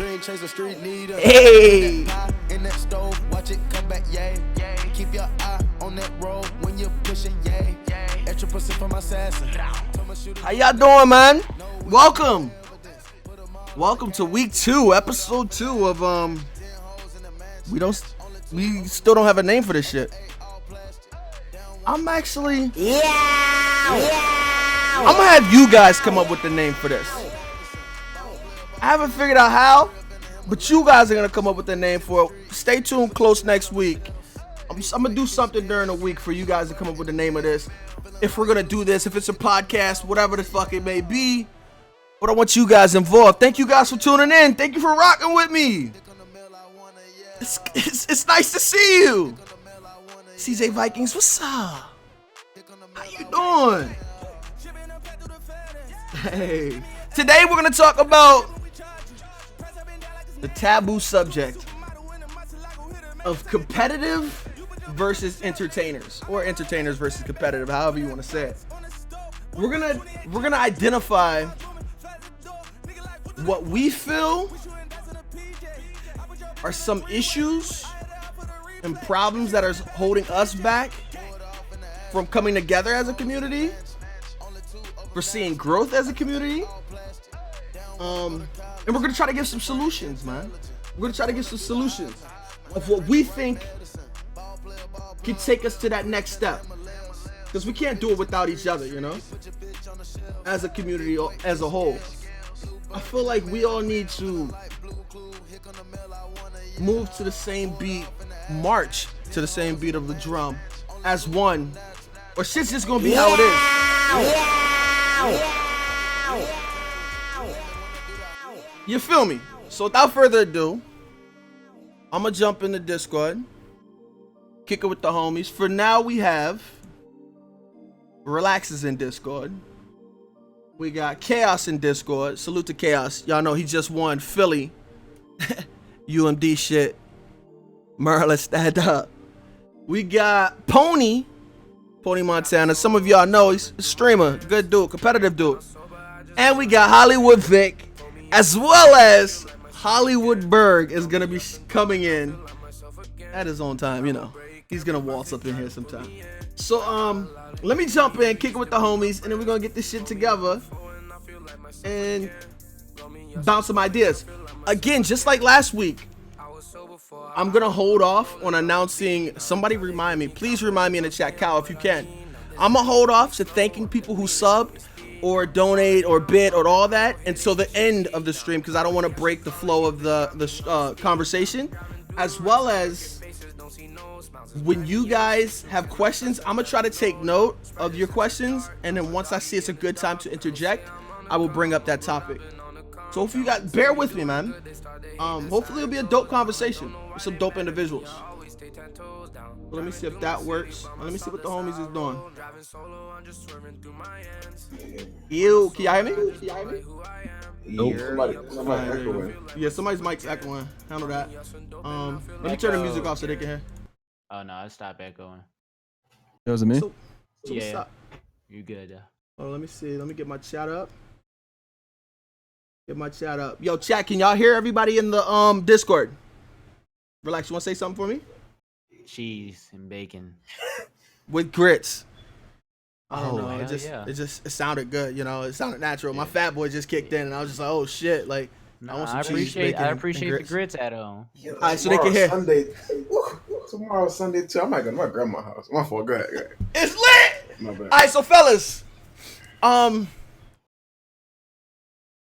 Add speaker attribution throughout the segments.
Speaker 1: dream, chase the street, need a
Speaker 2: Hey.
Speaker 1: in that stove, watch it come back, yay. Keep your eye on that road when you're pushing, yay. Extra percent for my assassin.
Speaker 2: How y'all doing, man? Welcome to week 2, episode 2 of we still don't have a name for this shit. I'm gonna have you guys come up with the name for this. I haven't figured out how, but you guys are gonna come up with the name for it. Stay tuned close next week. I'm gonna do something during the week for you guys to come up with the name of this. If we're gonna do this, if it's a podcast, whatever the fuck it may be. But I want you guys involved. Thank you guys for tuning in. Thank you for rocking with me. It's nice to see you. CJ Vikings, what's up? How you doing? Hey. Today we're gonna talk about the taboo subject of competitive versus entertainers, or entertainers versus competitive, however you want to say it. We're gonna identify what we feel are some issues and problems that are holding us back from coming together as a community, for seeing growth as a community, and we're gonna try to give some solutions, man. We're gonna try to give some solutions of what we think can take us to that next step, because we can't do it without each other, you know, as a community, as a whole. I feel like we all need to move to the same beat, march to the same beat of the drum as one, or shit's just gonna be how it is. You feel me? So without further ado, I'm gonna jump in the Discord, kick it with the homies. For now, we have Relax is in Discord. We got Chaos in Discord. Salute to Chaos. Y'all know he just won Philly. UMD shit. Merle, stand up. We got Pwny Montana. Some of y'all know he's a streamer. Good dude. Competitive dude. And we got Hollywood Vic, as well as Hollywood Berg is going to be coming in at his own time. You know, he's going to waltz up in here sometime. So, let me jump in, kick it with the homies, and then we're going to get this shit together and bounce some ideas. Again, just like last week, I'm going to hold off on announcing. Somebody remind me. Please remind me in the chat, Cal, if you can. I'm going to hold off to thanking people who subbed or donate or bid or all that until the end of the stream, because I don't want to break the flow of the conversation, as well as when you guys have questions, I'm going to try to take note of your questions, and then once I see it's a good time to interject, I will bring up that topic. So if you guys, bear with me, man. Hopefully it'll be a dope conversation with some dope individuals. So let me see if that works. Let me see what the homies is doing. Ew, can y'all hear me?
Speaker 3: Nope, somebody echoing.
Speaker 2: Yeah, somebody's mic's echoing. Handle that. Let me turn the music off so they can hear.
Speaker 4: Oh no, it stopped echoing.
Speaker 3: Was it me?
Speaker 2: So
Speaker 4: Yeah, you good?
Speaker 2: Oh, let me see. Let me get my chat up. Yo, chat, can y'all hear everybody in the Discord? Relax, you want to say something for me?
Speaker 4: Cheese and bacon.
Speaker 2: With grits. I don't know.
Speaker 4: Hell
Speaker 2: It sounded good, you know. It sounded natural. My fat boy just kicked in, and I was just like, oh shit, like
Speaker 4: No,
Speaker 2: I want some
Speaker 4: I
Speaker 2: cheese,
Speaker 4: appreciate
Speaker 2: bacon,
Speaker 4: the
Speaker 2: and
Speaker 4: grits at home.
Speaker 3: Yeah,
Speaker 2: Alright, so they can hear.
Speaker 3: Sunday. Tomorrow's Sunday too. I might go to my grandma's house. My fault. Go ahead.
Speaker 2: It's lit.
Speaker 3: My bad.
Speaker 2: All right, so fellas,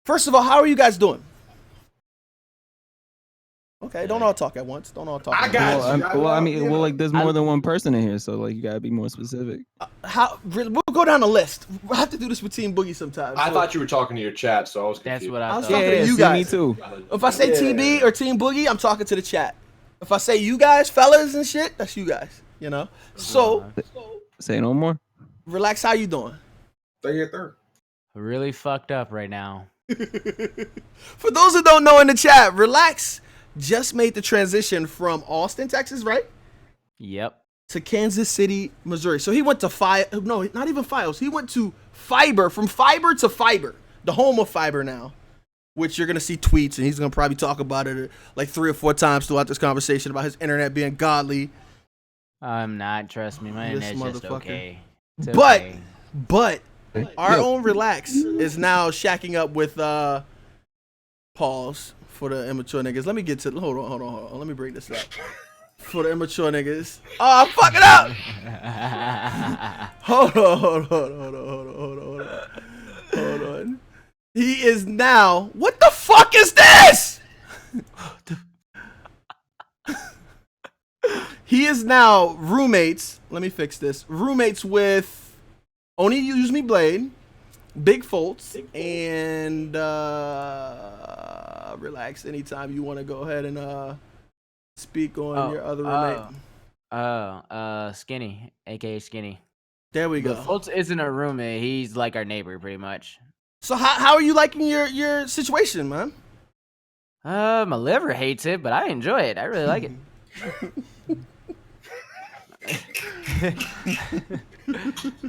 Speaker 2: first of all, how are you guys doing? Okay, don't all talk at once. Don't all talk.
Speaker 3: I got you.
Speaker 5: Like, there's more than one person in here, so like, you gotta be more specific.
Speaker 2: We'll go down the list. We'll have to do this with Team Boogie sometime.
Speaker 6: I thought you were talking to your chat, so I was confused.
Speaker 4: That's what I
Speaker 2: was
Speaker 4: thought.
Speaker 2: talking to you
Speaker 5: see,
Speaker 2: guys.
Speaker 5: me too.
Speaker 2: If I say TB or Team Boogie, I'm talking to the chat. If I say you guys, fellas and shit, that's you guys. You know. So,
Speaker 5: Say no more.
Speaker 2: Relax. How you doing?
Speaker 3: 33rd.
Speaker 4: Really fucked up right now.
Speaker 2: For those who don't know in the chat, Relax just made the transition from Austin, Texas, right?
Speaker 4: Yep.
Speaker 2: To Kansas City, Missouri. So he went to no, not even Files. He went to Fiber, from Fiber to Fiber, the home of Fiber now, which you're gonna see tweets, and he's gonna probably talk about it like 3 or 4 times throughout this conversation about his internet being godly.
Speaker 4: I'm not. Trust me, my
Speaker 2: This
Speaker 4: internet's just
Speaker 2: motherfucker.
Speaker 4: okay. It's
Speaker 2: But
Speaker 4: okay.
Speaker 2: our own Relax is now shacking up with pause for the immature niggas. Let me get to hold on. Let me break this up. For the immature niggas. Oh, I'm fucking up. Hold on. He is now. What the fuck is this? He is now roommates. Let me fix this. Roommates with Only Use Me Blade, Big Foltz, and Relax. Anytime you want to go ahead and speak on your other roommate.
Speaker 4: Skinny, aka Skinny.
Speaker 2: There we go.
Speaker 4: But Foltz isn't a roommate. He's like our neighbor, pretty much.
Speaker 2: So how are you liking your situation, man?
Speaker 4: My liver hates it, but I enjoy it. I really like it.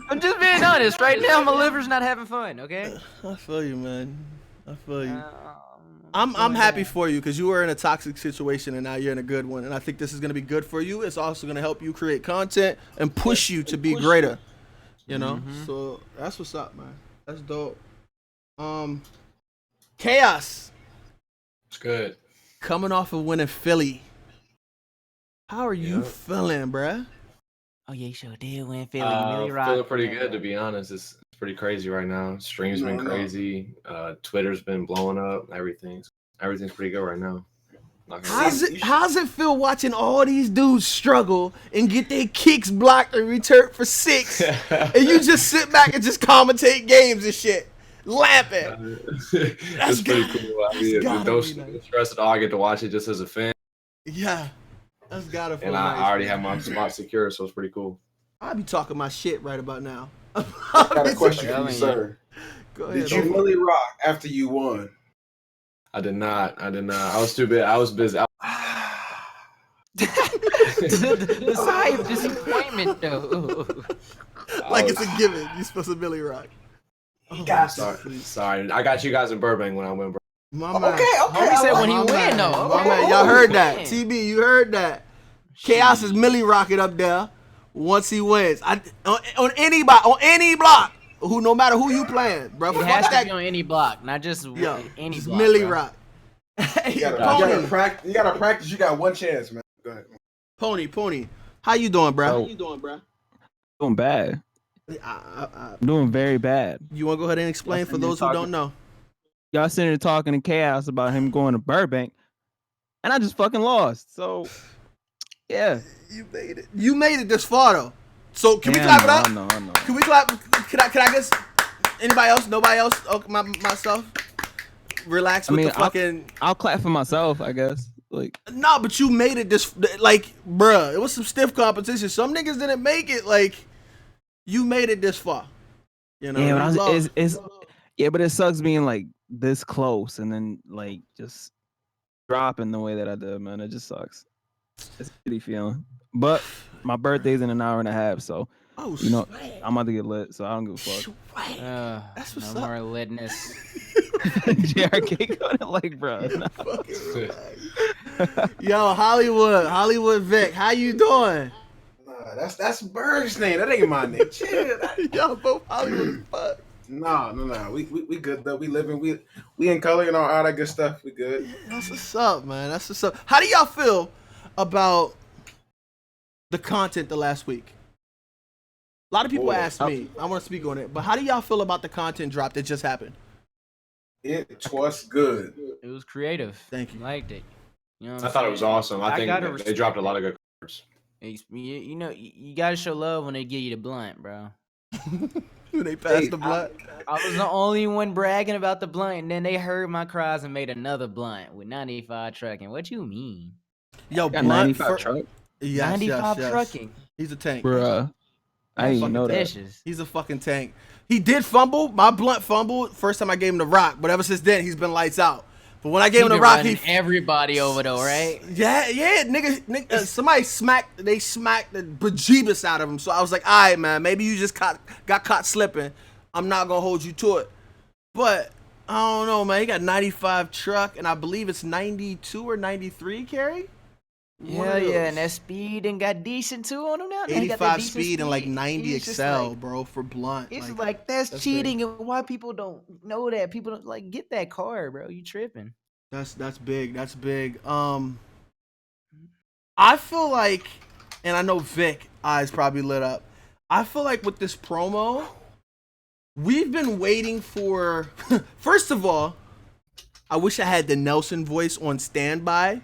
Speaker 4: I'm just being honest. Right now, my liver's not having fun. Okay.
Speaker 2: I feel you, man. I feel you. I'm happy for you because you were in a toxic situation and now you're in a good one, and I think this is gonna be good for you. It's also gonna help you create content and push you to be greater. You know, so that's what's up, man. That's dope. Chaos.
Speaker 6: It's good.
Speaker 2: Coming off of winning Philly. How are you feeling, bruh?
Speaker 4: Oh yeah, you sure did win Philly. Really rock.
Speaker 6: Feeling pretty good, to be honest. It's pretty crazy right now. Stream's been crazy. Twitter's been blowing up. Everything's pretty good right now. How's
Speaker 2: it feel watching all these dudes struggle and get their kicks blocked and return for 6, and you just sit back and just commentate games and shit, laughing?
Speaker 6: It's pretty cool. I mean, don't stress at all. I get to watch it just as a fan.
Speaker 2: Yeah, that's gotta feel
Speaker 6: and
Speaker 2: nice.
Speaker 6: I already have my spot secure, so it's pretty cool.
Speaker 2: I'll be talking my shit right about now.
Speaker 3: I got a question for you, sir.
Speaker 2: Go ahead.
Speaker 3: Did you really rock after you won?
Speaker 6: I did not. I was too busy. I was busy.
Speaker 4: The sigh of disappointment, though.
Speaker 2: Like it's a given. You're supposed to Billy Rock.
Speaker 3: Oh,
Speaker 6: Sorry. I got you guys in Burbank when I went.
Speaker 2: My man.
Speaker 3: Okay.
Speaker 4: He said when he win, though.
Speaker 2: My man, y'all heard that. TB, you heard that. Chaos is Millie Rocket up there once he wins. On any block, no matter who you playing, bro.
Speaker 4: It has to be on any block, not just any block.
Speaker 2: Millie
Speaker 4: bro.
Speaker 2: Rock.
Speaker 3: You gotta practice. You got one chance, man. Go ahead.
Speaker 2: Pwny. How you doing, bro?
Speaker 5: Doing bad. I'm doing very bad.
Speaker 2: You want to go ahead and explain for those who don't know?
Speaker 5: Y'all sitting there talking to Chaos about him going to Burbank, and I just fucking lost. So, yeah.
Speaker 2: You made it this far, though. So, can we clap it up?
Speaker 5: I know.
Speaker 2: Can we clap? Can I guess? Anybody else? Nobody else? Oh, myself? Relax with the fucking...
Speaker 5: I'll clap for myself, I guess. Like,
Speaker 2: no, but you made it this... Like, bruh, it was some stiff competition. Some niggas didn't make it. Like, you made it this far. You know?
Speaker 5: Yeah, but it sucks being, like, this close and then, like, just dropping the way that I did, man. It just sucks. It's a shitty feeling. But my birthday's in an hour and a half, so... you know, I'm about to get lit, so I don't give a fuck.
Speaker 2: That's what's
Speaker 4: no
Speaker 2: up.
Speaker 4: more litness.
Speaker 5: JRK going like, bro.
Speaker 2: Yo, Hollywood Vic, how you doing?
Speaker 3: Nah, that's Berg's name. That ain't my name. Chill.
Speaker 2: Y'all both Hollywood as fuck.
Speaker 3: No. We good though. We living. We in color and all that good stuff. We good.
Speaker 2: That's what's up, man. That's what's up. How do y'all feel about the content the last week? A lot of people ask me. I want to speak on it, but how do y'all feel about the content drop that just happened?
Speaker 3: It was good.
Speaker 4: It was creative.
Speaker 2: Thank you.
Speaker 4: Liked it. You know
Speaker 6: I thought it was awesome. I think they dropped a lot of good cards.
Speaker 4: You know, you gotta show love when they give you the blunt, bro.
Speaker 2: When they passed the blunt.
Speaker 4: I was the only one bragging about the blunt, and then they heard my cries and made another blunt with 95 trucking. What you mean?
Speaker 2: Yo,
Speaker 5: got 95 truck?
Speaker 2: Yes,
Speaker 4: 95
Speaker 2: yes.
Speaker 4: trucking.
Speaker 2: He's a tank.
Speaker 5: Bruh. I didn't even know that.
Speaker 2: He's a fucking tank. He did fumble. My blunt fumbled first time I gave him the rock, but ever since then he's been lights out. But when I gave him the rock, he
Speaker 4: everybody over though, right?
Speaker 2: Yeah, nigga, somebody smacked the bejeebus out of him. So I was like, all right, man, maybe you just got caught slipping. I'm not gonna hold you to it. But I don't know, man. He got 95 truck, and I believe it's 92 or 93 carry.
Speaker 4: Yeah, yeah, and that speed and got decent too on him now. He got that
Speaker 2: 85
Speaker 4: decent
Speaker 2: speed and like 90
Speaker 4: He's just
Speaker 2: excel,
Speaker 4: like-
Speaker 2: bro, for blunt.
Speaker 4: It's
Speaker 2: Like,
Speaker 4: like that's
Speaker 2: that's
Speaker 4: cheating, and why people don't know that? People don't like get that car, bro. You tripping?
Speaker 2: that's big. That's big. I feel like, and I know Vic eyes probably lit up. I feel like with this promo, we've been waiting for. First of all, I wish I had the Nelson voice on standby.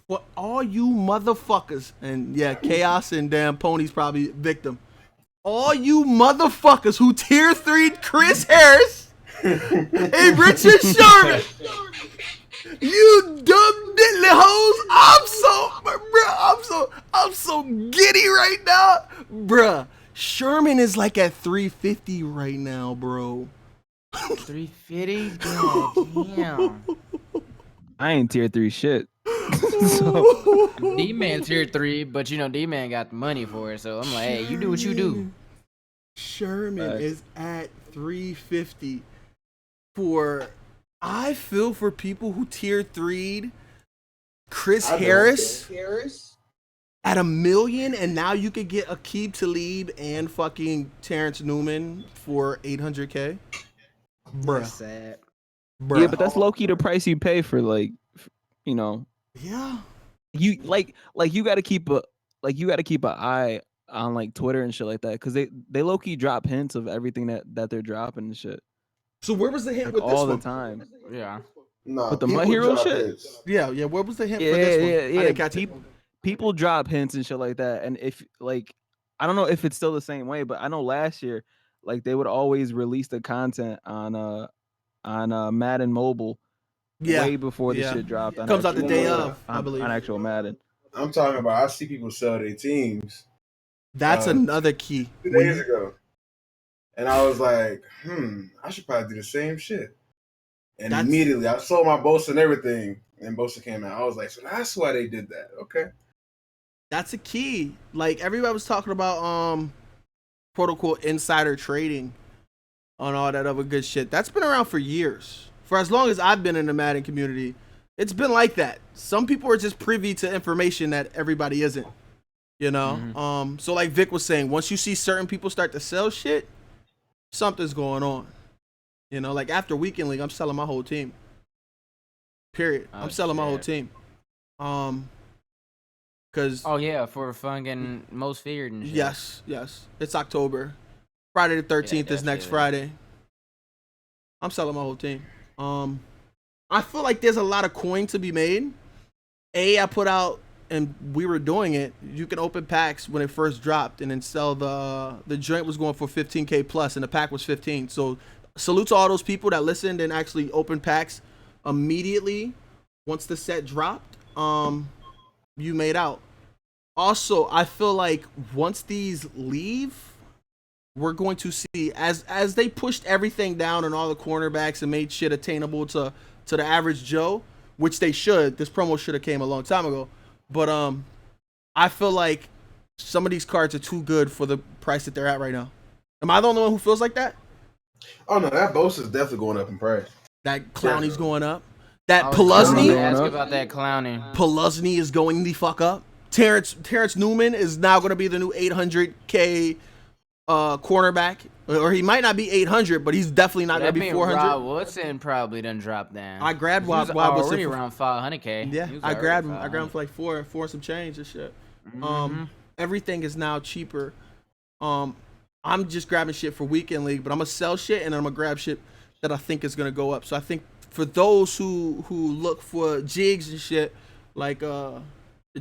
Speaker 2: For all you motherfuckers, and yeah, Chaos and damn Pony's probably victim. All you motherfuckers who tier 3 Chris Harris and Richard Sherman. You dumb diddly hoes. I'm so giddy right now. Bruh, Sherman is like at 350 right now, bro.
Speaker 4: 350? God damn.
Speaker 5: I ain't tier 3 shit. So,
Speaker 4: D-Man tier 3, but you know D-Man got the money for it, so I'm like, hey, you do what you do.
Speaker 2: Sherman
Speaker 5: Right.
Speaker 2: is at 350 for. I feel for people who tier 3'd Chris Harris at $1 million, and now you could get Aqib Talib and fucking Terrence Newman for 800K.
Speaker 4: That's sad.
Speaker 2: Bruh.
Speaker 5: yeah, but that's low key the price you pay for like, you know,
Speaker 2: Yeah.
Speaker 5: you like you got to keep an eye on like Twitter and shit like that, because they low key drop hints of everything that they're dropping and shit
Speaker 2: So where was the hint
Speaker 5: like
Speaker 2: with this
Speaker 5: all the
Speaker 2: one?
Speaker 5: time.
Speaker 4: Yeah.
Speaker 3: Nah,
Speaker 5: With the
Speaker 3: people
Speaker 5: My Hero
Speaker 3: drop
Speaker 5: shit?
Speaker 3: hits.
Speaker 2: Yeah, where was the hint
Speaker 5: Yeah,
Speaker 2: for this one?
Speaker 5: yeah,
Speaker 2: I
Speaker 5: yeah.
Speaker 2: didn't catch it.
Speaker 5: People drop hints and shit like that, and if like, I don't know if it's still the same way, but I know last year, like they would always release the content on Madden Mobile
Speaker 2: Yeah.
Speaker 5: way before the
Speaker 2: yeah.
Speaker 5: shit dropped. On
Speaker 2: Comes out the
Speaker 5: actual,
Speaker 2: day of, I
Speaker 5: on,
Speaker 2: believe.
Speaker 5: on actual Madden.
Speaker 3: I'm talking about. I see people sell their teams
Speaker 2: That's another key.
Speaker 3: 2 days ago, and I was like, I should probably do the same shit. And
Speaker 2: That's-
Speaker 3: immediately, I sold my Bosa and everything, and Bosa came out. I was like, so that's why they did that. Okay.
Speaker 2: That's a key. Like everybody was talking about protocol insider trading on all that other good shit. That's been around for years. For as long as I've been in the Madden community, it's been like that. Some people are just privy to information that everybody isn't. You know? So like Vic was saying, once you see certain people start to sell shit, something's going on. You know, like after Weekend League, I'm selling my whole team. Period. I'm selling my whole team. Cause
Speaker 4: Oh yeah, for fucking most figured and shit.
Speaker 2: yes, it's October. Friday the 13th is next
Speaker 4: definitely.
Speaker 2: Friday. I'm selling my whole team. I feel like there's a lot of coin to be made. I put out, and we were doing it. You can open packs when it first dropped, and then sell the joint was going for 15K plus, and the pack was 15. So salute to all those people that listened and actually opened packs immediately once the set dropped. You made out. Also, I feel like once these leave, we're going to see as they pushed everything down and all the cornerbacks and made shit attainable to the average Joe, which they should. This promo should have came a long time ago. But I feel like some of these cards are too good for the price that they're at right now. Am I the only one who feels like that?
Speaker 3: Oh no, that Bosa is definitely going up in price.
Speaker 2: That Clowney's going up. That
Speaker 4: I was just about to
Speaker 2: Pwny
Speaker 4: ask about that clowning.
Speaker 2: is going the fuck up. Terrence Newman is now going to be the new 800K cornerback, or he might not be 800, but he's definitely not going
Speaker 4: That
Speaker 2: to be
Speaker 4: mean
Speaker 2: 400.
Speaker 4: Rob Woodson probably done dropped down.
Speaker 2: I grabbed
Speaker 4: He was
Speaker 2: Rob Woodson
Speaker 4: already
Speaker 2: for-
Speaker 4: around 500K.
Speaker 2: Yeah,
Speaker 4: He was
Speaker 2: I
Speaker 4: already
Speaker 2: grabbed him. I
Speaker 4: 500.
Speaker 2: grabbed him for like four and some change and shit.
Speaker 4: Mm-hmm.
Speaker 2: Everything is now cheaper. I'm just grabbing shit for Weekend League, but I'm gonna sell shit and then I'm gonna grab shit that I think is gonna go up. So I think for those who look for jigs and shit, like the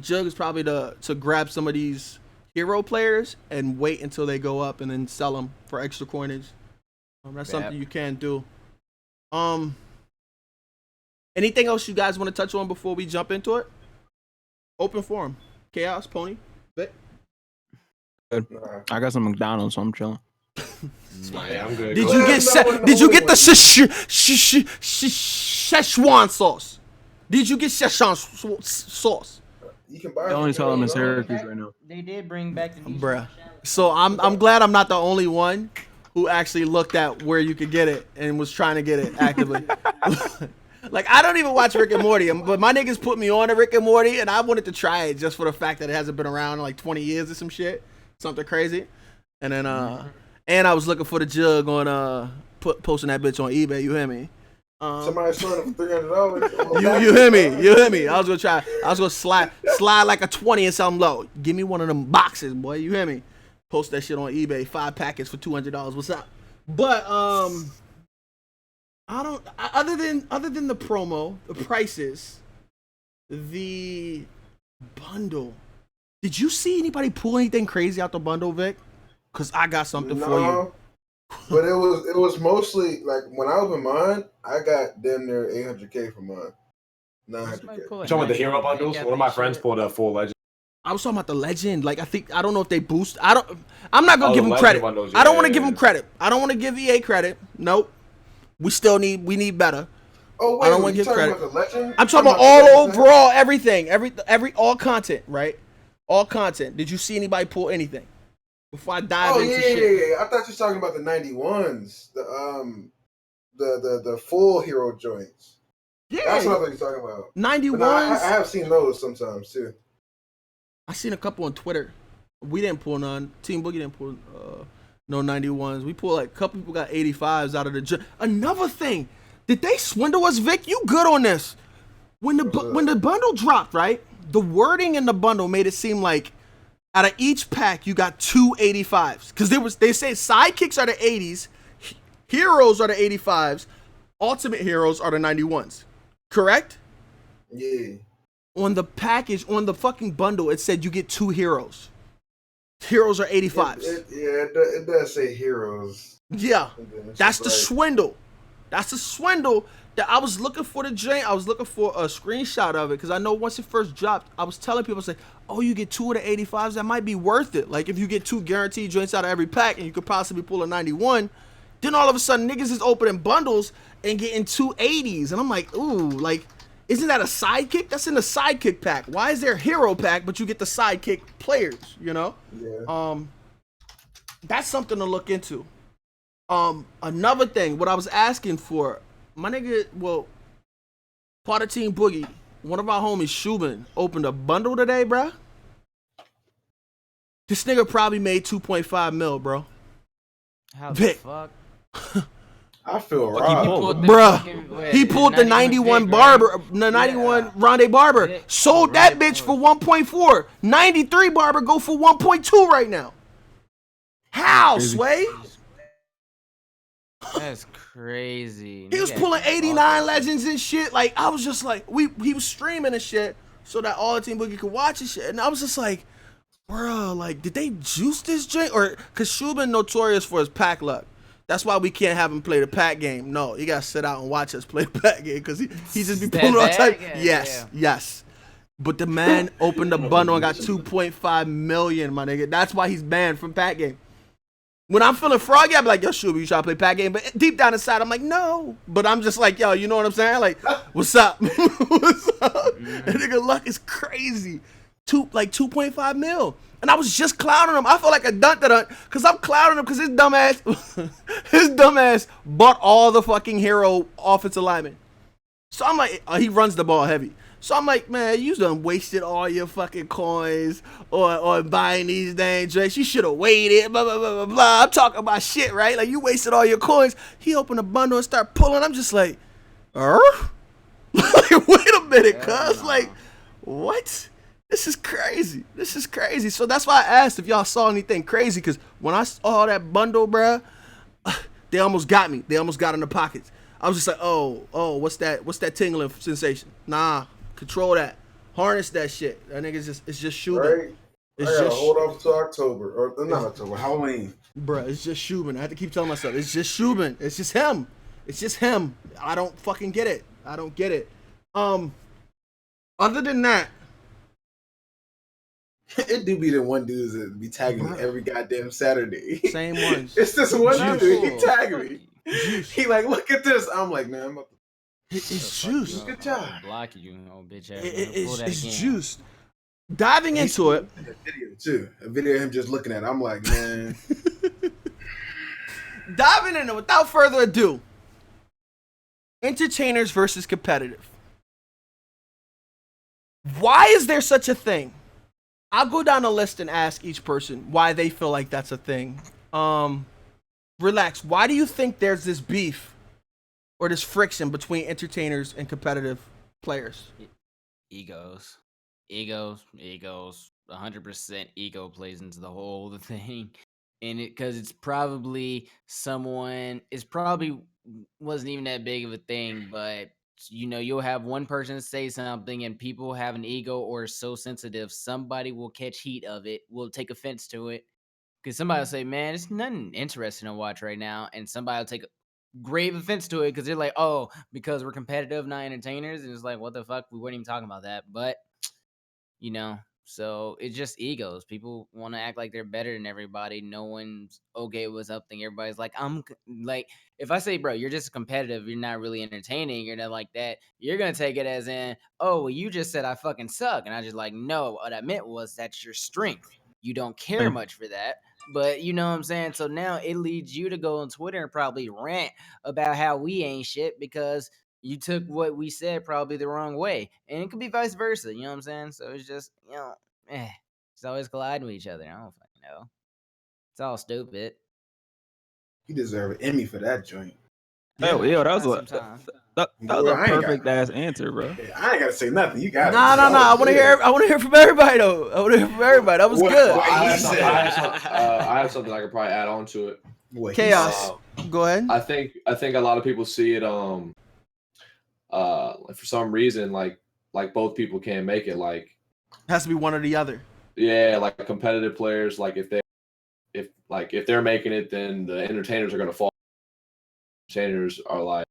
Speaker 2: jug is probably to grab some of these hero players and wait until they go up and then sell them for extra coinage. That's something you can do. Anything else you guys want to touch on before we jump into it? Open forum. Chaos, Pony, Vic.
Speaker 5: I got some McDonald's, so I'm chilling.
Speaker 6: Yeah, I'm good.
Speaker 2: Did
Speaker 6: Go
Speaker 2: you
Speaker 6: ahead.
Speaker 2: get the Szechuan sauce? Did you get Szechuan sauce?
Speaker 3: You can buy.
Speaker 5: I only saw them in Syracuse right now.
Speaker 4: They did bring back the new
Speaker 2: Bruh. So I'm glad I'm not the only one who actually looked at where you could get it and was trying to get it actively. Like, I don't even watch Rick and Morty, but my niggas put me on to Rick and Morty, and I wanted to try it just for the fact that it hasn't been around in like 20 years or some shit, something crazy. And then, and I was looking for the jug on posting that bitch on eBay. You hear me?
Speaker 3: Somebody selling it for $300.
Speaker 2: You hear me? You hear me? I was gonna try. I was gonna slide like a 20 and something low. Give me one of them boxes, boy. You hear me? Post that shit on eBay. 5 packets for $200. What's up? But I don't. Other than the promo, the prices, the bundle. Did you see anybody pull anything crazy out the bundle, Vic? Cause I got something for you.
Speaker 3: But it was mostly like when I opened mine, I got damn near 800K for mine. 900K.
Speaker 6: Talking about the hero bundles. One of my friends pulled a full legend.
Speaker 2: I was talking about the legend. Like I don't know if they boost. I'm not gonna give them credit.
Speaker 6: Bundles,
Speaker 2: I don't want to give them credit. I don't want to give EA credit. Nope. We need better.
Speaker 3: Oh wait,
Speaker 2: I don't want to give credit.
Speaker 3: About the legend?
Speaker 2: I'm talking about all overall everything, every all content, right? All content. Did you see anybody pull anything? Before I dive into shit.
Speaker 3: Yeah. I thought you were talking about the 91s, the full hero joints.
Speaker 2: Yeah,
Speaker 3: that's what I thought you were talking about.
Speaker 2: 91s.
Speaker 3: No, I have seen those sometimes too.
Speaker 2: I seen a couple on Twitter. We didn't pull none. Team Boogie didn't pull no 91s. We pulled like a couple people got 85s out of the. Another thing, did they swindle us, Vic? You good on this? When the bundle dropped, right? The wording in the bundle made it seem like out of each pack you got 2 85s, because they say sidekicks are the 80s, heroes are the 85s, ultimate heroes are the 91s. Correct?
Speaker 3: Yeah.
Speaker 2: On the package, on the fucking bundle, it said you get 2 heroes. Heroes are 85s.
Speaker 3: It does say heroes.
Speaker 2: Yeah, that's the swindle. That's the swindle that I was looking for the joint. I was looking for a screenshot of it because I know once it first dropped, I was telling people, I was like, oh, you get 2 of the 85s, that might be worth it. Like if you get 2 guaranteed joints out of every pack and you could possibly pull a 91, then all of a sudden niggas is opening bundles and getting 2 80s. And I'm like, ooh, like, isn't that a sidekick? That's in the sidekick pack. Why is there a hero pack, but you get the sidekick players, you know?
Speaker 3: Yeah.
Speaker 2: That's something to look into. Another thing, what I was asking for, my nigga, well, part of Team Boogie, one of our homies, Shubin, opened a bundle today, bruh. This nigga probably made 2.5 mil, bro.
Speaker 4: How the fuck?
Speaker 3: I feel robbed.
Speaker 2: Bruh, he pulled the 91 Barber, the 91 Rondé Barber, sold that bitch for 1.4. 93 Barber go for 1.2 right now. How, Sway?
Speaker 4: That's crazy.
Speaker 2: He was pulling 89 legends and shit. Like, I was just like, he was streaming and shit so that all the Team Boogie could watch and shit. And I was just like, bro, like, did they juice this joint? Or, cause Shubin notorious for his pack luck. That's why we can't have him play the pack game. No, you gotta sit out and watch us play the pack game because he just be pulling all type. Yes. But the man opened a bundle and got 2.5 million, my nigga. That's why he's banned from pack game. When I'm feeling froggy, I be like, yo, Shuby, you try to play pack game? But deep down inside, I'm like, no. But I'm just like, yo, you know what I'm saying? Like, what's up? What's up? That nigga luck is crazy. 2.5 mil. And I was just clowning him. I feel like a dun-dun-dun because I'm clowning him because his dumbass bought all the fucking hero offensive linemen. So I'm like, he runs the ball heavy. So I'm like, man, you done wasted all your fucking coins on buying these dang drinks. You should have waited, blah, blah, blah, blah, blah. I'm talking about shit, right? Like, you wasted all your coins. He opened a bundle and started pulling. I'm just like, like, wait a minute, cuz. Like, what? This is crazy. This is crazy. So that's why I asked if y'all saw anything crazy, because when I saw that bundle, bruh, they almost got me. They almost got in the pockets. I was just like, oh, what's that tingling sensation? Nah, control that. Harness that shit. That nigga's it's just shooting.
Speaker 3: Right?
Speaker 2: It's
Speaker 3: I gotta
Speaker 2: just
Speaker 3: hold off to October. Or not October, Halloween.
Speaker 2: Bruh, it's just Shubin. I have to keep telling myself, it's just Shubin. It's just him. It's just him. I don't fucking get it. I don't get it. Other than that,
Speaker 3: it do be the one dudes that be tagging me every goddamn Saturday.
Speaker 2: Same ones.
Speaker 3: It's this one dude, he tagging me.
Speaker 2: Juice.
Speaker 3: He like, look at this. I'm like, man, I'm about to...
Speaker 2: It's juice.
Speaker 3: Good job.
Speaker 4: Block you, old bitch ass.
Speaker 2: It's juice. Diving into it.
Speaker 3: A video too. A video of him just looking at it. I'm like, man.
Speaker 2: diving in, without further ado, entertainers versus competitive. Why is there such a thing? I'll go down the list and ask each person why they feel like that's a thing. Relax. Why do you think there's this beef or this friction between entertainers and competitive players?
Speaker 4: Egos. 100% ego plays into the whole thing. And because it's probably wasn't even that big of a thing, but you'll have one person say something and people have an ego or so sensitive, somebody will catch heat of it, will take offense to it. Because somebody will say, man, it's nothing interesting to watch right now. And somebody will take grave offense to it because they're like, oh, because we're competitive, not entertainers. And it's like, what the fuck? We weren't even talking about that. But, so it's just egos. People want to act like they're better than everybody. No one's okay with something. Everybody's like, if I say, bro, you're just competitive, you're not really entertaining, you're not like that, you're going to take it as in, oh, well, you just said I fucking suck. And I just like, no, what I meant was that's your strength. You don't care much for that. But you know what I'm saying? So now it leads you to go on Twitter and probably rant about how we ain't shit because you took what we said probably the wrong way. And it could be vice versa, you know what I'm saying? So it's just, it's always colliding with each other. I don't fucking know. It's all stupid.
Speaker 3: You deserve an Emmy for that joint.
Speaker 5: Oh, yeah, that was that was
Speaker 3: Boy,
Speaker 5: a perfect ass answer, bro.
Speaker 3: I ain't gotta say nothing. You got it.
Speaker 2: No. I want to hear. I want to hear from everybody though. I want to hear from everybody. That was good.
Speaker 6: Well, I have something I could probably add on to it.
Speaker 2: Chaos. Go ahead.
Speaker 6: I think a lot of people see it for some reason like both people can't make it. Like
Speaker 2: it has to be one or the other.
Speaker 6: Yeah, like competitive players, like if they're making it, then the entertainers are gonna fall. Entertainers are like,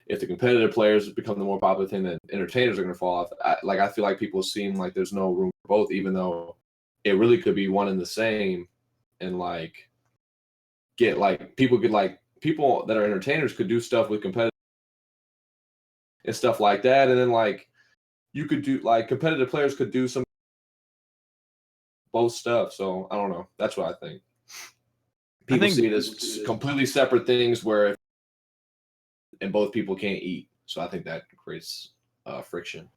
Speaker 6: if the competitive players become the more popular thing, then entertainers are gonna fall off. I feel like people seem like there's no room for both, even though it really could be one and the same. And people that are entertainers could do stuff with competitive and stuff like that, and then you could do competitive players could do some both stuff. So I don't know. That's what I think. People see it as completely separate things and both people can't eat. So I think that creates friction.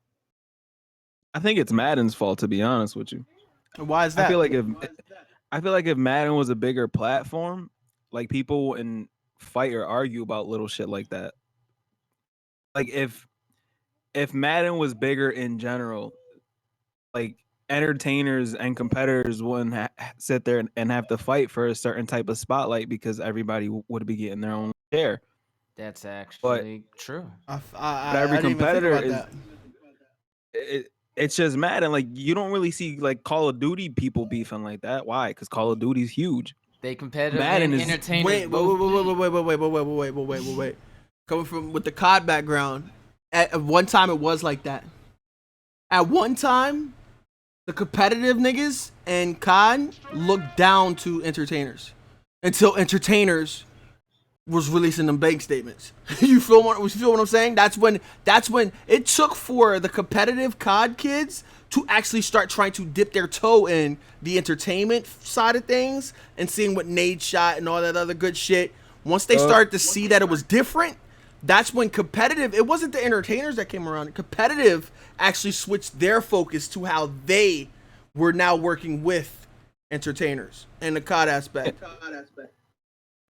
Speaker 5: I think it's Madden's fault, to be honest with you.
Speaker 2: Why is that?
Speaker 5: I feel like if Madden was a bigger platform, like people wouldn't fight or argue about little shit like that. Like if Madden was bigger in general, like entertainers and competitors wouldn't sit there and have to fight for a certain type of spotlight because everybody would be getting their own share.
Speaker 4: That's actually true.
Speaker 5: But every competitor it's just Madden. Like you don't really see like Call of Duty people beefing like that. Why? Because Call of Duty's huge.
Speaker 4: They competitive
Speaker 5: Madden
Speaker 4: and
Speaker 5: is
Speaker 4: entertainers.
Speaker 2: Wait. Coming from with the COD background, at one time it was like that. At one time, the competitive niggas and COD looked down to entertainers until entertainers was releasing them bank statements. You feel what I'm saying? That's when it took for the competitive COD kids to actually start trying to dip their toe in the entertainment side of things and seeing what Nade shot and all that other good shit. Once they started to see that it was different, that's when competitive, it wasn't the entertainers that came around. Competitive actually switched their focus to how they were now working with entertainers and the COD aspect.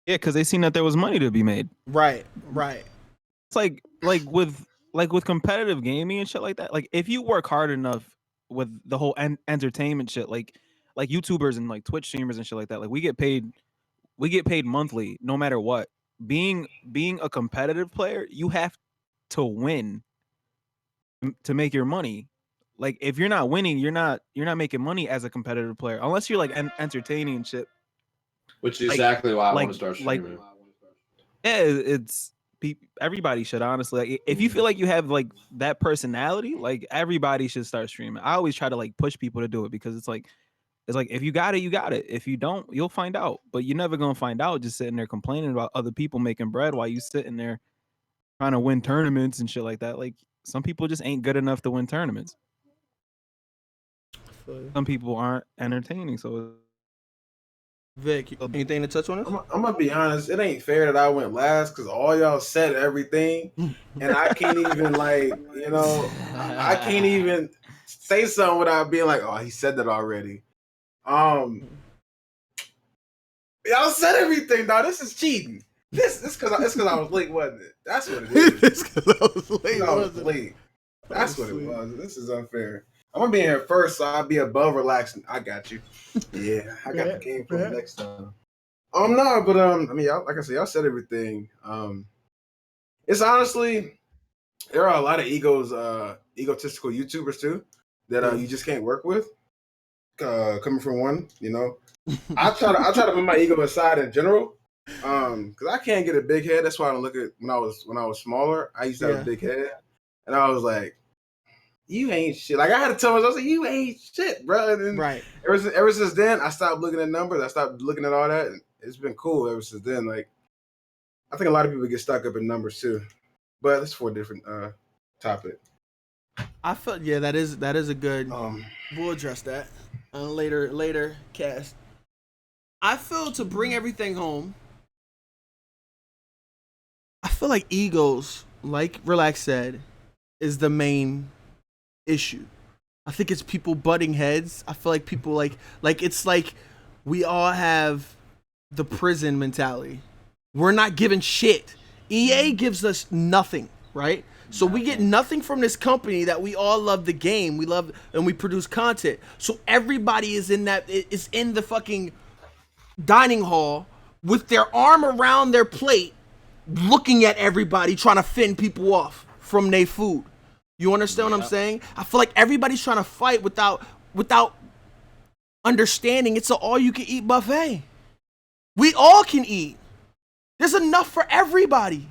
Speaker 5: Yeah, because they seen that there was money to be made.
Speaker 2: Right.
Speaker 5: It's like with competitive gaming and shit like that. Like if you work hard enough with the whole entertainment shit, like YouTubers and like Twitch streamers and shit like that, like we get paid monthly no matter what. Being a competitive player, you have to win to make your money. Like if you're not winning, you're not making money as a competitive player unless you're like entertaining and shit.
Speaker 6: Which is exactly why I want to start streaming.
Speaker 5: It's everybody should, honestly. Like, if you feel like you have like that personality, like everybody should start streaming. I always try to like push people to do it because it's like if you got it, you got it. If you don't, you'll find out. But you're never gonna find out just sitting there complaining about other people making bread while you sitting there trying to win tournaments and shit like that. Like some people just ain't good enough to win tournaments. Some people aren't entertaining, so
Speaker 2: Vic, anything to touch on this?
Speaker 3: I'm gonna be honest. It ain't fair that I went last because all y'all said everything, and I can't even I can't even say something without being like, oh, he said that already. Y'all said everything, dog. This is cheating. This because I was late, wasn't it? That's what it is.
Speaker 2: It's because I was late.
Speaker 3: I was late. That's what it was. This is unfair. I'm gonna be here first, so I'll be above relaxing. I got you. Yeah, I got the game for the next time. No, but I mean, y'all, like I said, y'all said everything. It's honestly, there are a lot of egotistical YouTubers too that you just can't work with. Coming from one, I try to put my ego aside in general, because I can't get a big head. That's why I don't look at when I was smaller. I used to have a big head, and I was like, "You ain't shit." Like I had to tell myself, I was like, "You ain't shit, bro." And then
Speaker 2: Right.
Speaker 3: Ever since then, I stopped looking at numbers. I stopped looking at all that, and it's been cool ever since then. Like, I think a lot of people get stuck up in numbers too, but it's for a different topic.
Speaker 2: I felt that is a good. We'll address that on later cast. I feel to bring everything home. I feel like egos, like Relax said, is the main issue. I think it's people butting heads. I feel like people like it's like we all have the prison mentality. We're not giving shit. EA gives us nothing, right? So we get nothing from this company that we all love the game. We love and we produce content. So everybody is in the fucking dining hall with their arm around their plate, looking at everybody, trying to fend people off from their food. You understand what I'm saying? I feel like everybody's trying to fight without understanding it's an all-you-can-eat buffet. We all can eat. There's enough for everybody.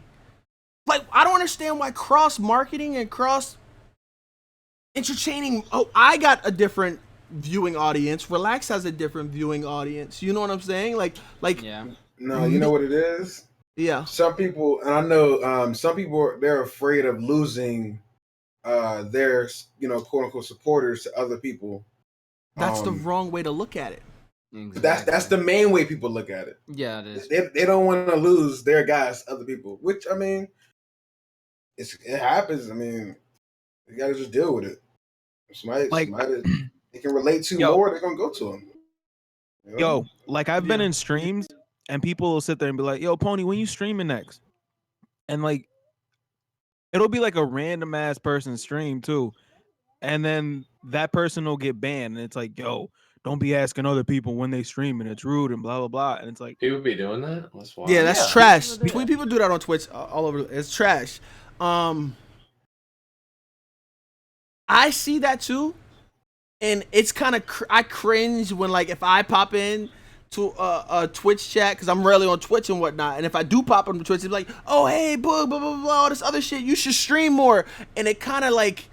Speaker 2: Like, I don't understand why cross-marketing and cross-interchaining... Oh, I got a different viewing audience. Relax has a different viewing audience. You know what I'm saying? Like.
Speaker 4: Yeah.
Speaker 3: No, you know what it is?
Speaker 2: Yeah.
Speaker 3: Some people, and I know some people, they're afraid of losing their, quote unquote supporters to other people.
Speaker 2: That's the wrong way to look at it.
Speaker 4: Exactly.
Speaker 3: That's the main way people look at it.
Speaker 4: Yeah, it is.
Speaker 3: They don't want to lose their guys to other people, which I mean, it happens. I mean, you gotta just deal with it. Somebody they can relate to more, they're gonna go to them.
Speaker 5: Yo, like I've been in streams and people will sit there and be like, "Yo, Pwny, when you streaming next?" And like, it'll be like a random ass person stream too, and then that person will get banned, and it's like, "Yo, don't be asking other people when they stream, and it's rude and blah blah blah." And it's like,
Speaker 6: People be doing that. That's wild.
Speaker 2: Yeah, that's trash. People do that on Twitch all over. It's trash. I see that too, and it's kind of I cringe when like if I pop in to a Twitch chat because I'm rarely on Twitch and whatnot, and if I do pop on Twitch, it's like, oh hey, Boog, blah blah blah, all this other shit. You should stream more, and it kind of like,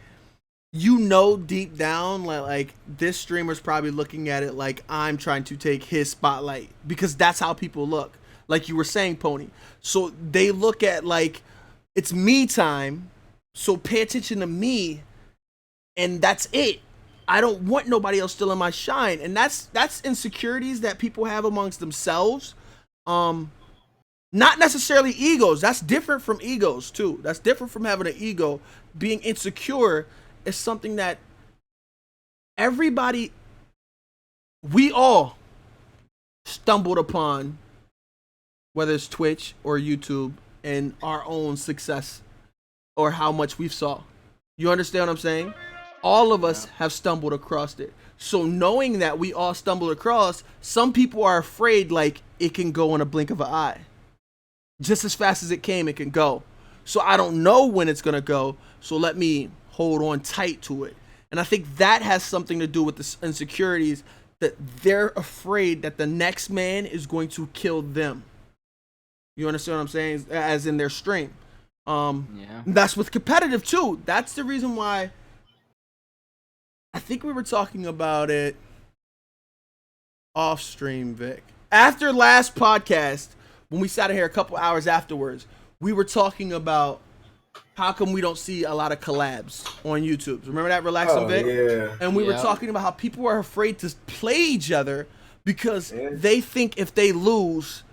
Speaker 2: deep down like this streamer's probably looking at it like I'm trying to take his spotlight because that's how people look. Like you were saying, Pwny. So they look at like it's me time, so pay attention to me, and that's it. I don't want nobody else stealing my shine, and that's insecurities that people have amongst themselves. Not necessarily egos. That's different from egos too. That's different from having an ego. Being insecure is something that we all stumbled upon, whether it's Twitch or YouTube, and our own success or how much we've saw. You understand what I'm saying? All of us have stumbled across it. So knowing that we all stumbled across, some people are afraid like it can go in a blink of an eye. Just as fast as it came, it can go. So I don't know when it's going to go, so let me hold on tight to it. And I think that has something to do with the insecurities, that they're afraid that the next man is going to kill them. You understand what I'm saying? As in their stream. That's with competitive too. That's the reason why I think we were talking about it off stream, Vic. After last podcast, when we sat in here a couple hours afterwards, we were talking about how come we don't see a lot of collabs on YouTube. Remember that, Relax and Vic?
Speaker 3: Yeah.
Speaker 2: And we were talking about how people are afraid to play each other because they think if they lose,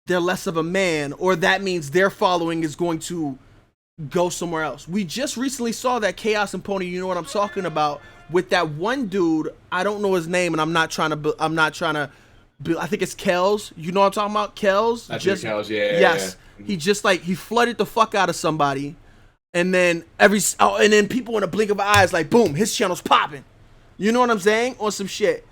Speaker 2: they're less of a man, or that means their following is going to go somewhere else. We just recently saw that Chaos and Pwny, you know what I'm talking about, with that one dude. I don't know his name, and I'm not trying to. I think it's Kells. You know what I'm talking about? Kells.
Speaker 6: Kells, yeah.
Speaker 2: Yes. He just like he flooded the fuck out of somebody, and then and then people in a blink of an eye is like, boom, his channel's popping. You know what I'm saying? On some shit.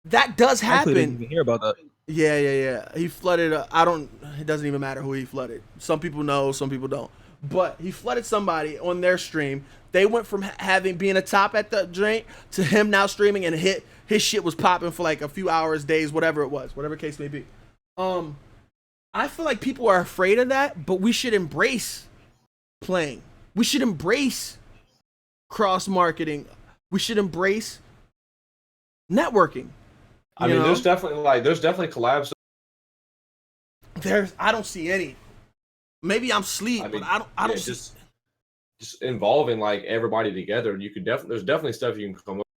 Speaker 2: That does happen.
Speaker 5: I didn't even hear about that.
Speaker 2: Yeah. He flooded. It doesn't even matter who he flooded. Some people know, some people don't. But he flooded somebody on their stream. They went from being a top at the drink to him now streaming, and his shit was popping for like a few hours, days, whatever it was, whatever case may be. I feel like people are afraid of that, but we should embrace playing. We should embrace cross marketing. We should embrace networking.
Speaker 6: I mean, there's definitely collabs.
Speaker 2: I don't see any. Maybe I'm asleep, but I don't see.
Speaker 6: Just involving like everybody together. You could there's definitely stuff you can come up.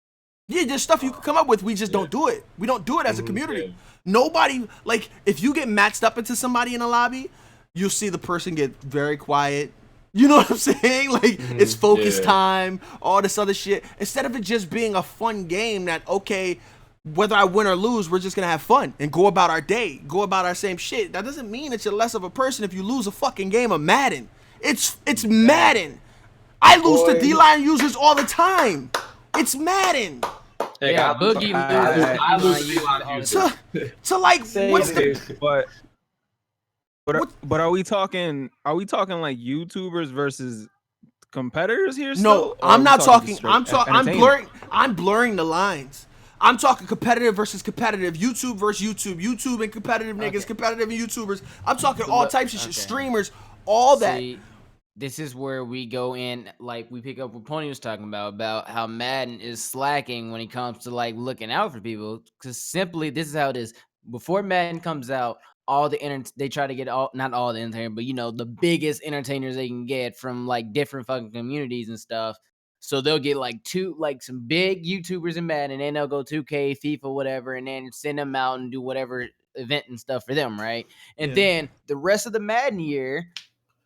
Speaker 2: Yeah, there's stuff you can come up with. We just don't do it. We don't do it as a community. Nobody, like, if you get matched up into somebody in a lobby, you'll see the person get very quiet. You know what I'm saying? Like, it's focus time, all this other shit. Instead of it just being a fun game that, okay, whether I win or lose, we're just going to have fun and go about our day, go about our same shit. That doesn't mean that you're less of a person if you lose a fucking game of Madden. It's Madden. I lose to D-line users all the time. It's Madden.
Speaker 4: Yeah, Boogie
Speaker 6: I lose to D-line users.
Speaker 2: So like, what's the...
Speaker 5: But are we talking like YouTubers versus competitors here?
Speaker 2: No, I'm not talking. I'm blurring the lines. I'm talking competitive versus competitive, YouTube versus YouTube and competitive niggas, competitive and YouTubers. I'm talking all types of shit, streamers, all that.
Speaker 4: See, this is where we go in, like we pick up what Pwny was talking about how Madden is slacking when it comes to like looking out for people. Because simply, this is how it is. Before Madden comes out, they try to get not all the entertainers, but you know, the biggest entertainers they can get from like different fucking communities and stuff. So they'll get some big YouTubers in Madden, and then they'll go 2K, FIFA, whatever, and then send them out and do whatever event and stuff for them, right? And then the rest of the Madden year,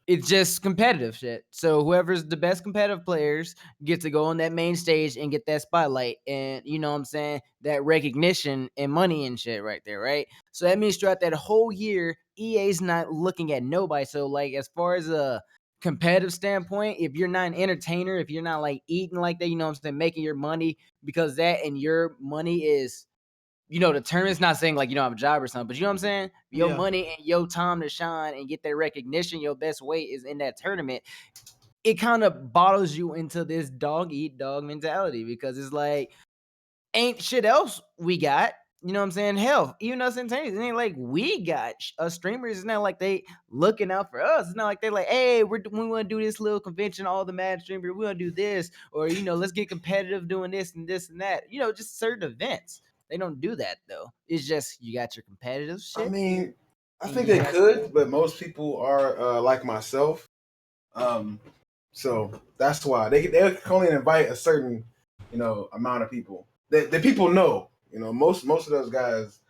Speaker 4: it's just competitive shit. So whoever's the best competitive players get to go on that main stage and get that spotlight, and you know what I'm saying, that recognition and money and shit right there, right? So that means throughout that whole year, EA's not looking at nobody. So like, as far as a competitive standpoint, if you're not an entertainer, if you're not like eating like that, you know what I'm saying, making your money because that and your money is, you know, the tournament's not saying like you don't have a job or something, but you know what I'm saying? Your money and your time to shine and get that recognition, your best way is in that tournament. It kind of bottles you into this dog eat dog mentality because it's like, ain't shit else we got. You know what I'm saying? Hell, even us entertainers, it ain't like we got us streamers. It's not like they looking out for us. It's not like they like, hey, we want to do this little convention, all the mad streamers, we want to do this, or you know, let's get competitive doing this and this and that. You know, just certain events. They don't do that though. It's just you got your competitive shit.
Speaker 3: I mean, I think they could, but most people are like myself. So that's why they can only invite a certain, you know, amount of people. The people know. You know, most of those guys.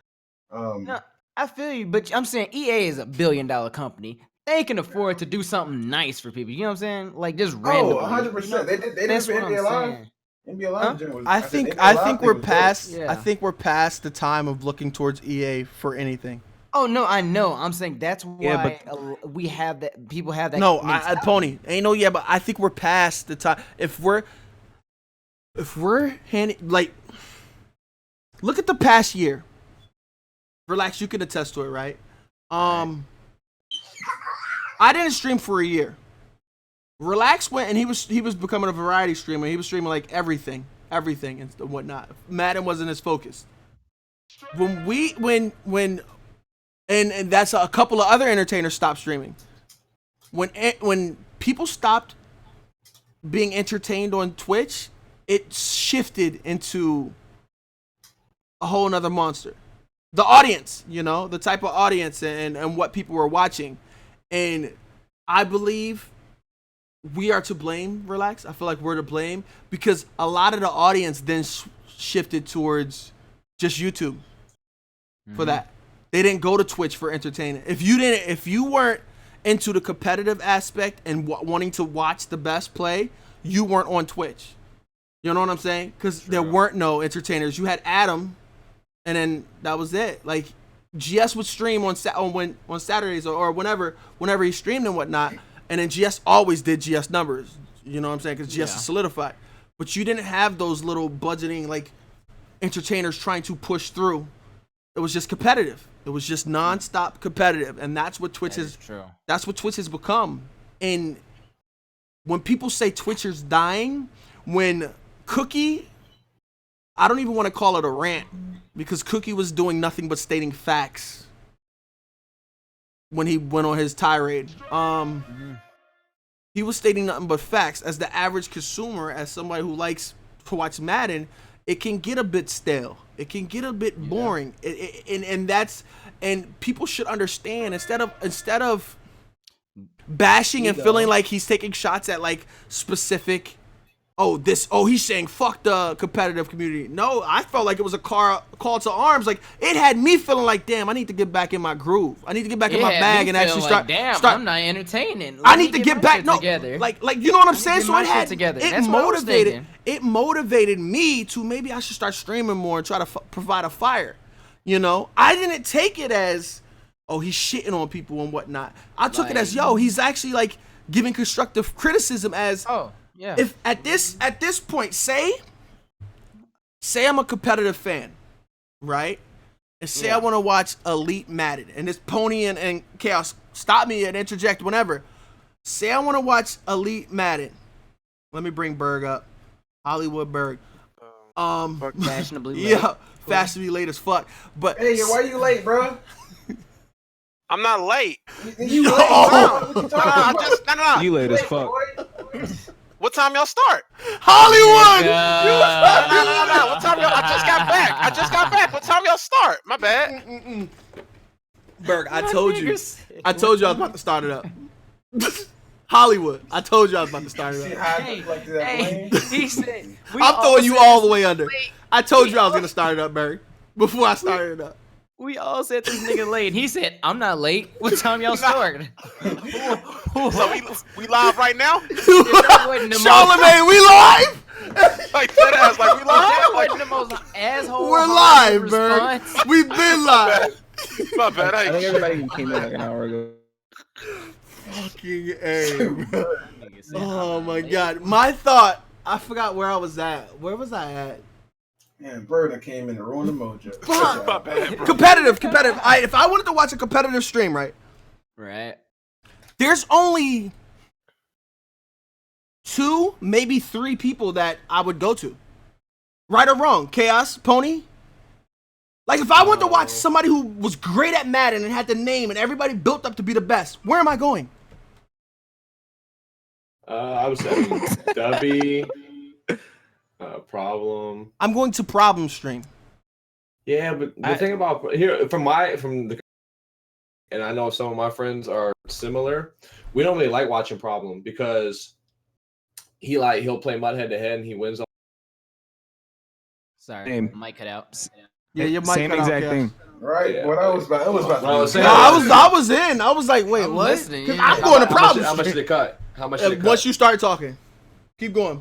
Speaker 4: No, I feel you, but I'm saying EA is $1 billion company. They can afford to do something nice for people. You know what I'm saying? Like just randomly.
Speaker 3: 100%. They did it for NBA Live. NBA Live.
Speaker 2: I think we're past. I think we're past the time of looking towards EA for anything.
Speaker 4: Oh no, I know. I'm saying that's why we have that. People have that.
Speaker 2: No, Pwny ain't no but I think we're past the time. If we're handing like. Look at the past year. Relax, you can attest to it, right? I didn't stream for a year. Relax went and he was becoming a variety streamer. He was streaming like everything and whatnot. Madden wasn't his focus. And that's a couple of other entertainers stopped streaming. When people stopped being entertained on Twitch, it shifted into a whole nother monster. The audience, you know, the type of audience and what people were watching. And I believe we are to blame, Relax. I feel like we're to blame because a lot of the audience then shifted towards just YouTube. for that. They didn't go to Twitch for entertainment. If you weren't into the competitive aspect and wanting to watch the best play, you weren't on Twitch. You know what I'm saying? Because there weren't no entertainers. You had Adam, and then that was it. Like GS would stream on Saturdays or whenever he streamed and whatnot, and then GS always did GS numbers. You know what I'm saying? Because GS is solidified. But you didn't have those little budgeting like entertainers trying to push through. It was just competitive. It was just nonstop competitive, and that's what Twitch is. True. That's what Twitch has become. And when people say Twitch is dying, when Cookie, I don't even want to call it a rant because Cookie was doing nothing but stating facts when he went on his tirade. He was stating nothing but facts. As the average consumer, as somebody who likes to watch Madden, it can get a bit stale. It can get a bit boring. And people should understand instead of bashing and feeling like he's taking shots at like specific. He's saying fuck the competitive community. No, I felt like it was a call to arms. Like it had me feeling like, damn, I need to get back in my groove. I need to get back in my bag and actually start. Damn,
Speaker 4: I'm not entertaining.
Speaker 2: I need to get back. No,
Speaker 4: together.
Speaker 2: like you know what I'm saying. So
Speaker 4: it
Speaker 2: motivated me to maybe I should start streaming more and try to provide a fire. You know, I didn't take it as he's shitting on people and whatnot. I took it as he's actually like giving constructive criticism as
Speaker 4: yeah.
Speaker 2: If at this point, say I'm a competitive fan, right? And say I want to watch Elite Madden, and this Pwny and Chaos stop me and interject whenever. Say I want to watch Elite Madden. Let me bring Berg up, Hollywood Berg.
Speaker 4: Fashionably late.
Speaker 2: Yeah, fashionably late as fuck. But
Speaker 3: hey, why you late, bro?
Speaker 7: I'm not late.
Speaker 3: You late? No.
Speaker 7: No.
Speaker 5: You late as fuck.
Speaker 7: What time y'all start?
Speaker 2: Hollywood!
Speaker 7: No. What time y'all? I just got back. What time y'all start? My bad.
Speaker 2: Berg, I told you I was about to start it up. Hollywood, I told you I was about to start it up.
Speaker 4: He said,
Speaker 2: I'm throwing you all the way under. I told you I was gonna start it up, Berg, before I started it up.
Speaker 4: We all said this nigga late. He said, I'm not late. What time y'all start?
Speaker 7: So we live right now?
Speaker 2: Charlemagne, we live?
Speaker 7: Like that ass, like we live?
Speaker 4: That wasn't the most asshole.
Speaker 2: We're live, Berg. We've been live.
Speaker 7: My bad.
Speaker 5: I think everybody came in like an hour ago.
Speaker 2: Fucking A, bro. Oh my god. My thought, I forgot where I was at. Where was I at?
Speaker 3: Man, Bird came in and ruined the mojo.
Speaker 7: My bad, bro.
Speaker 2: Competitive. If I wanted to watch a competitive stream, right? There's only 2, maybe 3 people that I would go to. Right or wrong? Chaos, Pwny? Like if I wanted to watch somebody who was great at Madden and had the name and everybody built up to be the best, where am I going?
Speaker 6: I was saying Dubby, Problem.
Speaker 2: I'm going to Problem stream.
Speaker 6: Yeah, but the thing about here and I know some of my friends are similar. We don't really like watching Problem because he'll play Mud head to head and he wins.
Speaker 4: Sorry, mic cut out.
Speaker 2: Yeah, your mic
Speaker 5: same
Speaker 2: cut
Speaker 5: exact
Speaker 2: out,
Speaker 5: thing.
Speaker 3: Right?
Speaker 6: Yeah.
Speaker 3: What I was about. It was about.
Speaker 2: I was in. I was like, wait,
Speaker 4: I'm
Speaker 2: what?
Speaker 4: listening,
Speaker 2: 'Cause
Speaker 4: yeah.
Speaker 2: I'm going to Problem
Speaker 6: How much did
Speaker 2: stream.
Speaker 6: it cut? How much did it cut?
Speaker 2: Once you start talking, keep going.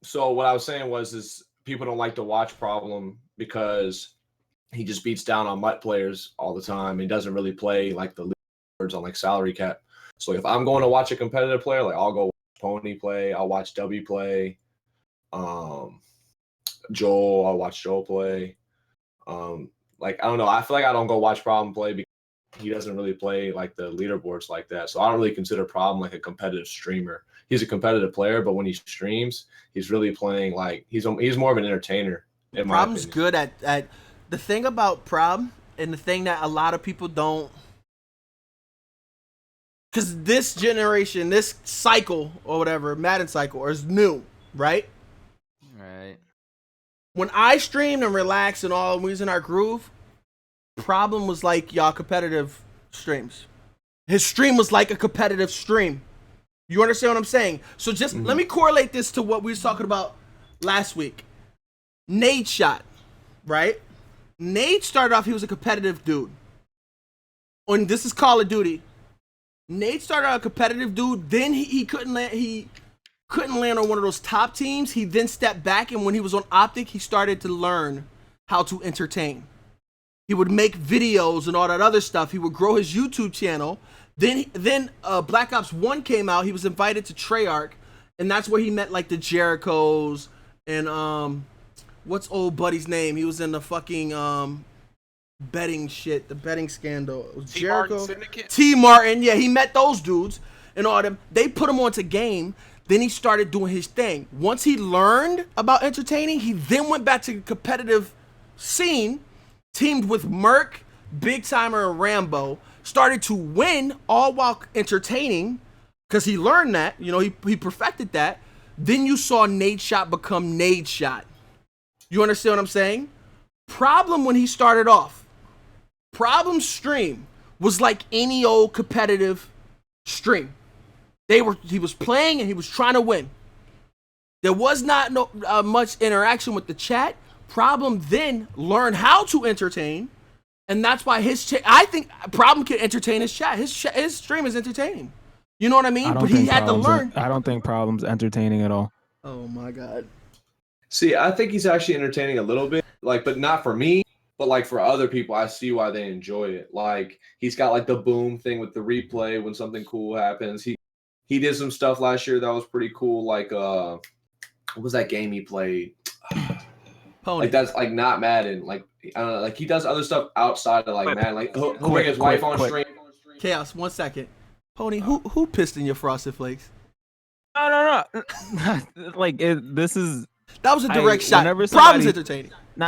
Speaker 6: So what I was saying is people don't like to watch Problem because he just beats down on MUT players all the time. He doesn't really play like the leaderboards on like salary cap. So if I'm going to watch a competitive player, like I'll go watch Pwny play, I'll watch W play, Joel, I'll watch Joel play. Like I don't know, I feel like I don't go watch Problem play because he doesn't really play like the leaderboards like that. So I don't really consider Problem like a competitive streamer. He's a competitive player, but when he streams, he's really playing like he's more of an entertainer. In my
Speaker 2: Problem's
Speaker 6: opinion.
Speaker 2: good at the thing about Prob, and the thing that a lot of people don't, because this generation, this cycle or whatever, Madden cycle is new, right?
Speaker 4: Right.
Speaker 2: When I streamed and relaxed and all, we was in our groove, Problem was like y'all competitive streams. His stream was like a competitive stream. You understand what I'm saying? So just let me correlate this to what we was talking about last week. Nade shot, right? Nate started off, he was a competitive dude. When this is Call of Duty. Nate started out a competitive dude, then he couldn't land on one of those top teams. He then stepped back, and when he was on Optic, he started to learn how to entertain. He would make videos and all that other stuff. He would grow his YouTube channel. Then Black Ops 1 came out. He was invited to Treyarch, and that's where he met like the Jerichos and what's old buddy's name? He was in the fucking betting shit, the betting scandal. It was Jericho, T. Martin. Yeah, he met those dudes and all them. They put him onto game. Then he started doing his thing. Once he learned about entertaining, he then went back to the competitive scene, teamed with Merc, Big Timer, and Rambo, started to win all while entertaining because he learned that. You know, he perfected that. Then you saw Nade Shot become Nade Shot. You understand what I'm saying? Problem when he started off. Problem's stream was like any old competitive stream. He was playing and he was trying to win. There was not much interaction with the chat. Problem then learned how to entertain, and that's why I think Problem can entertain his chat. His stream is entertaining. You know what I mean? But he had to learn.
Speaker 5: I don't think Problem's entertaining at all.
Speaker 2: Oh my god.
Speaker 6: See, I think he's actually entertaining a little bit, like, but not for me. But like for other people, I see why they enjoy it. Like he's got like the boom thing with the replay when something cool happens. He did some stuff last year that was pretty cool. Like what was that game he played?
Speaker 2: Pwny.
Speaker 6: Like that's like not Madden. Like I don't know. Like he does other stuff outside of like Madden. Like he'll bring his wife on stream.
Speaker 2: Chaos. 1 second. Pwny, who pissed in your Frosted Flakes?
Speaker 5: No. Like this is.
Speaker 2: That was a direct shot. Problem's entertaining.
Speaker 5: No.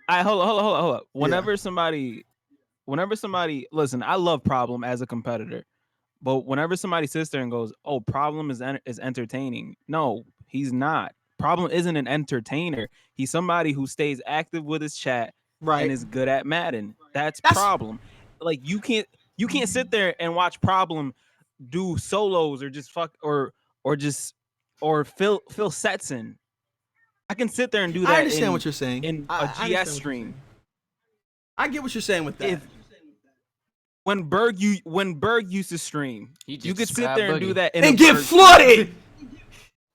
Speaker 5: Hold up. Whenever somebody, listen, I love Problem as a competitor, but whenever somebody sits there and goes, "Oh, Problem is entertaining," no, he's not. Problem isn't an entertainer. He's somebody who stays active with his chat, right, and is good at Madden. That's Problem. Like you can't sit there and watch Problem do solos or just fill sets in. I can sit there and do that.
Speaker 2: I understand what you're saying.
Speaker 5: In a GS stream.
Speaker 2: I get what you're saying with that.
Speaker 5: When Berg used to stream, you could sit there and do that
Speaker 2: and get flooded.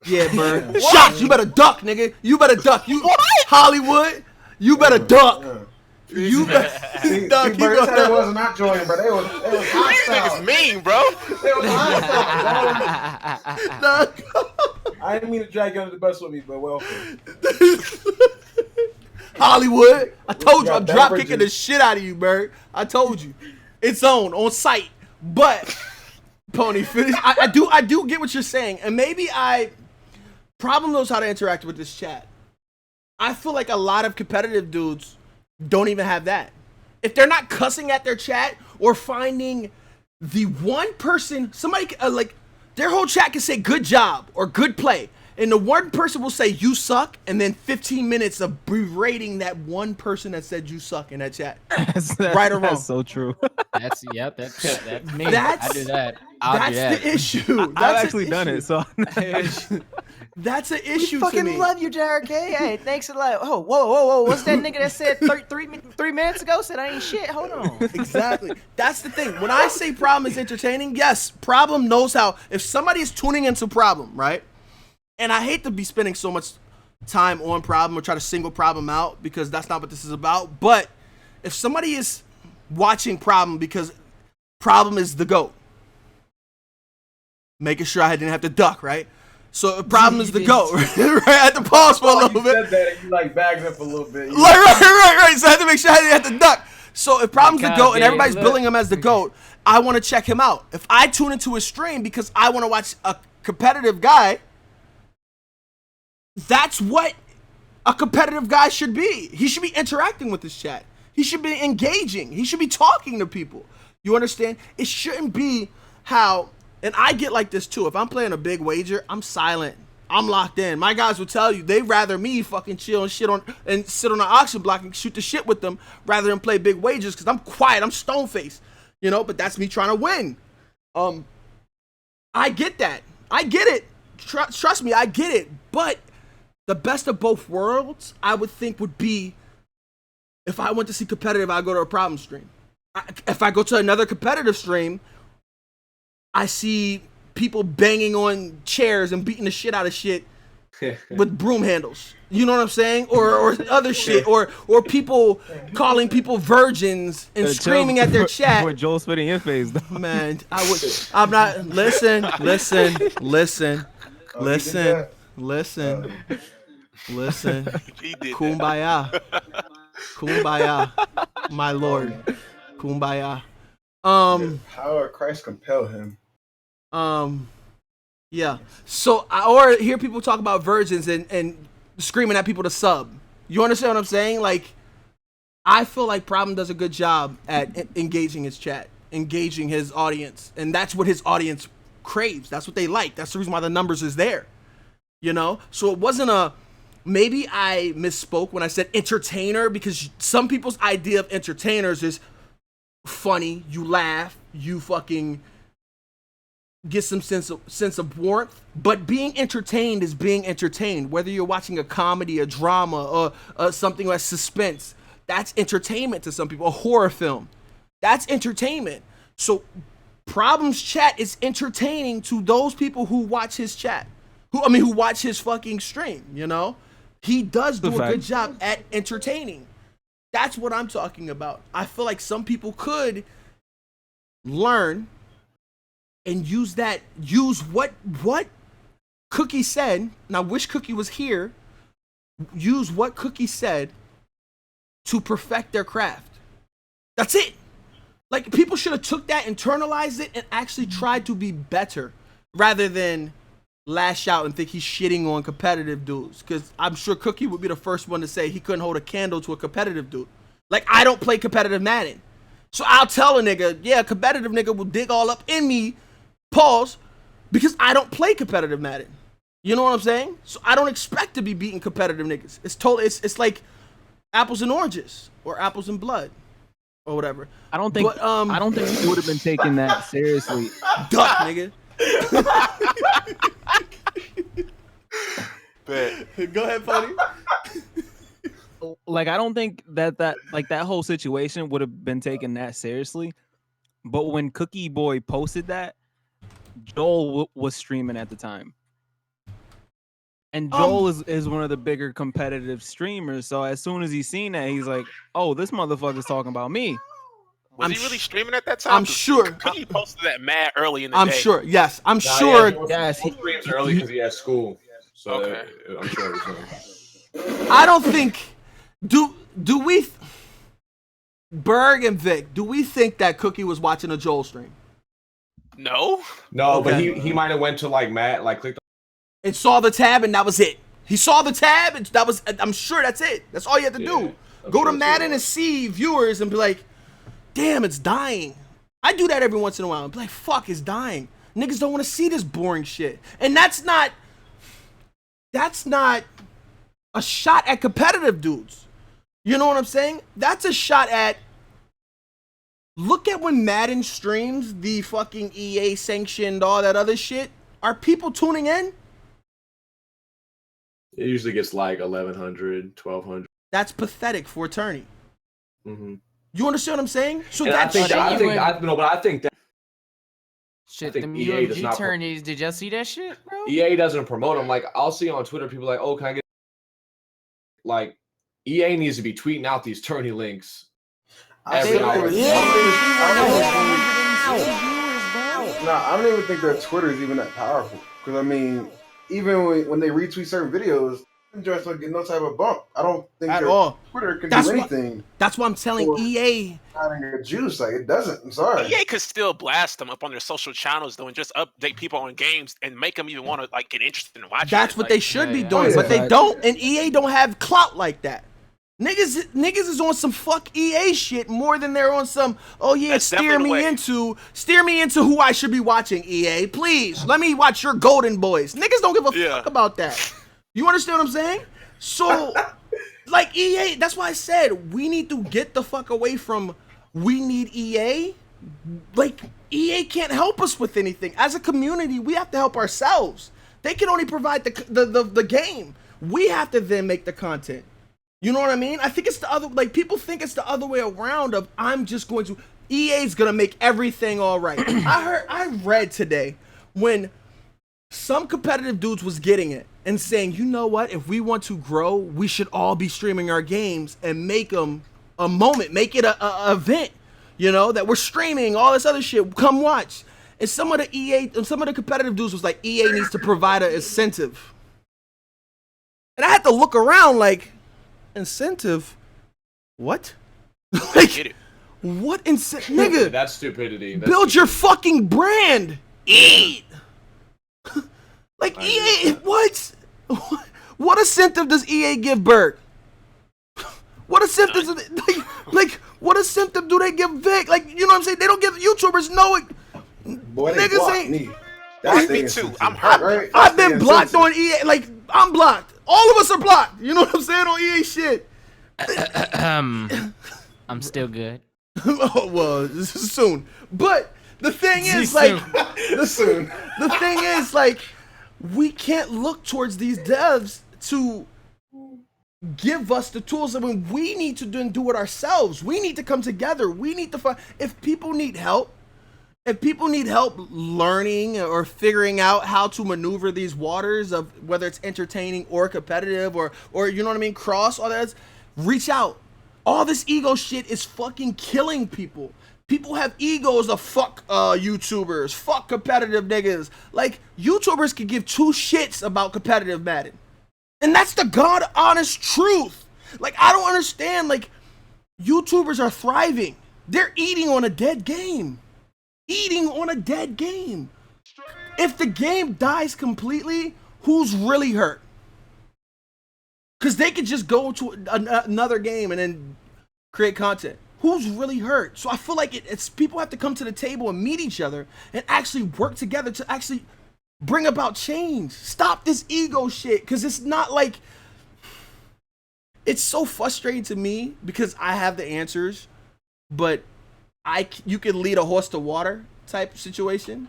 Speaker 2: Yeah, Berg. Shots, you better duck, nigga. You better duck. You Hollywood, you better duck. You better duck.
Speaker 3: See, Berg said it was not joining, but they was hostile.
Speaker 7: Niggas mean, bro.
Speaker 3: They was hostile. I didn't mean to drag you under the bus with me, but welcome.
Speaker 2: Hollywood, I told you I'm drop kicking the shit out of you, Berg. I told you, it's on site. But Pwny, finish. I do get what you're saying, and maybe Problem knows how to interact with this chat. I feel like a lot of competitive dudes don't even have that. If they're not cussing at their chat or finding the one person, somebody like their whole chat can say good job or good play, and the one person will say you suck, and then 15 minutes of berating that one person that said you suck in that chat. Right or wrong?
Speaker 5: That's so true.
Speaker 4: That's me. I do that.
Speaker 2: That's the issue.
Speaker 5: I've actually done it, so
Speaker 2: that's an issue
Speaker 4: we
Speaker 2: to me.
Speaker 4: fucking love you, Jared K. Hey, thanks a lot. Oh, whoa. What's that nigga that said 3 minutes ago said I ain't shit? Hold on.
Speaker 2: Exactly. That's the thing. When I say Problem is entertaining, yes, Problem knows how. If somebody is tuning into Problem, right? And I hate to be spending so much time on Problem or try to single Problem out because that's not what this is about. But if somebody is watching Problem because Problem is the GOAT, making sure I didn't have to duck, right? So if Problem is the GOAT, right? I had to pause for a little bit.
Speaker 3: You said that and you like bags up a little bit.
Speaker 2: Right. So I had to make sure I didn't have to duck. So if Problem's the GOAT and everybody's billing him as the GOAT, I want to check him out. If I tune into his stream because I want to watch a competitive guy, that's what a competitive guy should be. He should be interacting with his chat. He should be engaging. He should be talking to people. You understand? It shouldn't be how, and I get like this too. If I'm playing a big wager, I'm silent. I'm locked in. My guys will tell you they'd rather me fucking chill and sit on the auction block and shoot the shit with them rather than play big wagers because I'm quiet. I'm stone faced. You know, but that's me trying to win. I get that. I get it. Trust me, I get it. But the best of both worlds, I would think, would be If I went to see competitive, I go to a problem stream. If I go to another competitive stream, I see people banging on chairs and beating the shit out of shit with broom handles. You know what I'm saying? Or other shit. Or people calling people virgins and screaming at their chat.
Speaker 5: Boy, Joel spit in your face, though.
Speaker 2: Man, I'm not. Listen.
Speaker 7: He did
Speaker 2: Kumbaya, my lord, kumbaya.
Speaker 3: How Christ compel him?
Speaker 2: Yeah. So or hear people talk about virgins and screaming at people to sub. You understand what I'm saying? Like, I feel like Problem does a good job at engaging his chat, engaging his audience, and that's what his audience craves. That's what they like. That's the reason why the numbers is there. You know? So it wasn't a, maybe I misspoke when I said entertainer, because some people's idea of entertainers is funny, you laugh, you fucking get some sense of warmth. But being entertained is being entertained. Whether you're watching a comedy, a drama, or something like suspense, that's entertainment to some people. A horror film, that's entertainment. So Problem's chat is entertaining to those people who watch his chat, who watch his fucking stream. You know, he does do a good job at entertaining. That's what I'm talking about. I feel like some people could learn and use what Cookie said, and I wish Cookie was here, use what Cookie said to perfect their craft. That's it. Like, people should have took that, internalized it, and actually tried to be better, rather than lash out and think he's shitting on competitive dudes. Because I'm sure Cookie would be the first one to say he couldn't hold a candle to a competitive dude. Like, I don't play competitive Madden. So I'll tell a nigga, yeah, a competitive nigga will dig all up in me, pause, because I don't play competitive Madden. You know what I'm saying? So I don't expect to be beating competitive niggas. It's like apples and oranges, or apples and blood, or whatever.
Speaker 5: I don't think you would have been taking that seriously.
Speaker 2: Duck, nigga. Go ahead, Pwny.
Speaker 5: Like, I don't think that whole situation would have been taken that seriously. But when Cookie Boy posted that, Joel was streaming at the time. And Joel is one of the bigger competitive streamers. So as soon as he's seen that, he's like, oh, this motherfucker's talking about me.
Speaker 7: Was he really streaming at that time?
Speaker 2: I'm sure.
Speaker 7: Cookie posted that mad early in the
Speaker 2: I'm
Speaker 7: day.
Speaker 2: sure. Yes, I'm sure.
Speaker 6: Yes, he streams early because he has school. So
Speaker 7: Okay.
Speaker 6: I'm sure it's
Speaker 2: I don't think. Do we, Berg and Vic, do we think that Cookie was watching a Joel stream?
Speaker 7: No.
Speaker 6: No,
Speaker 2: Okay.
Speaker 6: but he might have went to like Matt, like clicked.
Speaker 2: And saw the tab, and that was it. He saw the tab, and that was. I'm sure that's it. That's all you have to do.
Speaker 6: I'm
Speaker 2: Go
Speaker 6: sure
Speaker 2: to
Speaker 6: it's
Speaker 2: Madden
Speaker 6: it.
Speaker 2: and see viewers and be like, damn, it's dying. I do that every once in a while. Be like, fuck, it's dying. Niggas don't want to see this boring shit. And that's not a shot at competitive dudes. You know what I'm saying? That's a shot at, look at when Madden streams the fucking EA sanctioned all that other shit. Are people tuning in?
Speaker 6: It usually gets like 1,100, 1,200.
Speaker 2: That's pathetic for attorney.
Speaker 6: Mm-hmm.
Speaker 2: You understand what I'm saying? So
Speaker 6: And I think that
Speaker 4: Shit,
Speaker 6: I think
Speaker 4: them
Speaker 6: EA does
Speaker 4: UMG
Speaker 6: not
Speaker 4: tourneys, did y'all see that shit, bro?
Speaker 6: EA doesn't promote them. Like, I'll see on Twitter people like, oh, can I get, like, EA needs to be tweeting out these tourney links every hour.
Speaker 3: I don't even think their Twitter is even that powerful. Because, I mean, even when they retweet certain videos, just don't get no type of bump. I don't think
Speaker 2: At
Speaker 3: their
Speaker 2: all.
Speaker 3: Twitter can
Speaker 2: That's
Speaker 3: do
Speaker 2: what-
Speaker 3: anything.
Speaker 2: That's why I'm telling
Speaker 3: Or-
Speaker 2: EA.
Speaker 3: Adding a juice, like, it doesn't. I'm sorry.
Speaker 7: EA could still blast them up on their social channels though, and just update people on games and make them even want to like get interested in watching.
Speaker 2: That's
Speaker 7: it.
Speaker 2: what
Speaker 7: Like,
Speaker 2: they should be
Speaker 4: yeah.
Speaker 2: doing,
Speaker 3: Oh,
Speaker 2: but
Speaker 3: yeah.
Speaker 2: they don't. And EA don't have clout like that. Niggas is on some fuck EA shit more than they're on some, oh yeah,
Speaker 7: That's
Speaker 2: steer
Speaker 7: definitely
Speaker 2: me
Speaker 7: the way.
Speaker 2: into who I should be watching, EA. Please, let me watch your Golden Boys. Niggas don't give a
Speaker 7: Yeah.
Speaker 2: fuck about that. You understand what I'm saying? So, like, EA, that's why I said we need to get the fuck away from we need EA. Like, EA can't help us with anything. As a community, we have to help ourselves. They can only provide the game. We have to then make the content. You know what I mean? I think it's the other, like, people think it's the other way around of I'm just going to, EA's gonna make everything all right. I read today when some competitive dudes was getting it and saying, you know what, if we want to grow, we should all be streaming our games and make them a moment, make it a event, you know, that we're streaming, all this other shit, come watch. And some of the competitive dudes was like, EA needs to provide an incentive. And I had to look around like, incentive? What? Like, what incentive? Nigga,
Speaker 6: That's stupidity. That's
Speaker 2: build your fucking brand. Eat. Like, EA, what? What incentive does EA give Berg? What incentive what incentive do they give Vic? Like, you know what I'm saying? They don't give YouTubers no.
Speaker 3: Boy, they
Speaker 2: Niggas
Speaker 3: blocked
Speaker 2: ain't.
Speaker 3: me. That's
Speaker 7: Me
Speaker 3: the
Speaker 7: too.
Speaker 3: incentive,
Speaker 7: I'm hurt.
Speaker 3: right?
Speaker 2: I've
Speaker 3: That's
Speaker 2: been
Speaker 3: the
Speaker 2: blocked
Speaker 3: incentive.
Speaker 2: on EA. Like, I'm blocked. All of us are blocked. You know what I'm saying? On EA shit.
Speaker 4: I'm still good.
Speaker 2: Oh, well, this is soon. But the thing is, like,
Speaker 3: Soon.
Speaker 2: the thing is, like, we can't look towards these devs to give us the tools. I mean, we need to do it ourselves. We need to come together. We need to find, if people need help learning or figuring out how to maneuver these waters of whether it's entertaining or competitive or you know what I mean, cross, all that, reach out. All this ego shit is fucking killing people. People have egos of fuck YouTubers, fuck competitive niggas. Like, YouTubers can give two shits about competitive Madden. And that's the God honest truth. Like, I don't understand. Like, YouTubers are thriving. They're eating on a dead game. Eating on a dead game. If the game dies completely, who's really hurt? Because they could just go to another game and then create content. Who's really hurt? So I feel like it's people have to come to the table and meet each other and actually work together to actually bring about change. Stop this ego shit, because it's not like, it's so frustrating to me because I have the answers, but you could lead a horse to water type situation.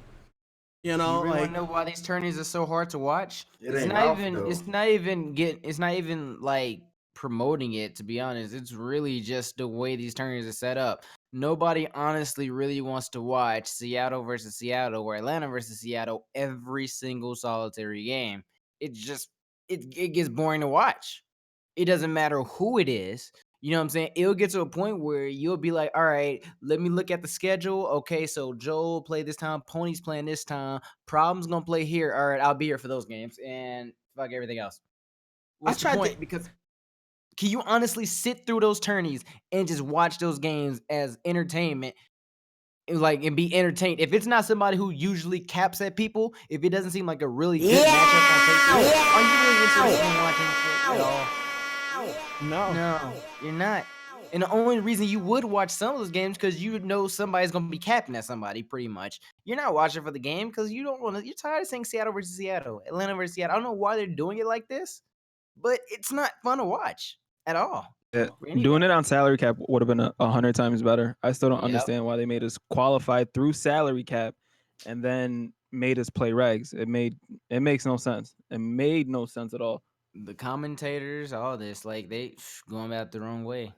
Speaker 2: You know,
Speaker 4: You really
Speaker 2: like,
Speaker 4: want to know why these tourneys are so hard to watch?
Speaker 3: It
Speaker 4: It's
Speaker 3: ain't
Speaker 4: not
Speaker 3: Ralph,
Speaker 4: even.
Speaker 3: though.
Speaker 4: It's not even like promoting it. To be honest, it's really just the way these tourneys are set up. Nobody honestly really wants to watch Seattle versus Seattle or Atlanta versus Seattle every single solitary game. It just it gets boring to watch. It doesn't matter who it is. You know what I'm saying? It'll get to a point where you'll be like, all right, let me look at the schedule. Okay, so Joel play this time, Pony's playing this time, Problem's gonna play here. All right, I'll be here for those games and fuck everything else. What's the
Speaker 2: tried to-
Speaker 4: point? Because can you honestly sit through those tourneys and just watch those games as entertainment? And be entertained. If it's not somebody who usually caps at people, if it doesn't seem like a really good matchup on paper, are you really interested in watching it at all? No, you're not. And the only reason you would watch some of those games because you know somebody's gonna be capping at somebody. Pretty much, you're not watching for the game because you don't want to. You're tired of saying Seattle versus Seattle, Atlanta versus Seattle. I don't know why they're doing it like this, but it's not fun to watch at all.
Speaker 5: Yeah,
Speaker 4: for anybody.
Speaker 5: doing it on salary cap would have been 100 times better. I still don't
Speaker 4: Yep.
Speaker 5: understand why they made us qualify through salary cap and then made us play regs. It makes no sense. It made no sense at all.
Speaker 4: The commentators, all this, like they going about the wrong way.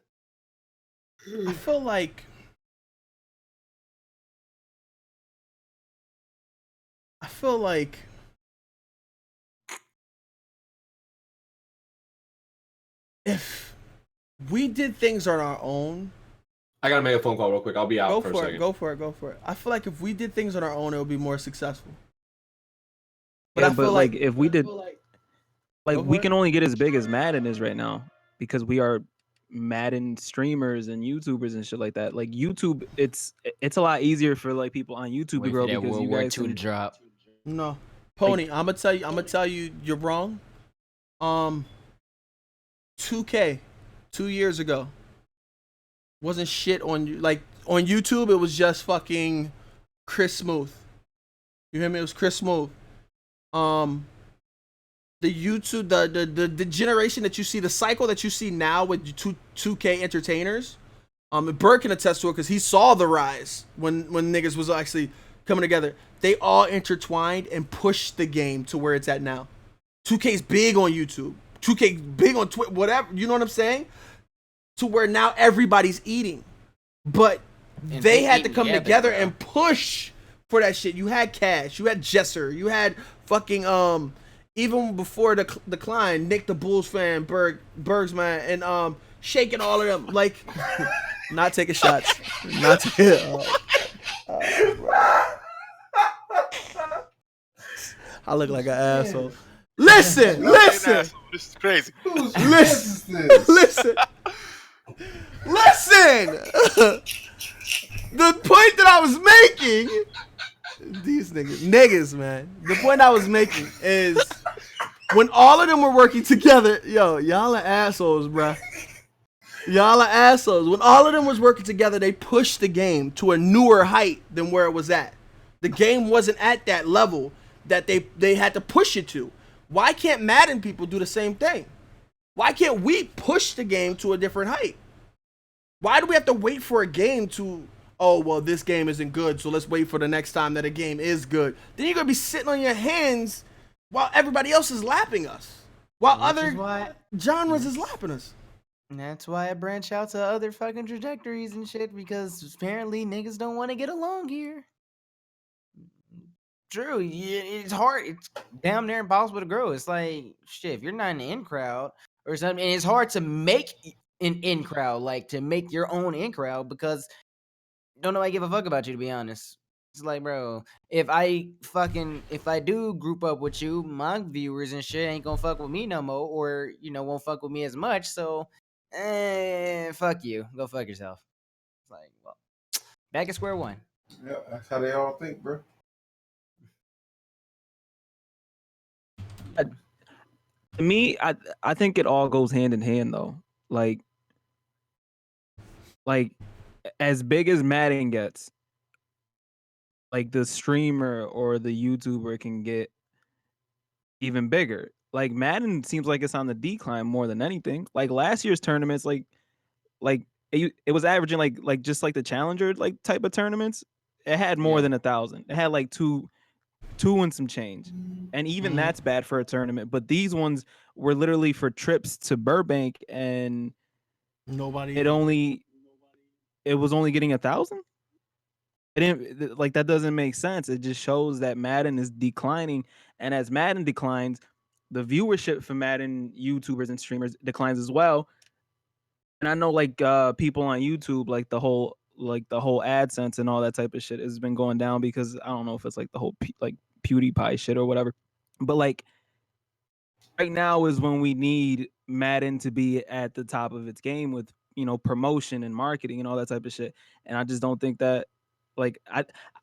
Speaker 2: I feel like if we did things on our own,
Speaker 6: I gotta make a phone call real quick. I'll be out
Speaker 2: go
Speaker 6: for a
Speaker 2: for it,
Speaker 6: second.
Speaker 2: go for it, go for it. I feel like if we did things on our own, it would be more successful. But
Speaker 5: Yeah,
Speaker 2: I feel
Speaker 5: but like if we did,
Speaker 2: Go
Speaker 5: like
Speaker 2: for
Speaker 5: we
Speaker 2: it.
Speaker 5: can only get as big as Madden is right now because we are Madden streamers and YouTubers and shit like that. Like YouTube, it's a lot easier for like people on YouTube to
Speaker 4: Wait
Speaker 5: grow
Speaker 4: for that
Speaker 5: because
Speaker 4: World
Speaker 5: you
Speaker 4: War
Speaker 5: guys
Speaker 4: II to
Speaker 5: can,
Speaker 4: drop.
Speaker 2: No, Pony, I'm gonna tell you, you're wrong. 2K, 2 years ago, wasn't shit on you. Like on YouTube, it was just fucking Chris Smooth. You hear me? It was Chris Smooth. The YouTube, the generation that you see, the cycle that you see now with 2K entertainers, Burke can attest to it because he saw the rise when niggas was actually coming together. They all intertwined and pushed the game to where it's at now. 2K's big on YouTube. 2K big on Twitter, whatever. You know what I'm saying? To where now everybody's eating, but
Speaker 4: And
Speaker 2: they had to
Speaker 4: eat
Speaker 2: come together
Speaker 4: bro.
Speaker 2: and push for that shit. You had Cash, you had Jesser, you had fucking even before the decline, Nick the Bulls fan, Bergsman, and shaking all of them like not taking shots, not taking. I look like an asshole. Listen.
Speaker 7: This is crazy.
Speaker 2: Listen. The point that I was making, these niggas, man. The point I was making is when all of them were working together, y'all are assholes, bruh. Y'all are assholes. When all of them was working together, they pushed the game to a newer height than where it was at. The game wasn't at that level that they had to push it to. Why can't Madden people do the same thing? Why can't we push the game to a different height? Why do we have to wait for a game to, oh, well, this game isn't good, so let's wait for the next time that a game is good. Then you're going to be sitting on your hands while everybody else is lapping us. While other genres is lapping us.
Speaker 4: And that's why I branch out to other fucking trajectories and shit, because apparently niggas don't want to get along here. True, it's hard. It's damn near impossible to grow. It's like, shit, if you're not in the in crowd or something, and it's hard to make an in crowd, like to make your own in crowd, because don't nobody give a fuck about you, to be honest. It's like, bro, if I do group up with you, my viewers and shit ain't gonna fuck with me no more, or, won't fuck with me as much, so, fuck you. Go fuck yourself. It's like, well, back at square one.
Speaker 3: Yeah, that's how they all think, bro.
Speaker 5: To me, I think it all goes hand in hand though. Like as big as Madden gets, like the streamer or the YouTuber can get even bigger. Like Madden seems like it's on the decline more than anything. Like last year's tournaments, like it was averaging like just like the challenger like type of tournaments. It had more than 1,000. It had like two and some change, and even that's bad for a tournament. But these ones were literally for trips to Burbank, and it was only getting 1,000. It didn't, like, that doesn't make sense. It just shows that Madden is declining, and as Madden declines, the viewership for Madden YouTubers and streamers declines as well. And I know like people on YouTube, like the whole AdSense and all that type of shit has been going down because I don't know if it's like the whole like PewDiePie shit or whatever. But like right now is when we need Madden to be at the top of its game with, promotion and marketing and all that type of shit. And I just don't think that, like,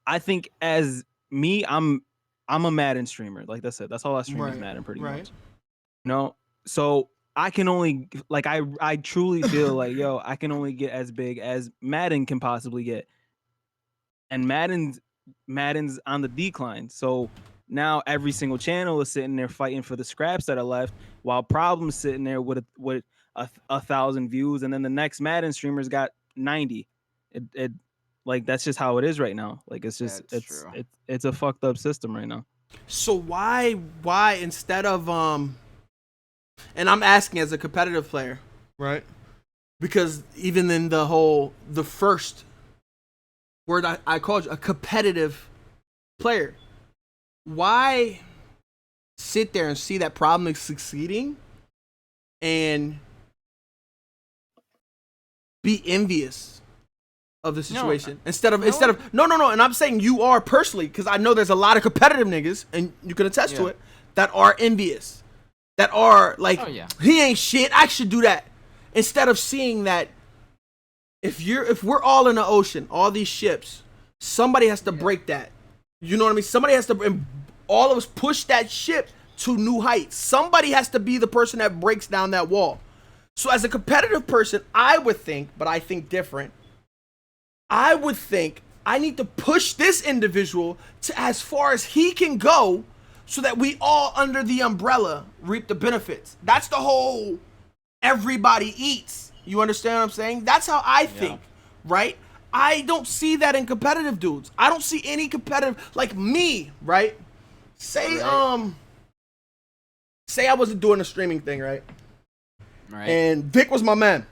Speaker 5: I think as me, I'm a Madden streamer. Like I said, that's all I stream is Madden pretty much. So I can only, like, I truly feel like, I can only get as big as Madden can possibly get. And Madden's on the decline. So now every single channel is sitting there fighting for the scraps that are left, while Problem's sitting there with 1,000 views, and then the next Madden streamer's got 90. It like, that's just how it is right now. Like, it's just it's a fucked up system right now.
Speaker 2: So why instead of and I'm asking as a competitive player, right? Because even in the first word I called you a competitive player, why sit there and see that Problem is succeeding and be envious of the situation instead of no, and I'm saying you are personally, because I know there's a lot of competitive niggas, and you can attest to it, that are envious, that are like, he ain't shit, I should do that, instead of seeing that if we're all in the ocean, all these ships, somebody has to break that. You know what I mean? Somebody has to, all of us push that ship to new heights. Somebody has to be the person that breaks down that wall. So as a competitive person, I would think, but I think different, I would think I need to push this individual to as far as he can go so that we all under the umbrella reap the benefits. That's the whole everybody eats. You understand what I'm saying? That's how I think, right? I don't see that in competitive dudes. I don't see any competitive, like me, right? Say, say I wasn't doing a streaming thing, right?
Speaker 4: Right.
Speaker 2: And Vic was my man.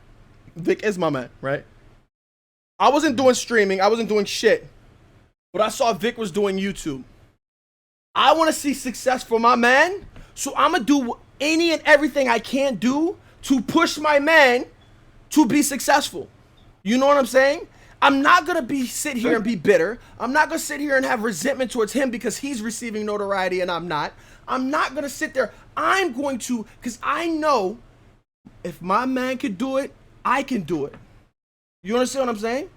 Speaker 2: Vic is my man, right? I wasn't doing streaming. I wasn't doing shit. But I saw Vic was doing YouTube. I want to see success for my man. So I'm going to do any and everything I can do to push my man to be successful. You know what I'm saying? I'm not going to sit here and be bitter. I'm not going to sit here and have resentment towards him because he's receiving notoriety and I'm not. I'm not going to sit there. I'm going to, because I know if my man could do it, I can do it. You understand what I'm saying?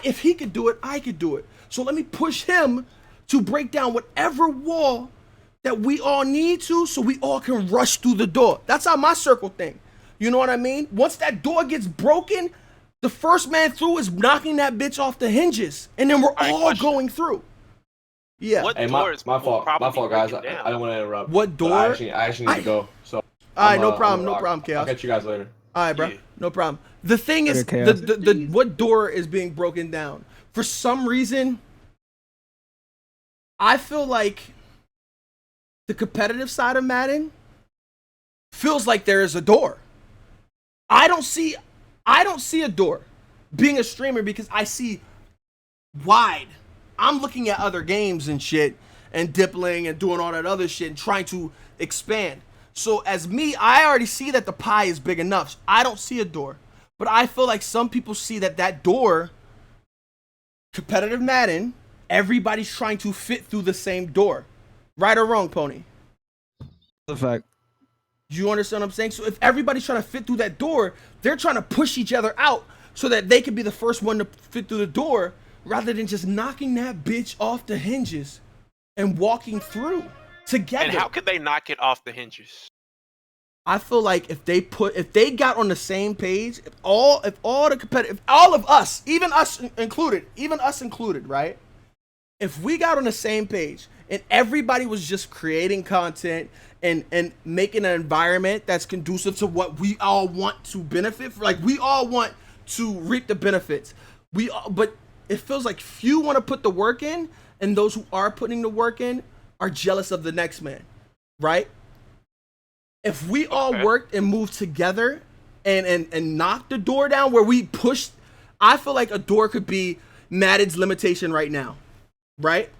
Speaker 2: If he could do it, I could do it. So let me push him to break down whatever wall that we all need to so we all can rush through the door. That's how my circle think. You know what I mean? Once that door gets broken, the first man through is knocking that bitch off the hinges. And then we're all going through. Yeah.
Speaker 7: What
Speaker 6: Hey,
Speaker 7: door is
Speaker 6: my fault, guys.
Speaker 7: breaking down?
Speaker 6: I don't want to interrupt.
Speaker 2: What door?
Speaker 6: I actually need to go. So.
Speaker 2: All right, no
Speaker 6: I'm
Speaker 2: problem, Chaos.
Speaker 6: I'll catch you guys later.
Speaker 2: All right, bro.
Speaker 7: Yeah.
Speaker 2: No problem. The thing is,
Speaker 5: Okay, Chaos.
Speaker 2: the what door is being broken down? For some reason, I feel like the competitive side of Madden feels like there is a door. I don't see a door being a streamer because I see wide. I'm looking at other games and shit and dippling and doing all that other shit and trying to expand. So as me, I already see that the pie is big enough. I don't see a door. But I feel like some people see that door, competitive Madden, everybody's trying to fit through the same door. Right or wrong, Pwny?
Speaker 5: The fact.
Speaker 2: You understand what I'm saying? So if everybody's trying to fit through that door, they're trying to push each other out so that they can be the first one to fit through the door rather than just knocking that bitch off the hinges and walking through together.
Speaker 7: And how could they knock it off the hinges?
Speaker 2: I feel like if they got on the same page, if all of us, even us included, right? If we got on the same page and everybody was just creating content and making an environment that's conducive to what we all want to benefit, like we all want to reap the benefits. But it feels like few want to put the work in, and those who are putting the work in are jealous of the next man, right? If we all worked and moved together and knocked the door down where we pushed, I feel like a door could be Madden's limitation right now, right?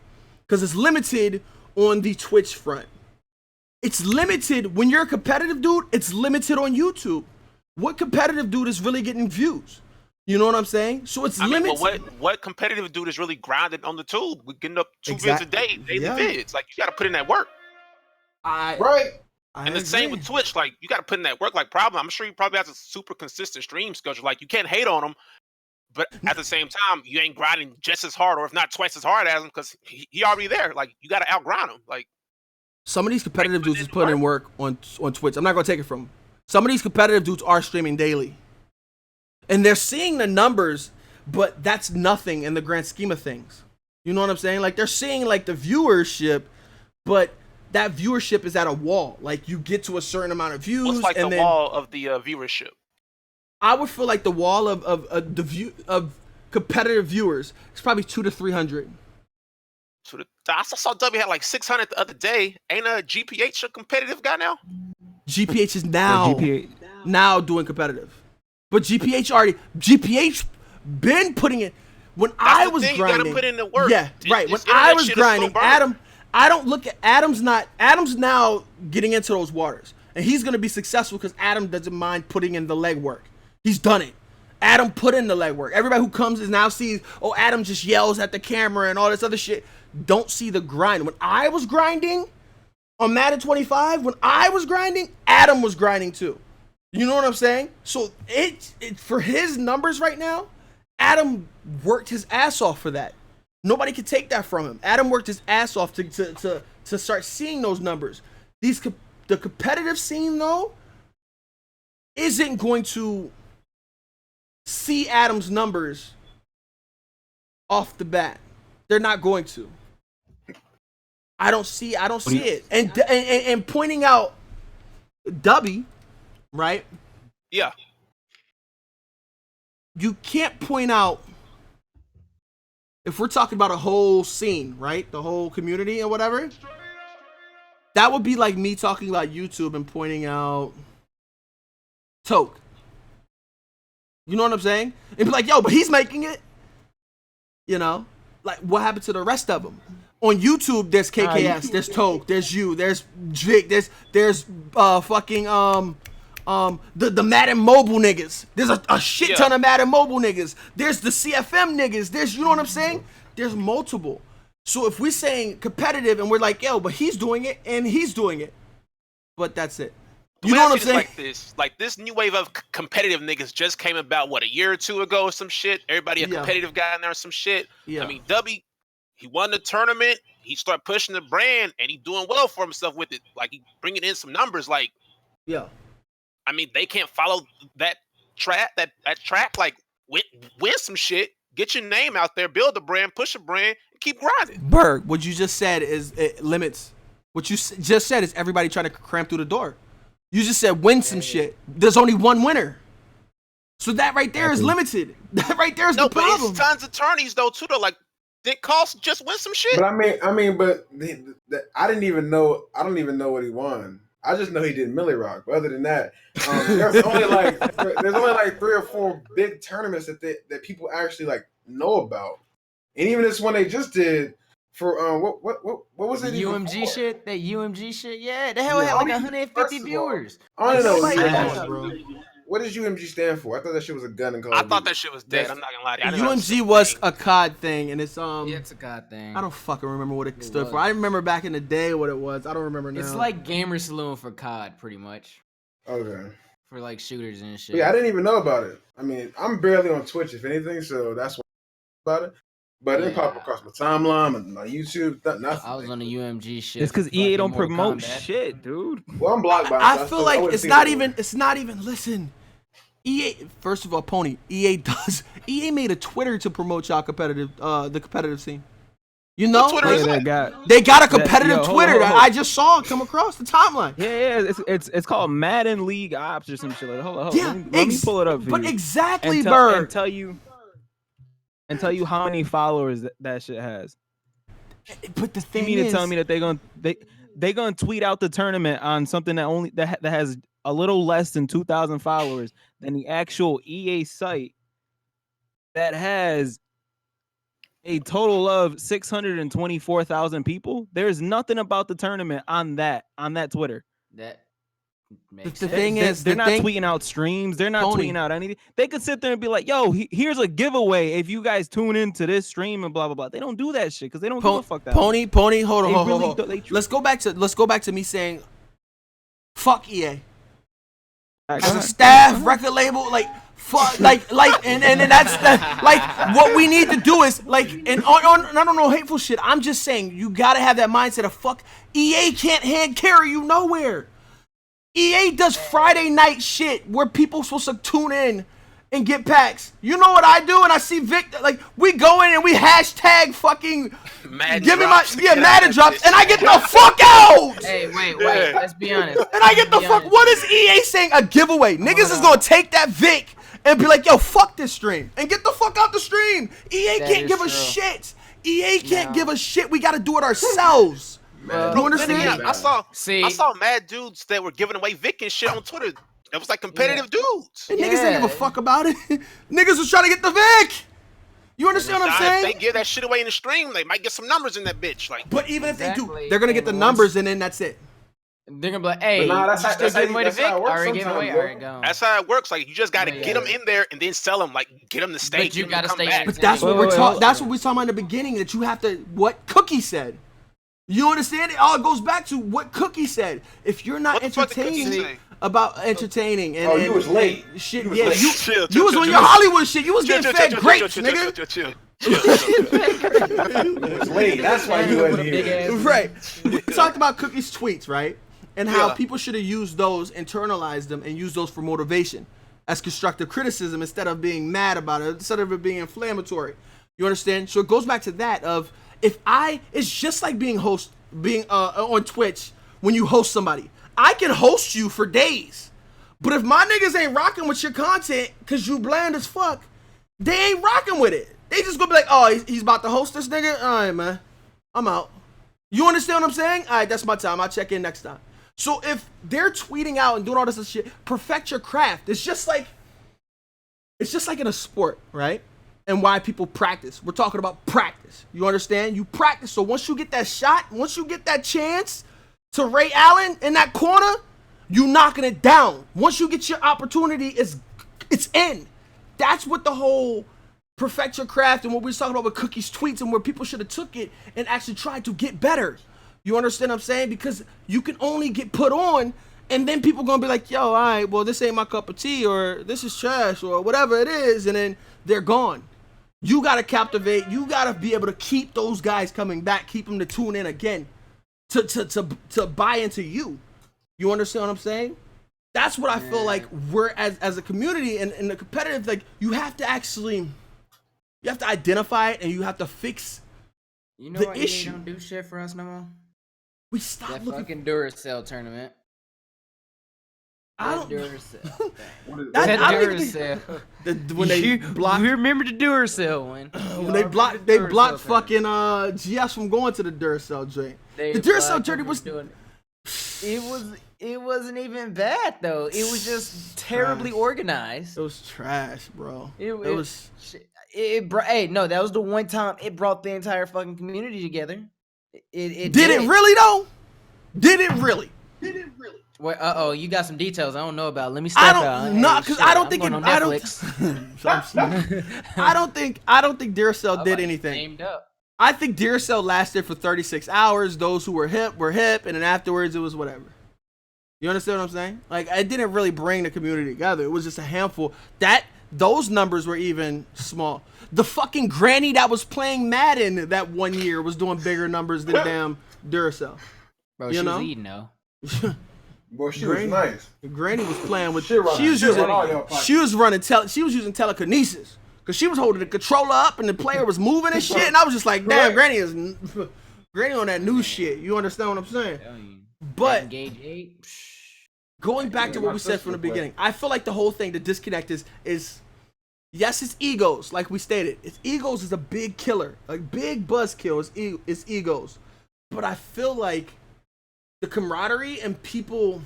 Speaker 2: Because it's limited on the Twitch front. It's limited when you're a competitive dude. It's limited on YouTube. What competitive dude is really getting views? You know what I'm saying? So it's limited.
Speaker 7: Well, what competitive dude is really grinding on the tube? We're getting up two vids a day, daily vids. Like, you got to put in that work. And the same with Twitch. Like, you got to put in that work. Like, I'm sure he probably has a super consistent stream schedule. Like, you can't hate on him, but at the same time, you ain't grinding just as hard, or if not twice as hard as him, because he already there. Like, you got to outgrind him. Like,
Speaker 2: some of these competitive dudes is putting in work on Twitch. I'm not gonna take it from them. Some of these competitive dudes are streaming daily, and they're seeing the numbers, but that's nothing in the grand scheme of things. You know what I'm saying? Like, they're seeing like the viewership, but that viewership is at a wall. Like, you get to a certain amount of views.
Speaker 7: what's like
Speaker 2: and
Speaker 7: the
Speaker 2: then
Speaker 7: wall of the viewership?
Speaker 2: I would feel like the wall of the view of competitive viewers is probably 200 to 300.
Speaker 7: So I saw W had like 600 the other day. Ain't a GPH a competitive guy now?
Speaker 2: GPH is now doing competitive, but GPH been putting it. When I was grinding,
Speaker 7: you gotta put in the work.
Speaker 2: Yeah, right. When I was grinding, I don't look at Adam's now getting into those waters, and he's gonna be successful because Adam doesn't mind putting in the legwork. He's done it. Adam put in the legwork. Everybody who comes is now sees, oh, Adam just yells at the camera and all this other shit. Don't see the grind. When I was grinding on Madden 25, when I was grinding, Adam was grinding too. You know what I'm saying? So it for his numbers right now, Adam worked his ass off for that. Nobody can take that from him. Adam worked his ass off to start seeing those numbers. The competitive scene though isn't going to see Adam's numbers off the bat. They're not going to. I don't see it. And pointing out Dubby, right?
Speaker 7: Yeah.
Speaker 2: You can't point out, if we're talking about a whole scene, right? The whole community and whatever. That would be like me talking about YouTube and pointing out Toke. You know what I'm saying? And be like, yo, but he's making it. You know? Like, what happened to the rest of them? On YouTube, there's KKS, there's Toke, there's you, there's Vic, there's fucking the Madden Mobile niggas. There's a shit ton of Madden Mobile niggas. There's the CFM niggas. There's, you know what I'm saying? There's multiple. So if we're saying competitive and we're like, yo, but he's doing it and he's doing it, but that's it. You know what I'm saying?
Speaker 7: Like this new wave of competitive niggas just came about, what, a year or two ago or some shit? Everybody a competitive guy in there or some shit? Yeah. I mean, W, he won the tournament. He started pushing the brand, and he doing well for himself with it. Like, he bringing in some numbers. Like,
Speaker 2: yeah.
Speaker 7: I mean, they can't follow that track. That track. Like, win some shit. Get your name out there. Build a brand. Push a brand. And keep grinding.
Speaker 2: Berg, what you just said is it limits. What you just said is everybody trying to cram through the door. You just said win some shit. There's only one winner. So that right there is limited. That right there is the problem.
Speaker 7: No, but it's tons of attorneys though too. Though, like, did Cost just win some shit?
Speaker 3: But I didn't even know. I don't even know what he won. I just know he did Millie Rock. But other than that, there's only like 3 or 4 big tournaments that people actually like know about. And even this one they just did for what was it?
Speaker 4: UMG shit. That UMG shit. Yeah, the hell had like 150 viewers.
Speaker 3: I don't know. What does UMG stand for? I thought that shit was a gun and call.
Speaker 7: I thought that shit was dead. I'm not gonna lie to you.
Speaker 2: UMG was a COD thing, and it's
Speaker 4: Yeah, it's a COD thing.
Speaker 2: I don't fucking remember what it stood for. I remember back in the day what it was. I don't remember now.
Speaker 4: It's like Gamer Saloon for COD, pretty much.
Speaker 3: Okay.
Speaker 4: For like shooters and shit.
Speaker 3: Yeah, I didn't even know about it. I mean, I'm barely on Twitch, if anything, so that's why about it. But it didn't pop across my timeline and my YouTube. Nothing.
Speaker 4: I was on the UMG shit.
Speaker 5: It's because EA don't promote shit, dude.
Speaker 3: Well, I'm blocked by it.
Speaker 2: I feel like it's not even. Listen, EA. First of all, Pwny. EA made a Twitter to promote y'all competitive. The competitive scene. You know, they got a competitive Twitter. I just saw it come across the timeline.
Speaker 5: Yeah, it's called Madden League Ops or some shit. Like, hold on. Yeah, let me pull it up for you.
Speaker 2: But exactly, Bird.
Speaker 5: And tell you how many followers that shit has.
Speaker 2: But the thing
Speaker 5: you mean to tell me that they gonna tweet out the tournament on something that has a little less than 2,000 followers than the actual EA site that has a total of 624,000 people? There's nothing about the tournament on that Twitter.
Speaker 2: The thing is,
Speaker 5: they're not tweeting out streams. They're not tweeting out anything. They could sit there and be like, "Yo, here's a giveaway if you guys tune into this stream and blah blah blah." They don't do that shit because they don't give a fuck. That
Speaker 2: Pwny, hold on. Let's go back to me saying, "Fuck EA." As a staff, record label, like fuck, and that's like what we need to do is like, and I don't know hateful shit. I'm just saying you gotta have that mindset of fuck. EA can't hand carry you nowhere. EA does Friday night shit where people supposed to tune in and get packs. You know what I do? And I see Vic, like, we go in and we hashtag fucking Madden drops, and I get the fuck out!
Speaker 4: Hey, wait, let's be honest.
Speaker 2: And I get the fuck, what is EA saying? A giveaway. Niggas is gonna take that Vic and be like, yo, fuck this stream. And get the fuck out the stream. EA can't give a shit. EA can't give a shit. We gotta do it ourselves. You understand?
Speaker 7: I saw mad dudes that were giving away Vic and shit on Twitter. It was like competitive dudes.
Speaker 2: And niggas didn't give a fuck about it. Niggas was trying to get the Vic. You understand what I'm saying?
Speaker 7: If they give that shit away in the stream, they might get some numbers in that bitch. Like,
Speaker 2: but even if they do, they're gonna get the numbers and then that's it.
Speaker 4: They're gonna be like, hey, that's giving away the Vic. Alright, give away. Alright, go.
Speaker 7: That's how it works. Like, you just gotta get them in there and then sell them. Like, get them to stay.
Speaker 4: But you gotta stay.
Speaker 2: But that's what we're talking. That's what we talking about in the beginning. That you have to. What Cookie said. You understand? It all goes back to what Cookie said. If you're not entertaining about entertaining and
Speaker 3: you was late.
Speaker 2: Shit, you was on your Hollywood shit. You was getting fed grapes, nigga.
Speaker 3: You was late. That's why you wasn't here.
Speaker 2: Right. We talked about Cookie's tweets, right? And how people should have used those, internalized them, and used those for motivation as constructive criticism instead of being mad about it, instead of it being inflammatory. You understand? So it goes back to that of it's just like being on Twitch when you host somebody. I can host you for days, but if my niggas ain't rocking with your content because you bland as fuck, they ain't rocking with it. They just gonna be like, oh, he's about to host this nigga? All right, man. I'm out. You understand what I'm saying? All right, that's my time. I'll check in next time. So if they're tweeting out and doing all this shit, perfect your craft. It's just like in a sport, right? And why people practice. We're talking about practice. You understand? You practice. So once you get that shot, once you get that chance to Ray Allen in that corner, you knocking it down. Once you get your opportunity, it's in. That's what the whole perfect your craft and what we was talking about with Cookie's tweets and where people should have took it and actually tried to get better. You understand what I'm saying? Because you can only get put on and then people gonna be like, yo, all right, well, this ain't my cup of tea or this is trash or whatever it is, and then they're gone. You gotta captivate. You gotta be able to keep those guys coming back, keep them to tune in again, to buy into you. You understand what I'm saying? That's what I feel like we're as a community and in the competitive, like you have to identify it and you have to fix the issue.
Speaker 4: You don't do shit for us no more.
Speaker 2: We stopped
Speaker 4: that
Speaker 2: looking
Speaker 4: fucking Duracell tournament.
Speaker 2: I don't
Speaker 4: Duracell.
Speaker 2: when they blocked.
Speaker 4: We remember the Duracell one.
Speaker 2: When they blocked fucking GS from going to the Duracell joint. The Duracell journey was
Speaker 4: doing it wasn't even bad though. It was just terribly organized.
Speaker 2: It was trash, bro.
Speaker 4: Hey, no, that was the one time it brought the entire fucking community together. It
Speaker 2: did it really though? Did it really?
Speaker 4: Wait, you got some details I don't know about. Let me step out.
Speaker 2: Because I don't think I don't think Duracell did anything. I think Duracell lasted for 36 hours. Those who were hip, and then afterwards it was whatever. You understand what I'm saying? Like, it didn't really bring the community together. It was just a handful. Those numbers were even small. The fucking granny that was playing Madden that one year was doing bigger numbers than damn Duracell.
Speaker 4: Bro, she was eating though.
Speaker 3: Boy, she was nice.
Speaker 2: Granny was playing with.
Speaker 3: She was
Speaker 2: using telekinesis because she was holding the controller up and the player was moving and shit. And I was just like, damn, Granny on that new shit. You understand what I'm saying? But going back to what we said from the beginning, I feel like the whole thing, the disconnect is yes, it's egos, like we stated. Egos is a big killer, like big buzzkill is egos. But I feel like the camaraderie and people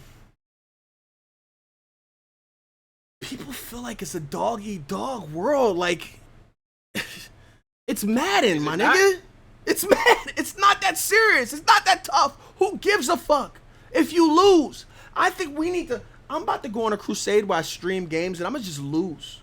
Speaker 2: feel like it's a dog-eat-dog world. Like, it's Madden, my nigga. It's Madden. It's not that serious. It's not that tough. Who gives a fuck if you lose? I think we need to. I'm about to go on a crusade where I stream games and I'm gonna just lose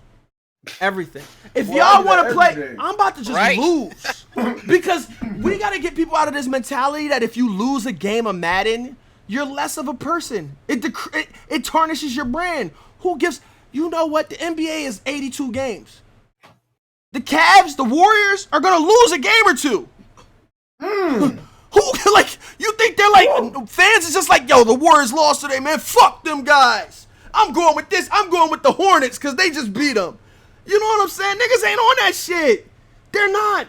Speaker 2: everything. If y'all want to play, I'm about to just lose because we gotta get people out of this mentality that if you lose a game of Madden, you're less of a person. It tarnishes your brand. Who gives? You know what? The NBA is 82 games. The Cavs, the Warriors are gonna lose a game or two. Who, like, you think they're like, fans is just like, yo, the Warriors lost today, man. Fuck them guys. I'm going with this. I'm going with the Hornets because they just beat them. You know what I'm saying? Niggas ain't on that shit. They're not.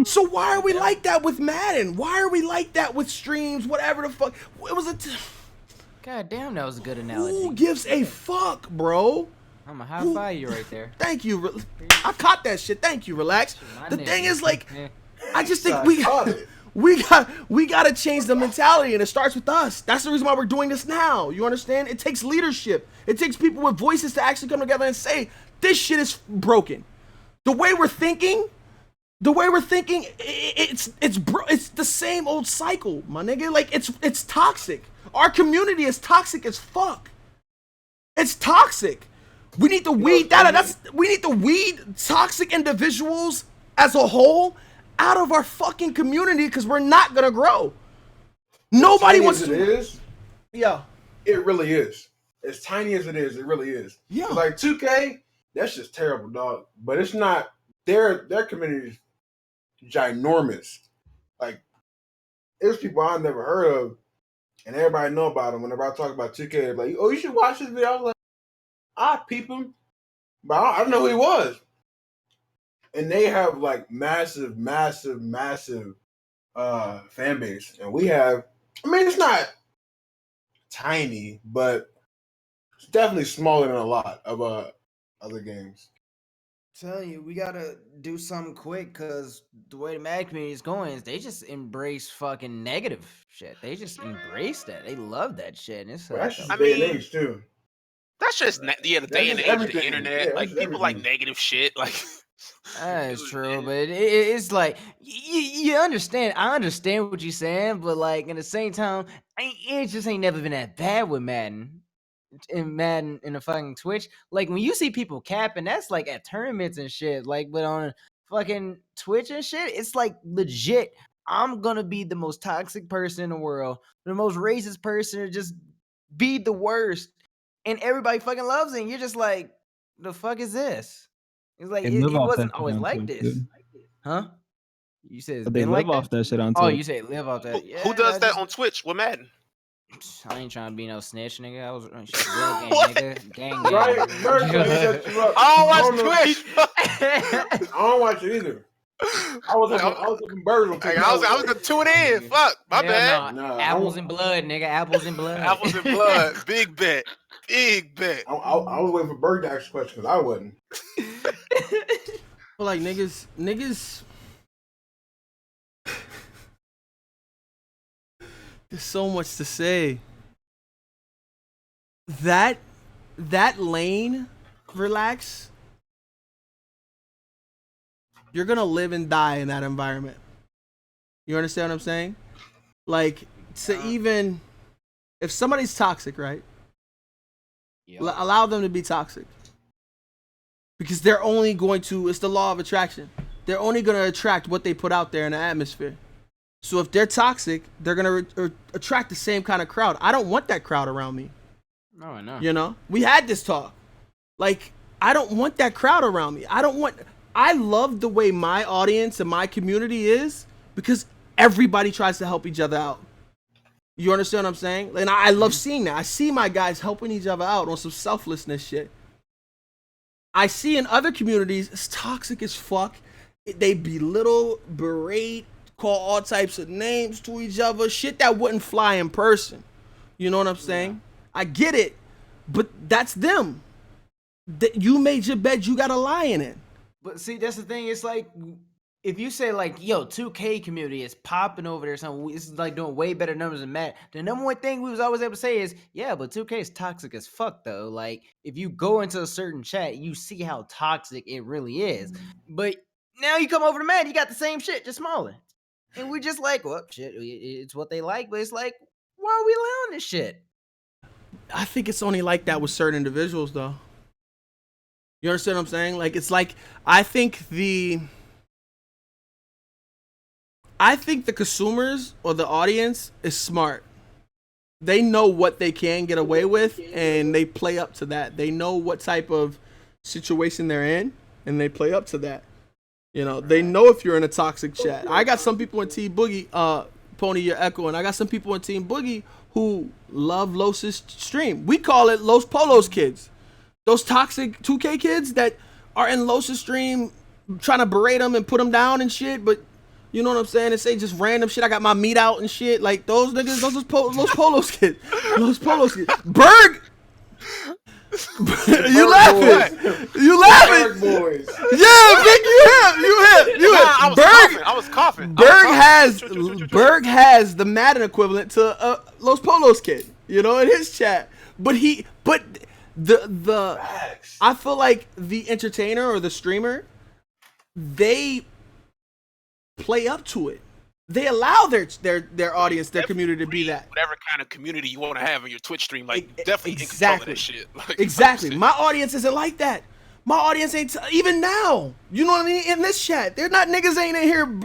Speaker 2: So why are we like that with Madden? Why are we like that with streams? Whatever the fuck. It was
Speaker 4: God damn, that was a good analogy.
Speaker 2: Who gives a fuck, bro?
Speaker 4: I'm a high five you right there.
Speaker 2: Thank you. I caught that shit. Thank you. Relax. The thing is, like, I just think we gotta change the mentality, and it starts with us. That's the reason why we're doing this now. You understand? It takes leadership. It takes people with voices to actually come together and say, this shit is broken. The way we're thinking, it's the same old cycle, my nigga. Like, it's toxic. Our community is toxic as fuck. It's toxic. We need to weed that out. We need to weed toxic individuals as a whole out of our fucking community because we're not gonna grow. Nobody wants to.
Speaker 3: It is.
Speaker 2: Yeah.
Speaker 3: It really is. As tiny as it is, it really is.
Speaker 2: Yeah.
Speaker 3: Like 2K, that's just terrible, dog. But it's not. Their community is ginormous. Like, there's people I've never heard of, and everybody know about them. Whenever I talk about 2K, they're like, oh, you should watch this video. I was like, I peep him, but I don't know who he was. And they have like massive fan base, and we have. I mean, it's not tiny, but it's definitely smaller than a lot of other games.
Speaker 4: Telling you, we gotta do something quick because the way the Mad community is going is they just embrace fucking negative shit. They just embrace that. They love that shit. And it's
Speaker 3: Well,
Speaker 4: like,
Speaker 3: that's just
Speaker 7: I
Speaker 3: day and
Speaker 7: mean,
Speaker 3: age too.
Speaker 7: That's just the
Speaker 3: That's
Speaker 7: day and
Speaker 3: just
Speaker 7: age of the
Speaker 3: everything.
Speaker 7: internet.
Speaker 3: Yeah,
Speaker 7: Like
Speaker 3: that's
Speaker 7: people like
Speaker 3: everything.
Speaker 7: negative shit. Like
Speaker 4: that's
Speaker 7: dude,
Speaker 4: true,
Speaker 7: man.
Speaker 4: but it's like you understand. I understand what you're saying, but like in the same time, it just ain't never been that bad with Madden. In Madden in the fucking Twitch, like when you see people capping, that's like at tournaments and shit. Like, but on fucking Twitch and shit, it's like legit. I'm gonna be the most toxic person in the world, the most racist person, or just be the worst, and everybody fucking loves it. And you're just like, the fuck is this? It's like
Speaker 5: They live
Speaker 4: it
Speaker 5: off that
Speaker 4: wasn't
Speaker 5: shit
Speaker 4: always
Speaker 5: on
Speaker 4: like
Speaker 5: Twitch,
Speaker 4: this,
Speaker 5: dude.
Speaker 4: huh? You said it's
Speaker 5: But they
Speaker 4: been
Speaker 5: live
Speaker 4: like
Speaker 5: off
Speaker 4: that.
Speaker 5: that shit on
Speaker 4: Oh,
Speaker 5: Twitch.
Speaker 4: you say live off that?
Speaker 7: Who does that on Twitch? What Madden?
Speaker 4: I ain't trying to be no snitch, nigga. I was gang,
Speaker 7: What?
Speaker 4: nigga. Gang,
Speaker 3: Right,
Speaker 4: nigga.
Speaker 3: Merc, let me set you up.
Speaker 7: I don't
Speaker 3: I
Speaker 7: watch
Speaker 3: don't know.
Speaker 7: Twitch.
Speaker 3: I don't watch it either. I was up in Birds on
Speaker 7: Like, I was gonna tune in. Fuck, my
Speaker 4: Hell
Speaker 7: bad.
Speaker 4: no.
Speaker 3: Nah,
Speaker 4: Apples and blood, nigga. Apples and blood.
Speaker 7: Apples and blood. Big bet. Big bet.
Speaker 3: I was waiting for Bird to ask a question because I wasn't.
Speaker 2: But like niggas, there's so much to say. That lane, relax. You're gonna live and die in that environment. You understand what I'm saying? Like, to even if somebody's toxic, right? Allow them to be toxic. Because they're only going to, it's the law of attraction. They're only going to attract what they put out there in the atmosphere. So if they're toxic, they're going to attract the same kind of crowd. I don't want that crowd around me.
Speaker 4: No, I know.
Speaker 2: You know? We had this talk. Like, I don't want that crowd around me. I love the way my audience and my community is because everybody tries to help each other out. You understand what I'm saying? And I love seeing that. I see my guys helping each other out on some selflessness shit. I see in other communities, it's toxic as fuck. They belittle, berate, call all types of names to each other. Shit that wouldn't fly in person. You know what I'm saying? Yeah. I get it. But that's them. You made your bed, you gotta lie in it.
Speaker 4: But see, that's the thing. It's like, if you say like, yo, 2K community is popping over there, something, it's like doing way better numbers than Matt. The number one thing we was always able to say is, yeah, but 2K is toxic as fuck though. Like, if you go into a certain chat, you see how toxic it really is. But now you come over to Matt, you got the same shit, just smaller. And we just like, well, shit, it's what they like, but it's like, why are we allowing this shit?
Speaker 2: I think it's only like that with certain individuals though. You understand what I'm saying? Like, it's like, I think the consumers or the audience is smart. They know what they can get away with and they play up to that. They know what type of situation they're in and they play up to that. You know, they know if you're in a toxic chat. I got some people in Team Boogie, Pwny, you're echoing. I got some people in Team Boogie who love Los's stream. We call it Los Polos kids. Those toxic 2K kids that are in Los's stream trying to berate them and put them down and shit, but you know what I'm saying? And say just random shit. I got my meat out and shit. Like those niggas, Los Polos kids. Los Polos kids. Berg! You laughing? You laughing?
Speaker 3: Boys.
Speaker 2: Yeah, Vic, you hip.
Speaker 7: I was coughing.
Speaker 2: Berg has the Madden equivalent to Los Polos kid, you know, in his chat. But the I feel like the entertainer or the streamer, they play up to it. They allow their audience, their community to be that.
Speaker 7: Whatever kind of community you want to have in your Twitch stream, like definitely
Speaker 2: exactly.
Speaker 7: in control of that shit. Like,
Speaker 2: Exactly. My audience isn't like that. My audience ain't even now. You know what I mean? In this chat, they're not niggas ain't in here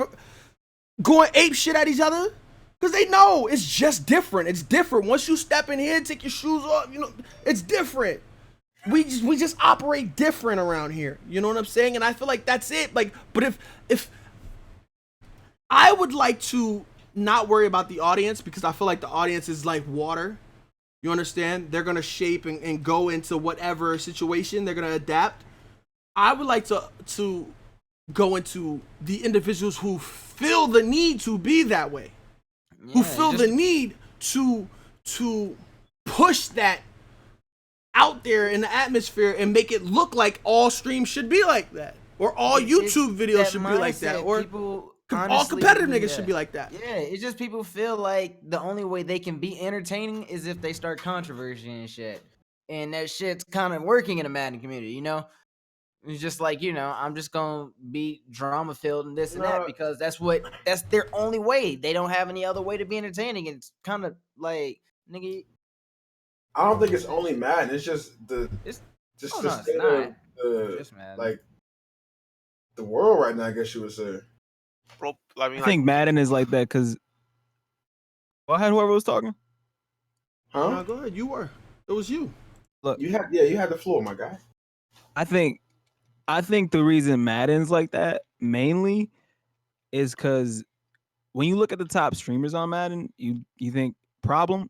Speaker 2: going ape shit at each other because they know it's just different. It's different. Once you step in here, take your shoes off. You know, it's different. We just operate different around here. You know what I'm saying? And I feel like that's it. Like, but if I would like to not worry about the audience because I feel like the audience is like water. You understand? They're going to shape and go into whatever situation. They're going to adapt. I would like to go into the individuals who feel the need to be that way.
Speaker 4: Yeah,
Speaker 2: who feel the need to push that out there in the atmosphere and make it look like all streams should be like that. Or all YouTube videos
Speaker 4: that
Speaker 2: should be like that.
Speaker 4: mindset.
Speaker 2: Or
Speaker 4: People
Speaker 2: all
Speaker 4: honestly
Speaker 2: competitive
Speaker 4: believe
Speaker 2: niggas should be like that.
Speaker 4: Yeah, it's just people feel like the only way they can be entertaining is if they start controversy and shit. And that shit's kind of working in the Madden community, you know? It's just like, you know, I'm just gonna be drama filled and this and that because that's their only way. They don't have any other way to be entertaining. It's kind of like, nigga.
Speaker 3: I don't think it's only Madden. It's just the
Speaker 4: It's
Speaker 3: state
Speaker 4: not.
Speaker 3: of
Speaker 4: Just Madden.
Speaker 3: like the world right now. I guess you would say.
Speaker 7: Bro, I mean,
Speaker 5: I think Madden is like that because. Go ahead, whoever was talking.
Speaker 3: Huh?
Speaker 2: No, go ahead. You were. It was you.
Speaker 5: Look,
Speaker 3: You had the floor, my guy.
Speaker 5: I think the reason Madden's like that mainly is because when you look at the top streamers on Madden, you think Problem,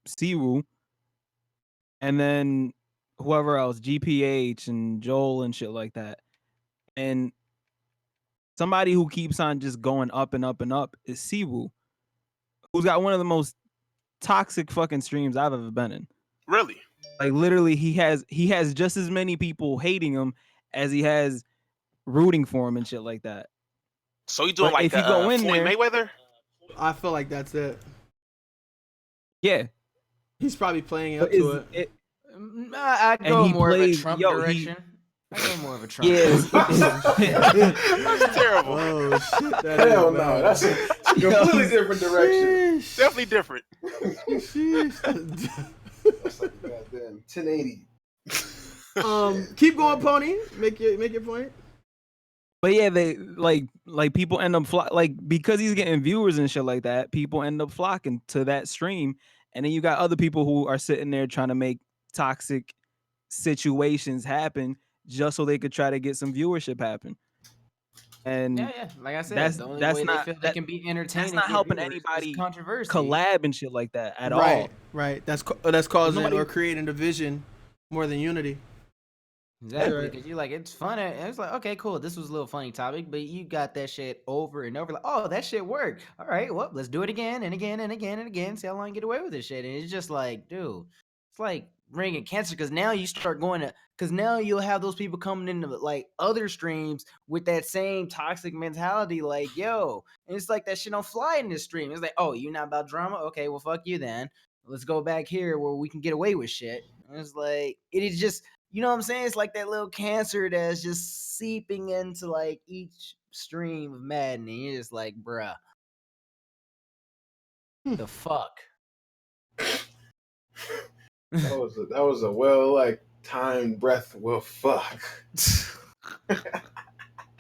Speaker 5: Siwu, and then whoever else, GPH and Joel and shit like that. And somebody who keeps on just going up and up and up is Siwu, who's got one of the most toxic fucking streams I've ever been in.
Speaker 7: really?
Speaker 5: Like literally, he has just as many people hating him as he has rooting for him and shit like that.
Speaker 7: So you doing
Speaker 5: But
Speaker 7: like
Speaker 5: if you go in
Speaker 7: Floyd
Speaker 5: there-
Speaker 7: Mayweather?
Speaker 2: I feel like that's it.
Speaker 5: Yeah,
Speaker 2: He's probably playing
Speaker 5: but
Speaker 2: up to it.
Speaker 4: I'd
Speaker 5: And
Speaker 4: go
Speaker 5: he
Speaker 4: more of a
Speaker 5: plays-
Speaker 4: Trump
Speaker 5: yo, he-
Speaker 4: direction. I'd go more of a Trump
Speaker 5: yes.
Speaker 4: direction.
Speaker 7: That's terrible.
Speaker 2: Oh shit! That
Speaker 3: Hell
Speaker 2: is
Speaker 3: no,
Speaker 2: bad.
Speaker 3: that's a completely different direction.
Speaker 2: Sheesh.
Speaker 7: Definitely different.
Speaker 2: Sheesh.
Speaker 3: That's like a goddamn 1080.
Speaker 2: Keep going, Pony. Make your point.
Speaker 5: But yeah, they like people end up because he's getting viewers and shit like that. People end up flocking to that stream, and then you got other people who are sitting there trying to make toxic situations happen just so they could try to get some viewership happen. And
Speaker 4: Yeah. Like I said,
Speaker 5: that's-
Speaker 4: the only
Speaker 5: that's
Speaker 4: way
Speaker 5: not-
Speaker 4: they feel
Speaker 5: that-
Speaker 4: they can be entertaining.
Speaker 5: that's not
Speaker 4: get
Speaker 5: helping
Speaker 4: viewers is
Speaker 5: anybody
Speaker 4: controversy.
Speaker 5: collab and shit like that at
Speaker 2: right,
Speaker 5: all.
Speaker 2: right. That's causing
Speaker 5: Nobody-
Speaker 2: or creating division more than unity.
Speaker 4: Exactly,
Speaker 2: Right.
Speaker 4: because you're like, it's fun. And it's like, okay, cool. This was a little funny topic, but you got that shit over and over. Like, oh, that shit worked. All right, well, let's do it again and again and again and again. See how long you get away with this shit. And it's just like, dude, it's like ringing cancer because now you start going to, because now you'll have those people coming into like other streams with that same toxic mentality. Like, yo, and it's like that shit don't fly in this stream. It's like, oh, you're not about drama? Okay, well, fuck you then. Let's go back here where we can get away with shit. And it's like, it is just. You know what I'm saying? It's like that little cancer that's just seeping into like each stream of Madden. And you're just like, bruh. The fuck?
Speaker 3: That was a well like timed breath. Well, fuck.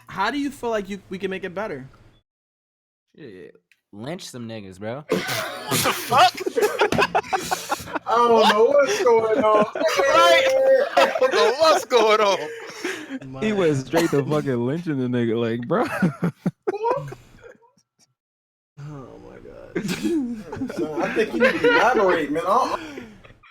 Speaker 2: How do you feel like we can make it better?
Speaker 4: Shit. Lynch some niggas, bro.
Speaker 7: What the fuck?
Speaker 3: I don't know what's going on.
Speaker 7: Right? I don't know what's going on.
Speaker 5: He went straight to fucking lynching the nigga, like, bro.
Speaker 2: Oh my god.
Speaker 3: Son, I think you need to elaborate, man.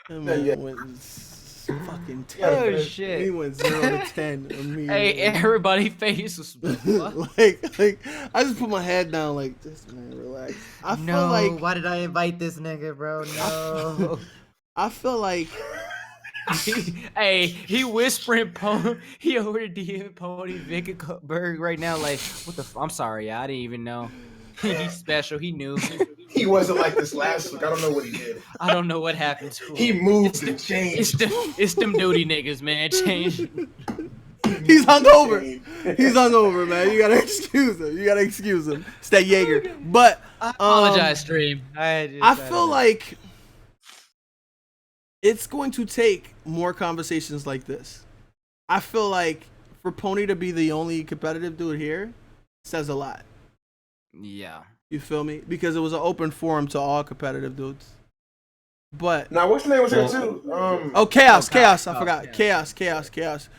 Speaker 2: That man
Speaker 3: Yeah.
Speaker 2: went fucking 10.
Speaker 4: Oh, shit.
Speaker 2: He went 0 to 10 immediately.
Speaker 4: Hey, everybody face was what?
Speaker 2: like I just put my head down like this, man. Relax. I feel like
Speaker 4: why did I invite this nigga, bro? No.
Speaker 2: I feel like
Speaker 4: Hey, he whispering Pony. He over the DM Pony Victionary right now. Like, what the? I'm sorry, I didn't even know. He's special. He knew.
Speaker 3: He wasn't like this last week. I don't know what he did.
Speaker 4: I don't know what happened to him.
Speaker 3: He moved and changed.
Speaker 4: It's them duty niggas, man. Change.
Speaker 2: he's hungover. He's hungover, man. You gotta excuse him. It's that Jaeger. But
Speaker 4: I apologize, stream.
Speaker 2: I feel like it's going to take more conversations like this. I feel like for Pony to be the only competitive dude here says a lot.
Speaker 4: Yeah.
Speaker 2: You feel me? Because it was an open forum to all competitive dudes. But
Speaker 3: Now, what's your name was here too?
Speaker 2: Chaos.
Speaker 4: Chaos,
Speaker 2: I forgot.
Speaker 4: Chaos.
Speaker 2: Chaos. Chaos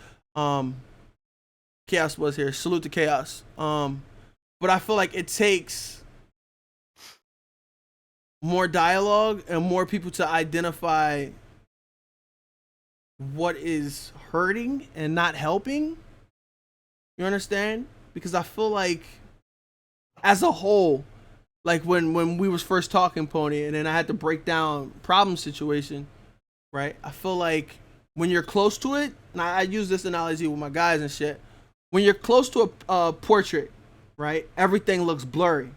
Speaker 2: was here. Salute to Chaos. But I feel like it takes more dialogue and more people to identify what is hurting and not helping. You understand? Because I feel like as a whole, like when we was first talking, Pony, and then I had to break down problem situation, right? I feel like when you're close to it, and I use this analogy with my guys and shit, when you're close to a portrait, right? Everything looks blurry.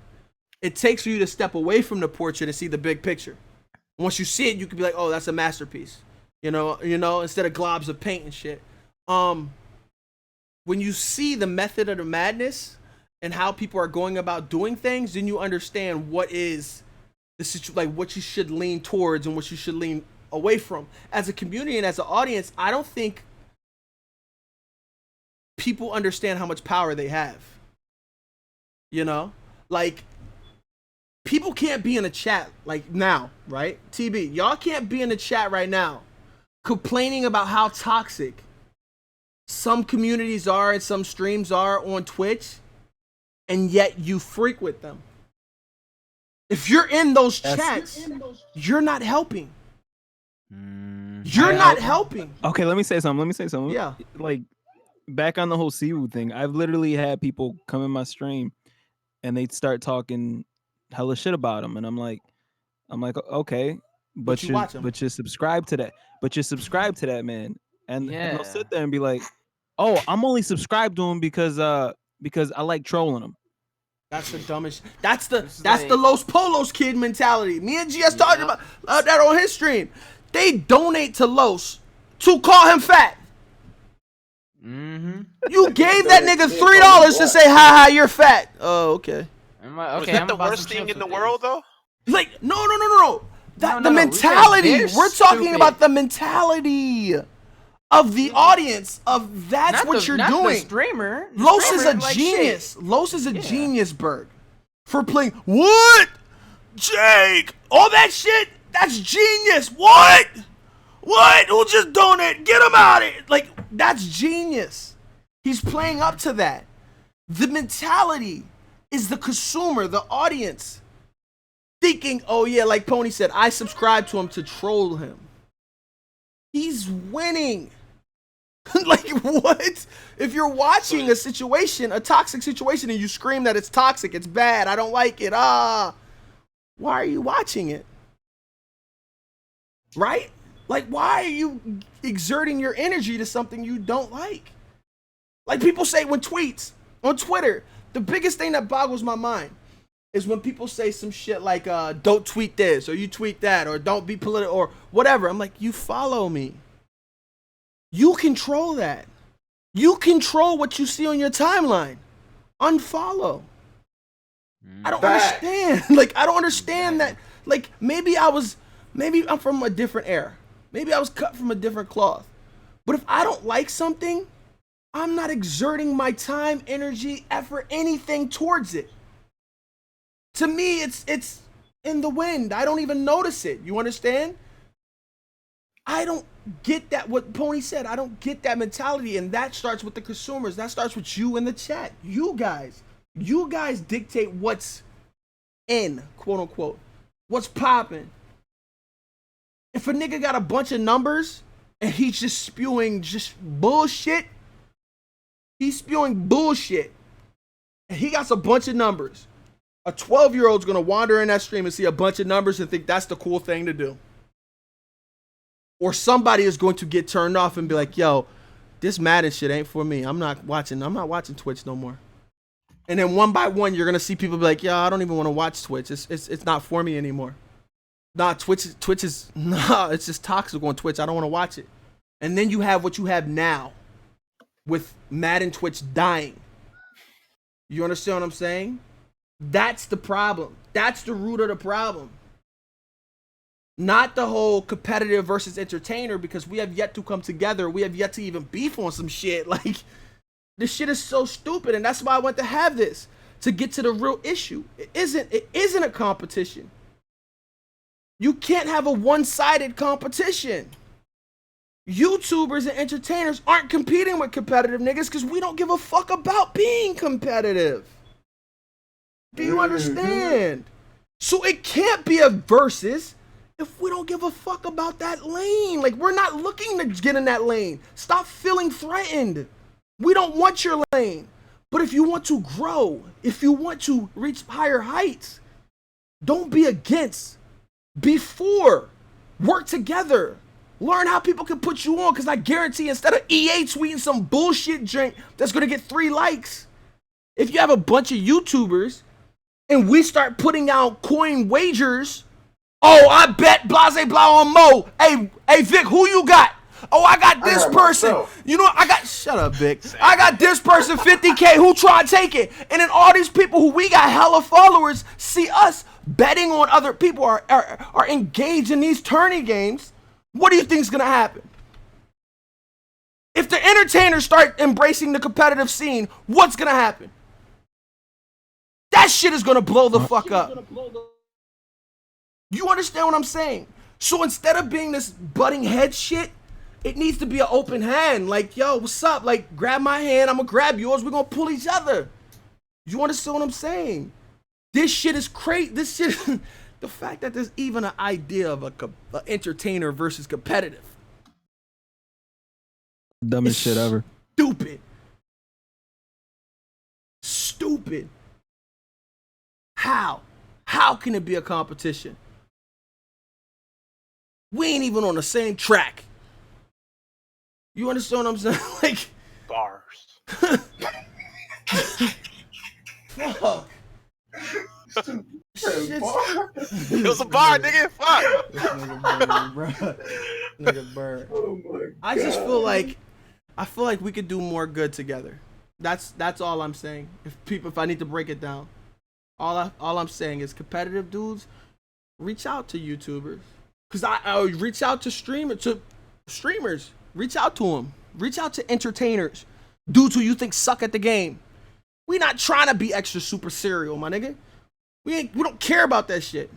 Speaker 2: It takes for you to step away from the portrait and see the big picture. Once you see it, you can be like, "Oh, that's a masterpiece." You know, instead of globs of paint and shit. When you see the method of the madness and how people are going about doing things, then you understand what is like what you should lean towards and what you should lean away from. As a community and as an audience, I don't think people understand how much power they have. You know, like people can't be in a chat like now, right? TB, y'all can't be in the chat right now complaining about how toxic some communities are and some streams are on Twitch, and yet you frequent them. If you're in those chats, you're not helping. You're not helping.
Speaker 5: Okay, let me say something.
Speaker 2: Yeah.
Speaker 5: Like, back on the whole Siwoo thing, I've literally had people come in my stream and they'd start talking hella shit about him, and I'm like, okay, but you subscribe to that. But you subscribe to that man, and they'll sit there and be like, "Oh, I'm only subscribed to him because I like trolling him."
Speaker 2: That's the dumbest. That's the Los Polos kid mentality. Me and GS talked about that on his stream. They donate to Los to call him fat. You gave that nigga $3 to say, "Ha ha, you're fat." Oh, okay.
Speaker 7: Was that the worst thing in the world, though?
Speaker 2: Like, no. The mentality. We're talking about the mentality of the audience. Of that's what you're doing.
Speaker 4: The streamer.
Speaker 2: Los is a genius. Los is a genius, Berg, for playing what? Jake, all that shit. That's genius. What? Who just donate? Get him out of it. Like, that's genius. He's playing up to that. The mentality is the consumer, the audience, thinking, "Oh yeah," like Pwny said, "I subscribe to him to troll him." He's winning. Like, what? If you're watching a situation, a toxic situation, and you scream that it's toxic, it's bad, I don't like it, why are you watching it? Right? Like, why are you exerting your energy to something you don't like? Like people say when tweets on Twitter, the biggest thing that boggles my mind is when people say some shit like, "Don't tweet this," or "You tweet that," or "Don't be political," or whatever. I'm like, you follow me. You control that. You control what you see on your timeline. Unfollow. I don't understand. Like, I don't understand that. Like, maybe I'm from a different era. Maybe I was cut from a different cloth. But if I don't like something, I'm not exerting my time, energy, effort, anything towards it. To me, it's in the wind. I don't even notice it. You understand? I don't get that, what Pwny said. I don't get that mentality, and that starts with the consumers. That starts with you in the chat. You guys dictate what's in, quote unquote. What's popping. If a nigga got a bunch of numbers and he's just spewing just bullshit, he's spewing bullshit, and he got a bunch of numbers, a 12-year-old's gonna wander in that stream and see a bunch of numbers and think that's the cool thing to do. Or somebody is going to get turned off and be like, "Yo, this Madden shit ain't for me. I'm not watching Twitch no more." And then one by one, you're gonna see people be like, "Yo, I don't even want to watch Twitch. It's not for me anymore. Nah, Twitch is it's just toxic on Twitch. I don't want to watch it." And then you have what you have now with Madden Twitch dying. You understand what I'm saying? That's the problem. That's the root of the problem. Not the whole competitive versus entertainer, because we have yet to come together. We have yet to even beef on some shit. Like, this shit is so stupid, and that's why I want to have this, to get to the real issue. It isn't a competition. You can't have a one-sided competition. YouTubers and entertainers aren't competing with competitive niggas because we don't give a fuck about being competitive. Do you understand? So it can't be a versus if we don't give a fuck about that lane. Like, we're not looking to get in that lane. Stop feeling threatened. We don't want your lane. But if you want to grow, if you want to reach higher heights, don't be against. Be for. Work together. Learn how people can put you on, because I guarantee instead of EA tweeting some bullshit drink that's going to get 3 likes, if you have a bunch of YouTubers and we start putting out coin wagers, oh, I bet blase blah on Mo. Hey, Vic, who you got? Oh, I got this person.
Speaker 3: Myself.
Speaker 2: You know what? Shut up, Vic. I got this person, 50K, who tried to take it. And then all these people who we got hella followers see us betting on other people are engaged in these tourney games. What do you think is going to happen? If the entertainers start embracing the competitive scene, what's going to happen? That shit is going to blow the fuck up. You understand what I'm saying? So instead of being this butting head shit, it needs to be an open hand. Like, yo, what's up? Like, grab my hand, I'm gonna grab yours, we're gonna pull each other. You understand what I'm saying? This shit is crazy. This shit, the fact that there's even an idea of a entertainer versus competitive.
Speaker 5: Dumbest shit ever.
Speaker 2: Stupid. Stupid. How? How can it be a competition? We ain't even on the same track. You understand what I'm saying? Like,
Speaker 7: Bars.
Speaker 2: fuck.
Speaker 7: It was a bar, nigga. Fuck.
Speaker 2: This nigga bird, bro. Nigga bird.
Speaker 3: Oh my God.
Speaker 2: I just feel like we could do more good together. That's all I'm saying. If I need to break it down, all I'm saying is competitive dudes, reach out to YouTubers. Cause I reach out to streamers. Reach out to them. Reach out to entertainers. Dudes who you think suck at the game. We not trying to be extra super serial, my nigga. We don't care about that shit.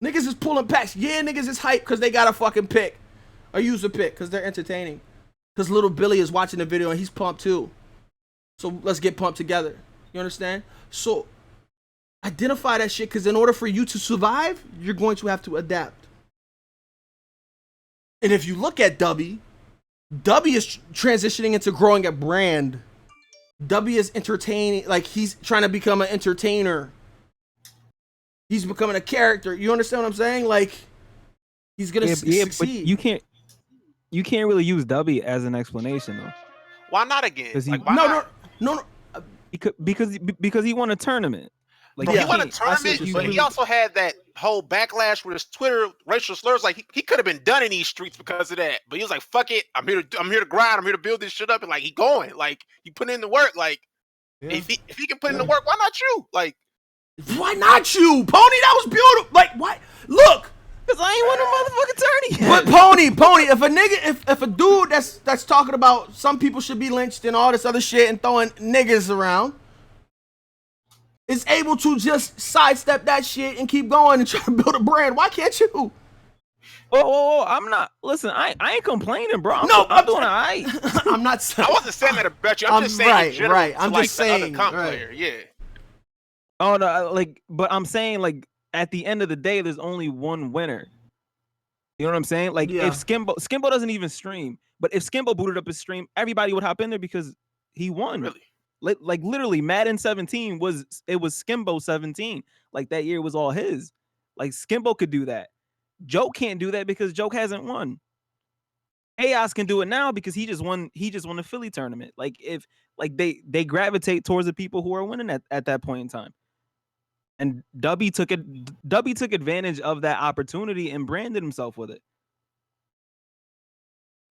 Speaker 2: Niggas is pulling packs. Yeah, niggas is hype because they got a fucking pick. Or use a pick because they're entertaining. Because little Billy is watching the video and he's pumped too. So let's get pumped together. You understand? So identify that shit, because in order for you to survive, you're going to have to adapt. And if you look at Dubby is transitioning into growing a brand. Dubby is entertaining, like he's trying to become an entertainer. He's becoming a character. You understand what I'm saying? Like he's gonna succeed.
Speaker 5: But you can't really use Dubby as an explanation though.
Speaker 7: Why not again?
Speaker 5: Like,
Speaker 7: why
Speaker 2: No.
Speaker 5: Because he won a tournament. Like,
Speaker 7: Bro,
Speaker 2: Yeah.
Speaker 7: he won a tournament, but he also had that whole backlash with his Twitter racial slurs. Like he could have been done in these streets because of that. But he was like, "Fuck it, I'm here to grind. I'm here to build this shit up." And like he going, like he put in the work. Like if he can put in the work, why not you? Like
Speaker 2: why not you, Pony? That was beautiful. Like why? Look,
Speaker 5: because I ain't won a motherfucking tourney yet.
Speaker 2: but Pony, if a nigga, if a dude that's talking about some people should be lynched and all this other shit and throwing niggas around, is able to just sidestep that shit and keep going and try to build a brand, why can't you?
Speaker 5: Whoa, I'm not. Listen, I ain't complaining, bro. I'm doing all right.
Speaker 2: I'm not saying.
Speaker 7: I wasn't saying that about you. I'm just saying
Speaker 2: right,
Speaker 7: in general
Speaker 2: right.
Speaker 7: to,
Speaker 2: I'm
Speaker 7: like,
Speaker 2: just
Speaker 7: the other
Speaker 2: saying,
Speaker 7: comp
Speaker 2: right.
Speaker 7: player. Yeah.
Speaker 5: Oh no, like, but I'm saying, like, at the end of the day, there's only one winner. You know what I'm saying? Like,
Speaker 2: Yeah.
Speaker 5: if Skimbo doesn't even stream, but if Skimbo booted up his stream, everybody would hop in there because he won.
Speaker 7: Really?
Speaker 5: Like literally, Madden 17 was Skimbo 17. Like that year was all his. Like Skimbo could do that. Joke can't do that because Joke hasn't won. Chaos can do it now because he just won the Philly tournament. Like if like they gravitate towards the people who are winning at that point in time. And Dubby took advantage of that opportunity and branded himself with it.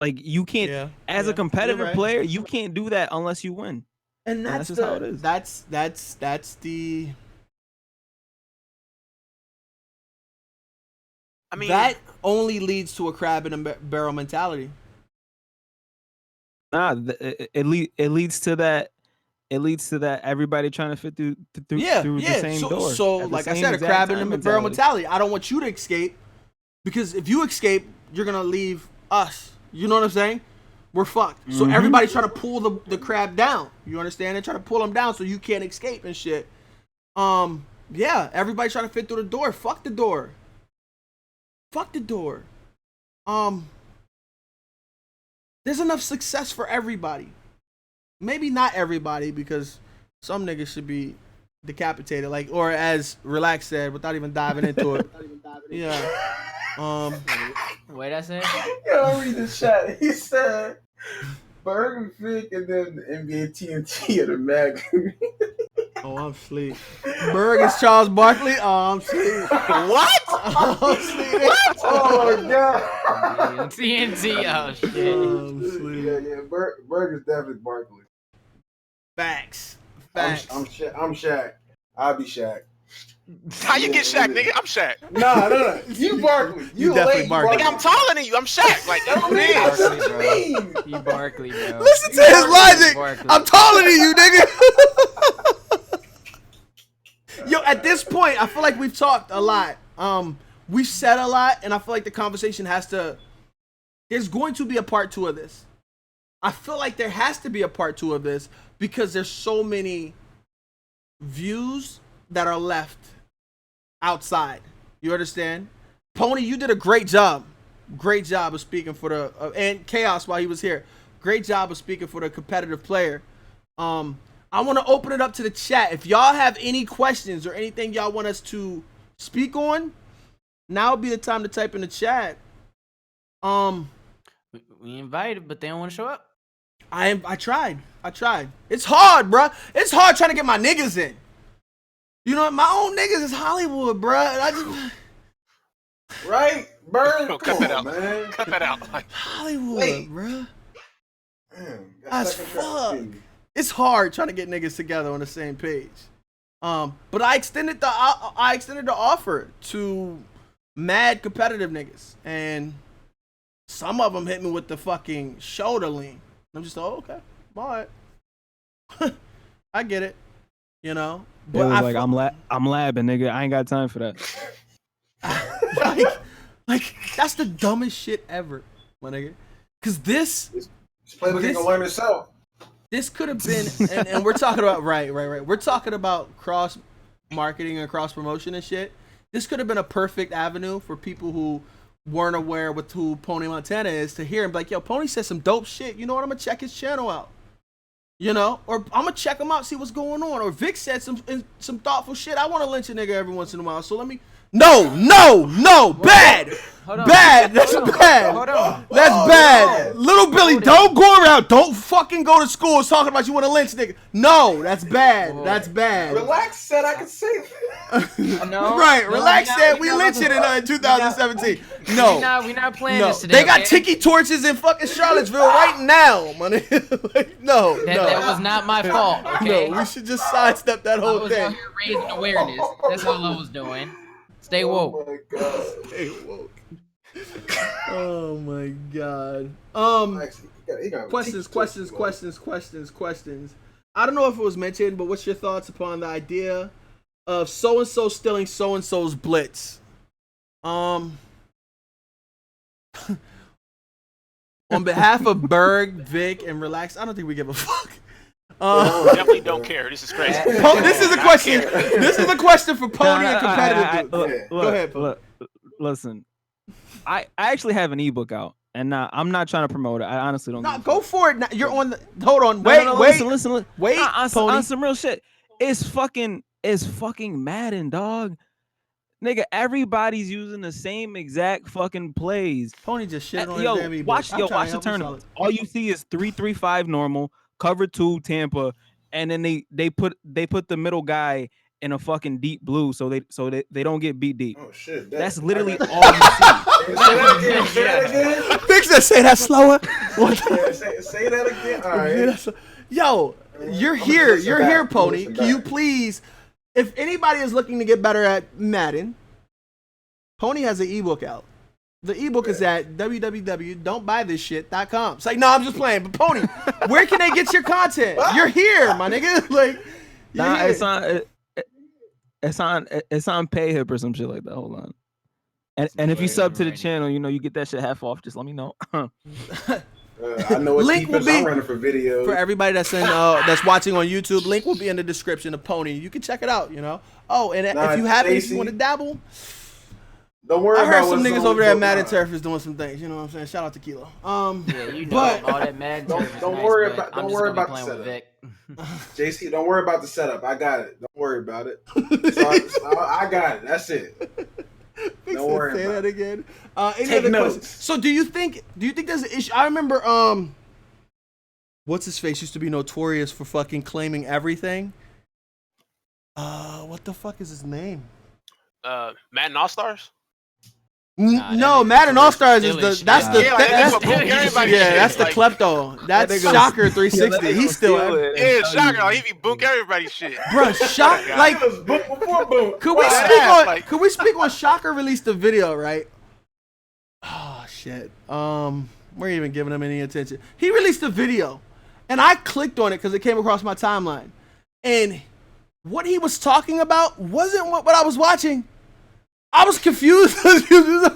Speaker 5: Like you can't as a competitive player, you can't do that unless you win.
Speaker 2: And that's
Speaker 5: just how it is.
Speaker 2: That's the.
Speaker 7: I mean,
Speaker 2: that only leads to a crab in a barrel mentality.
Speaker 5: Nah, it leads to that. It leads to that everybody trying to fit through the same door.
Speaker 2: So like I said, a crab in a barrel mentality. I don't want you to escape, because if you escape, you're gonna leave us. You know what I'm saying? We're fucked. So everybody's trying to pull the crab down. You understand? They're trying to pull him down so you can't escape and shit. Yeah, everybody's trying to fit through the door. Fuck the door. Fuck the door. There's enough success for everybody. Maybe not everybody, because some niggas should be decapitated, like, or as Relax said, without even diving into it. Yeah.
Speaker 4: What did I say?
Speaker 3: Yo, I'll read the chat. He said, Berg, Vic, and then the NBA TNT of the Mag.
Speaker 2: Oh, I'm asleep. Berg is Charles Barkley. Oh, I'm asleep.
Speaker 7: What?
Speaker 2: Oh, I'm asleep.
Speaker 7: What?
Speaker 3: Oh my god.
Speaker 4: TNT. Oh shit.
Speaker 2: Oh, I'm asleep.
Speaker 3: Yeah. Berg is definitely Barkley.
Speaker 2: Facts.
Speaker 3: I'm
Speaker 2: Facts.
Speaker 3: Shaq. I'll be Shaq.
Speaker 7: How you get Shaq, nigga? I'm Shaq.
Speaker 3: Nah. You Barkley.
Speaker 2: You definitely Barkley.
Speaker 7: Nigga, I'm taller than you. I'm Shaq. Like,
Speaker 3: That don't mean
Speaker 7: that's
Speaker 3: that's
Speaker 7: what
Speaker 3: what you mean.
Speaker 4: You Barkley, bro.
Speaker 2: Listen to his logic.
Speaker 4: Barkley.
Speaker 2: I'm taller than you, nigga. Yo, at this point, I feel like we've talked a lot. We've said a lot, and I feel like the conversation has to. There's going to be a part 2 of this. I feel like there has to be a part 2 of this because there's so many views that are left outside. You understand? Pwny, you did a great job. Great job of speaking for the and Chaos while he was here. Great job of speaking for the competitive player. I want to open it up to the chat. If y'all have any questions or anything y'all want us to speak on, now would be the time to type in the chat.
Speaker 4: We invited, but they don't want to show up.
Speaker 2: I tried. It's hard, bruh. It's hard trying to get my niggas in. You know, my own niggas is Hollywood, bruh. I just
Speaker 3: Right? Berg?
Speaker 7: No,
Speaker 3: Come
Speaker 7: cut that
Speaker 3: on,
Speaker 7: out.
Speaker 3: man.
Speaker 7: Cut that out. Like,
Speaker 2: Hollywood,
Speaker 3: Wait.
Speaker 2: bruh.
Speaker 3: Man,
Speaker 2: As fuck. It's hard trying to get niggas together on the same page. But I extended the offer to mad competitive niggas, and some of them hit me with the fucking shoulder lean. I'm just like, oh, okay, all right. I get it, you know.
Speaker 5: It was like I'm labbing, nigga. I ain't got time for that.
Speaker 2: like that's the dumbest shit ever, my nigga. Cause this
Speaker 3: playbook ain't gonna learn itself.
Speaker 2: This could have been, and we're talking about right. We're talking about cross marketing and cross promotion and shit. This could have been a perfect avenue for people who weren't aware with who Pwny Montana is to hear him like, yo, Pwny said some dope shit. You know what? I'm gonna check his channel out. You know, or I'm gonna check him out, see what's going on. Or Vic said some thoughtful shit. I want to lynch a nigga every once in a while, so let me. No, bad. Bad. That's bad.
Speaker 4: Hold on.
Speaker 2: That's bad. Little Billy, don't go around. Don't fucking go to school talking about you want to lynch nigga. No, that's bad. That's bad.
Speaker 3: Relax said I could say that.
Speaker 4: No.
Speaker 2: Right.
Speaker 4: No,
Speaker 2: Relax
Speaker 4: we
Speaker 2: said
Speaker 4: not-
Speaker 2: we
Speaker 4: we
Speaker 2: lynched it in 2017. No.
Speaker 4: We're not playing
Speaker 2: No.
Speaker 4: this today.
Speaker 2: They got
Speaker 4: okay?
Speaker 2: tiki torches in fucking Charlottesville right now, money. Like, no.
Speaker 4: That was not my fault. Okay.
Speaker 2: No, we should just sidestep that
Speaker 4: I
Speaker 2: whole
Speaker 4: was
Speaker 2: thing.
Speaker 4: out here raising awareness. That's all I was doing. Stay woke.
Speaker 3: Oh my god.
Speaker 2: Stay woke. Oh my god.
Speaker 3: Actually, he got
Speaker 2: Questions. I don't know if it was mentioned, but what's your thoughts upon the idea of so and so stealing so and so's blitz? On behalf of Berg, Vic, and Relax, I don't think we give a fuck.
Speaker 7: definitely don't care. This is crazy.
Speaker 2: This is a question. This is a question for Pwny and competitive dudes. Go ahead, Pwny.
Speaker 5: Listen, I actually have an ebook out, and I'm not trying to promote it. I honestly don't.
Speaker 2: No, go for it. Now, you're on the. Hold on.
Speaker 5: No,
Speaker 2: Wait.
Speaker 5: Listen.
Speaker 2: Wait,
Speaker 5: on
Speaker 2: Pwny.
Speaker 5: some real shit. It's fucking Madden, dog. Nigga, everybody's using the same exact fucking plays.
Speaker 2: Pwny just shit on his
Speaker 5: Yo,
Speaker 2: damn ebook.
Speaker 5: watch
Speaker 2: I'm trying to
Speaker 5: the
Speaker 2: help him
Speaker 5: tournament.
Speaker 2: solid.
Speaker 5: All you see is 3-3-5 normal, cover 2 Tampa, and then they put the middle guy in a fucking deep blue so they don't get beat deep.
Speaker 3: Oh shit.
Speaker 5: That's literally all you see.
Speaker 3: Say that again.
Speaker 2: Fix that. Say that slower. What?
Speaker 3: Yeah, say that again. All right.
Speaker 2: Yo, you're here. You're here, Pwny. Can you please, if anybody is looking to get better at Madden, Pwny has an ebook out. The ebook is at www.don'tbuythishshit.com. It's like, no, I'm just playing. But Pwny, where can they get your content? You're here, my nigga. Like,
Speaker 5: Nah,
Speaker 2: here.
Speaker 5: it's on PayHip or some shit like that. Hold on. And if you sub to the channel, you know you get that shit half off. Just let me know.
Speaker 3: I know what
Speaker 2: Link will
Speaker 3: defense
Speaker 2: be-
Speaker 3: I'm running for videos.
Speaker 2: For everybody that's that's watching on YouTube, link will be in the description of Pwny. You can check it out, you know. Oh, and
Speaker 3: Nah,
Speaker 2: if you haven't, if
Speaker 3: JC,
Speaker 2: you want to dabble,
Speaker 3: Don't worry
Speaker 2: I
Speaker 3: about
Speaker 2: heard some
Speaker 3: what's
Speaker 2: niggas
Speaker 3: on
Speaker 2: over
Speaker 3: the
Speaker 2: there at
Speaker 3: book
Speaker 2: Madden
Speaker 3: now.
Speaker 2: Turf is doing some things. You know what I'm saying? Shout out to Kilo.
Speaker 4: Yeah, you know
Speaker 2: but
Speaker 4: all that Madden turf is
Speaker 3: don't
Speaker 4: nice,
Speaker 3: worry
Speaker 4: but
Speaker 3: about-
Speaker 4: I'm
Speaker 3: don't
Speaker 4: just
Speaker 3: worry
Speaker 4: gonna be
Speaker 3: about the
Speaker 4: playing with Vic.
Speaker 3: JC, don't worry about the setup. I got it. Don't worry about it. So I got it. That's it. Don't worry
Speaker 2: Say
Speaker 3: about
Speaker 2: that
Speaker 3: it.
Speaker 2: again. Any
Speaker 3: Take
Speaker 2: other questions?
Speaker 3: notes.
Speaker 2: So do you think there's an issue? I remember what's his face used to be notorious for fucking claiming everything. What the fuck is his name?
Speaker 7: Madden All Stars.
Speaker 2: No, Madden All Stars is the that's the
Speaker 4: Yeah,
Speaker 7: like,
Speaker 2: that's
Speaker 7: that's what everybody
Speaker 2: yeah,
Speaker 7: shit,
Speaker 2: that's the
Speaker 7: like-
Speaker 2: klepto. That's
Speaker 5: nigga was-
Speaker 2: Shocker 360. He's still
Speaker 7: Yeah, shocker. Like, he be book everybody's shit.
Speaker 2: bruh, Shock like
Speaker 3: It was boom before boom.
Speaker 2: could we
Speaker 3: Wow.
Speaker 2: speak
Speaker 7: ass,
Speaker 2: on
Speaker 7: like-
Speaker 2: could we speak on Shocker released a video, right? Oh shit. We're even giving him any attention. He released a video and I clicked on it because it came across my timeline. And what he was talking about wasn't what I was watching. I was confused as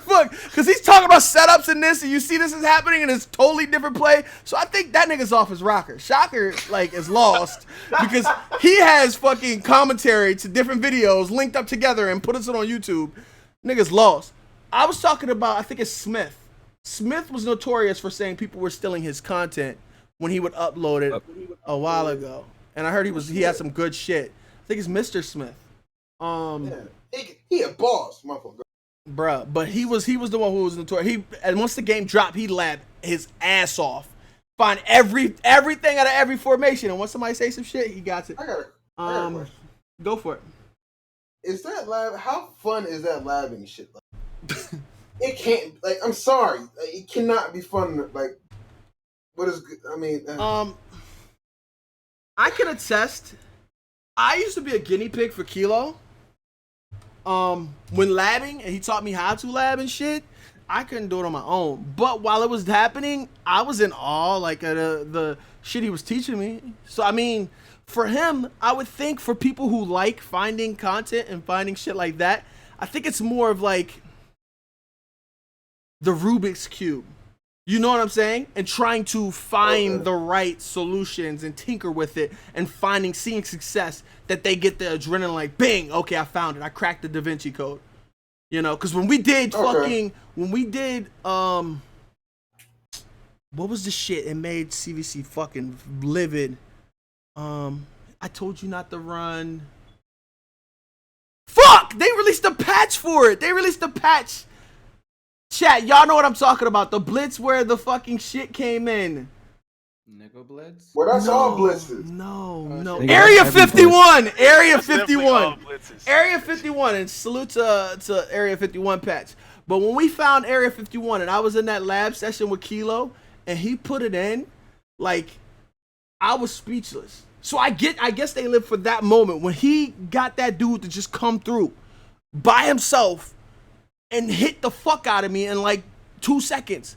Speaker 2: fuck because he's talking about setups and this, and you see this is happening, and it's totally different play. So I think that nigga's off his rocker. Shocker like is lost because he has fucking commentary to different videos linked up together and put us on YouTube. Nigga's lost. I was talking about, I think it's Smith. Smith was notorious for saying people were stealing his content when he would upload it a while ago, and I heard he had some good shit. I think it's Mr. Smith.
Speaker 3: Yeah. He a boss, motherfucker.
Speaker 2: Bruh, but he was the one who was notorious. And once the game dropped, he labbed his ass off. Find everything out of every formation, and once somebody say some shit, he got it.
Speaker 3: I got a question.
Speaker 2: Go for it.
Speaker 3: Is that lab? How fun is that labbing shit? Like, it can't. Like, I'm sorry, like, it cannot be fun. Like, what is? I mean,
Speaker 2: I can attest. I used to be a guinea pig for Kilo. When labbing, and he taught me how to lab and shit, I couldn't do it on my own. But while it was happening, I was in awe, like, at the shit he was teaching me. So, I mean, for him, I would think for people who like finding content and finding shit like that, I think it's more of like the Rubik's Cube. You know what I'm saying? And trying to find the right solutions and tinker with it and seeing success that they get the adrenaline like, bing, okay, I found it. I cracked the Da Vinci Code. You know, because when we did what was the shit? It made CVC fucking livid. I told you not to run. Fuck! They released a patch for it. They released a patch. Chat, y'all know what I'm talking about. The blitz where the fucking shit came in.
Speaker 4: Nickel Blitz?
Speaker 3: well, that's all blitzes.
Speaker 2: No.
Speaker 5: shit.
Speaker 2: Area
Speaker 5: Every
Speaker 2: 51. Area
Speaker 7: That's definitely all
Speaker 2: 51.
Speaker 7: blitzes.
Speaker 2: Area 51. And salute to Area 51 patch. But when we found Area 51 and I was in that lab session with Kilo and he put it in, like, I was speechless. So I guess they live for that moment when he got that dude to just come through by himself and hit the fuck out of me in like 2 seconds.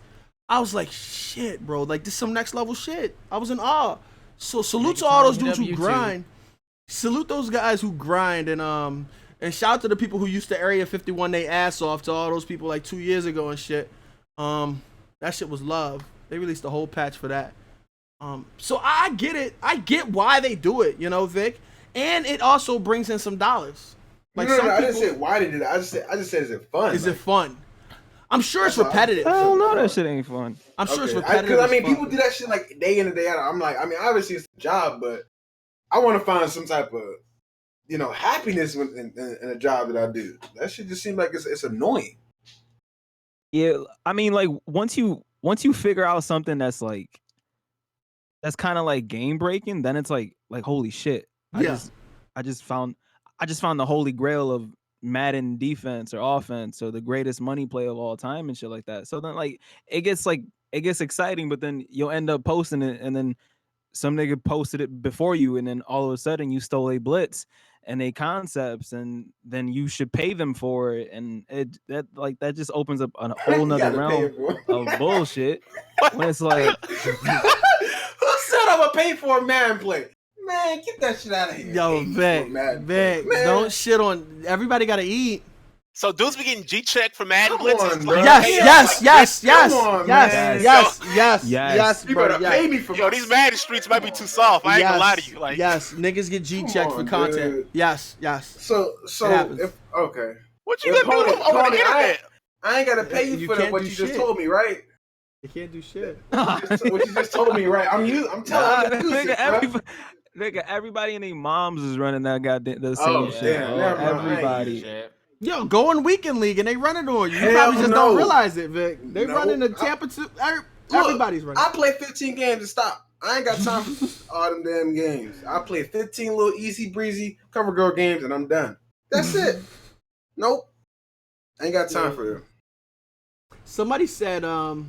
Speaker 2: I was like, shit, bro. Like, this is some next level shit. I was in awe. So salute to all those dudes who grind. Salute those guys who grind, and shout out to the people who used to Area 51 they ass off, to all those people like 2 years ago and shit. That shit was love. They released a whole patch for that. So I get it. I get why they do it, you know, Vic. And it also brings in some dollars. Like,
Speaker 3: No,
Speaker 2: some
Speaker 3: I didn't
Speaker 2: people-
Speaker 3: say why they did it. I just said, is it fun?
Speaker 2: Is
Speaker 3: Like,
Speaker 2: it fun? I'm sure it's
Speaker 3: That's what I-
Speaker 2: repetitive.
Speaker 5: Hell no, that shit ain't fun.
Speaker 2: I'm sure it's
Speaker 3: okay.
Speaker 2: repetitive.
Speaker 3: Because I
Speaker 2: as
Speaker 3: mean,
Speaker 2: fuck.
Speaker 3: people do that shit like day in and day out. I'm like, I mean, obviously it's a job, but I want to find some type of, you know, happiness in a job that I do. That shit just seems like it's annoying.
Speaker 5: Yeah, I mean, like once you figure out something that's kind of like game breaking, then it's like holy shit.
Speaker 2: Yeah.
Speaker 5: I just found the holy grail of Madden defense or offense or the greatest money play of all time and shit like that. So then like it gets exciting, but then you'll end up posting it and then some nigga posted it before you, and then all of a sudden you stole a blitz and a concepts, and then you should pay them for it, and that just opens up a whole
Speaker 3: You
Speaker 5: nother
Speaker 3: gotta pay
Speaker 5: realm
Speaker 3: it for it.
Speaker 5: of bullshit. When it's like,
Speaker 3: Who said I'm gonna pay for a man play? Man, get that shit out of here.
Speaker 2: Yo,
Speaker 3: Pay for a
Speaker 2: Vic,
Speaker 3: Madden play.
Speaker 2: Vic,
Speaker 3: Man,
Speaker 2: don't shit on. Everybody gotta eat.
Speaker 7: So dudes be getting G-check for Madden
Speaker 3: Come
Speaker 7: blitzes.
Speaker 3: on,
Speaker 7: Like,
Speaker 3: bro.
Speaker 2: Yes,
Speaker 7: hey,
Speaker 2: yes,
Speaker 7: like,
Speaker 2: yes, yes,
Speaker 3: Come on,
Speaker 2: yes,
Speaker 3: man.
Speaker 2: yes, yes,
Speaker 5: Yes.
Speaker 2: yes,
Speaker 3: You
Speaker 2: bro.
Speaker 3: better
Speaker 2: Yes.
Speaker 3: pay me for
Speaker 7: Yo, these Madden streets might be too soft. I ain't gonna lie to you. Like,
Speaker 2: yes, niggas get G checked for
Speaker 3: on,
Speaker 2: content.
Speaker 3: dude.
Speaker 2: Yes, yes.
Speaker 3: So
Speaker 2: It happens.
Speaker 3: if okay,
Speaker 7: what you
Speaker 3: Yeah,
Speaker 7: gonna do
Speaker 3: Pwny,
Speaker 7: over the
Speaker 3: Pwny,
Speaker 7: internet?
Speaker 3: I ain't gotta pay you,
Speaker 2: You
Speaker 3: for
Speaker 2: can't
Speaker 3: what
Speaker 2: do
Speaker 3: you just
Speaker 2: shit.
Speaker 3: told me, right?
Speaker 2: You can't do shit.
Speaker 3: What you just told me, right? I'm telling you,
Speaker 5: nigga, everybody and their moms is running that goddamn the same
Speaker 3: Oh,
Speaker 5: shit.
Speaker 3: damn,
Speaker 5: bro.
Speaker 3: never mind.
Speaker 5: Everybody.
Speaker 3: Man,
Speaker 2: Yo, go in weekend league and they running on you. You
Speaker 3: Hell
Speaker 2: probably just
Speaker 3: no.
Speaker 2: don't realize it, Vic. They
Speaker 3: No.
Speaker 2: running the Tampa. Everybody's running.
Speaker 3: I play 15 games to stop. I ain't got time for all them damn games. I play 15 little easy breezy cover girl games and I'm done. That's it. Nope. I ain't got time for them.
Speaker 2: Somebody said, how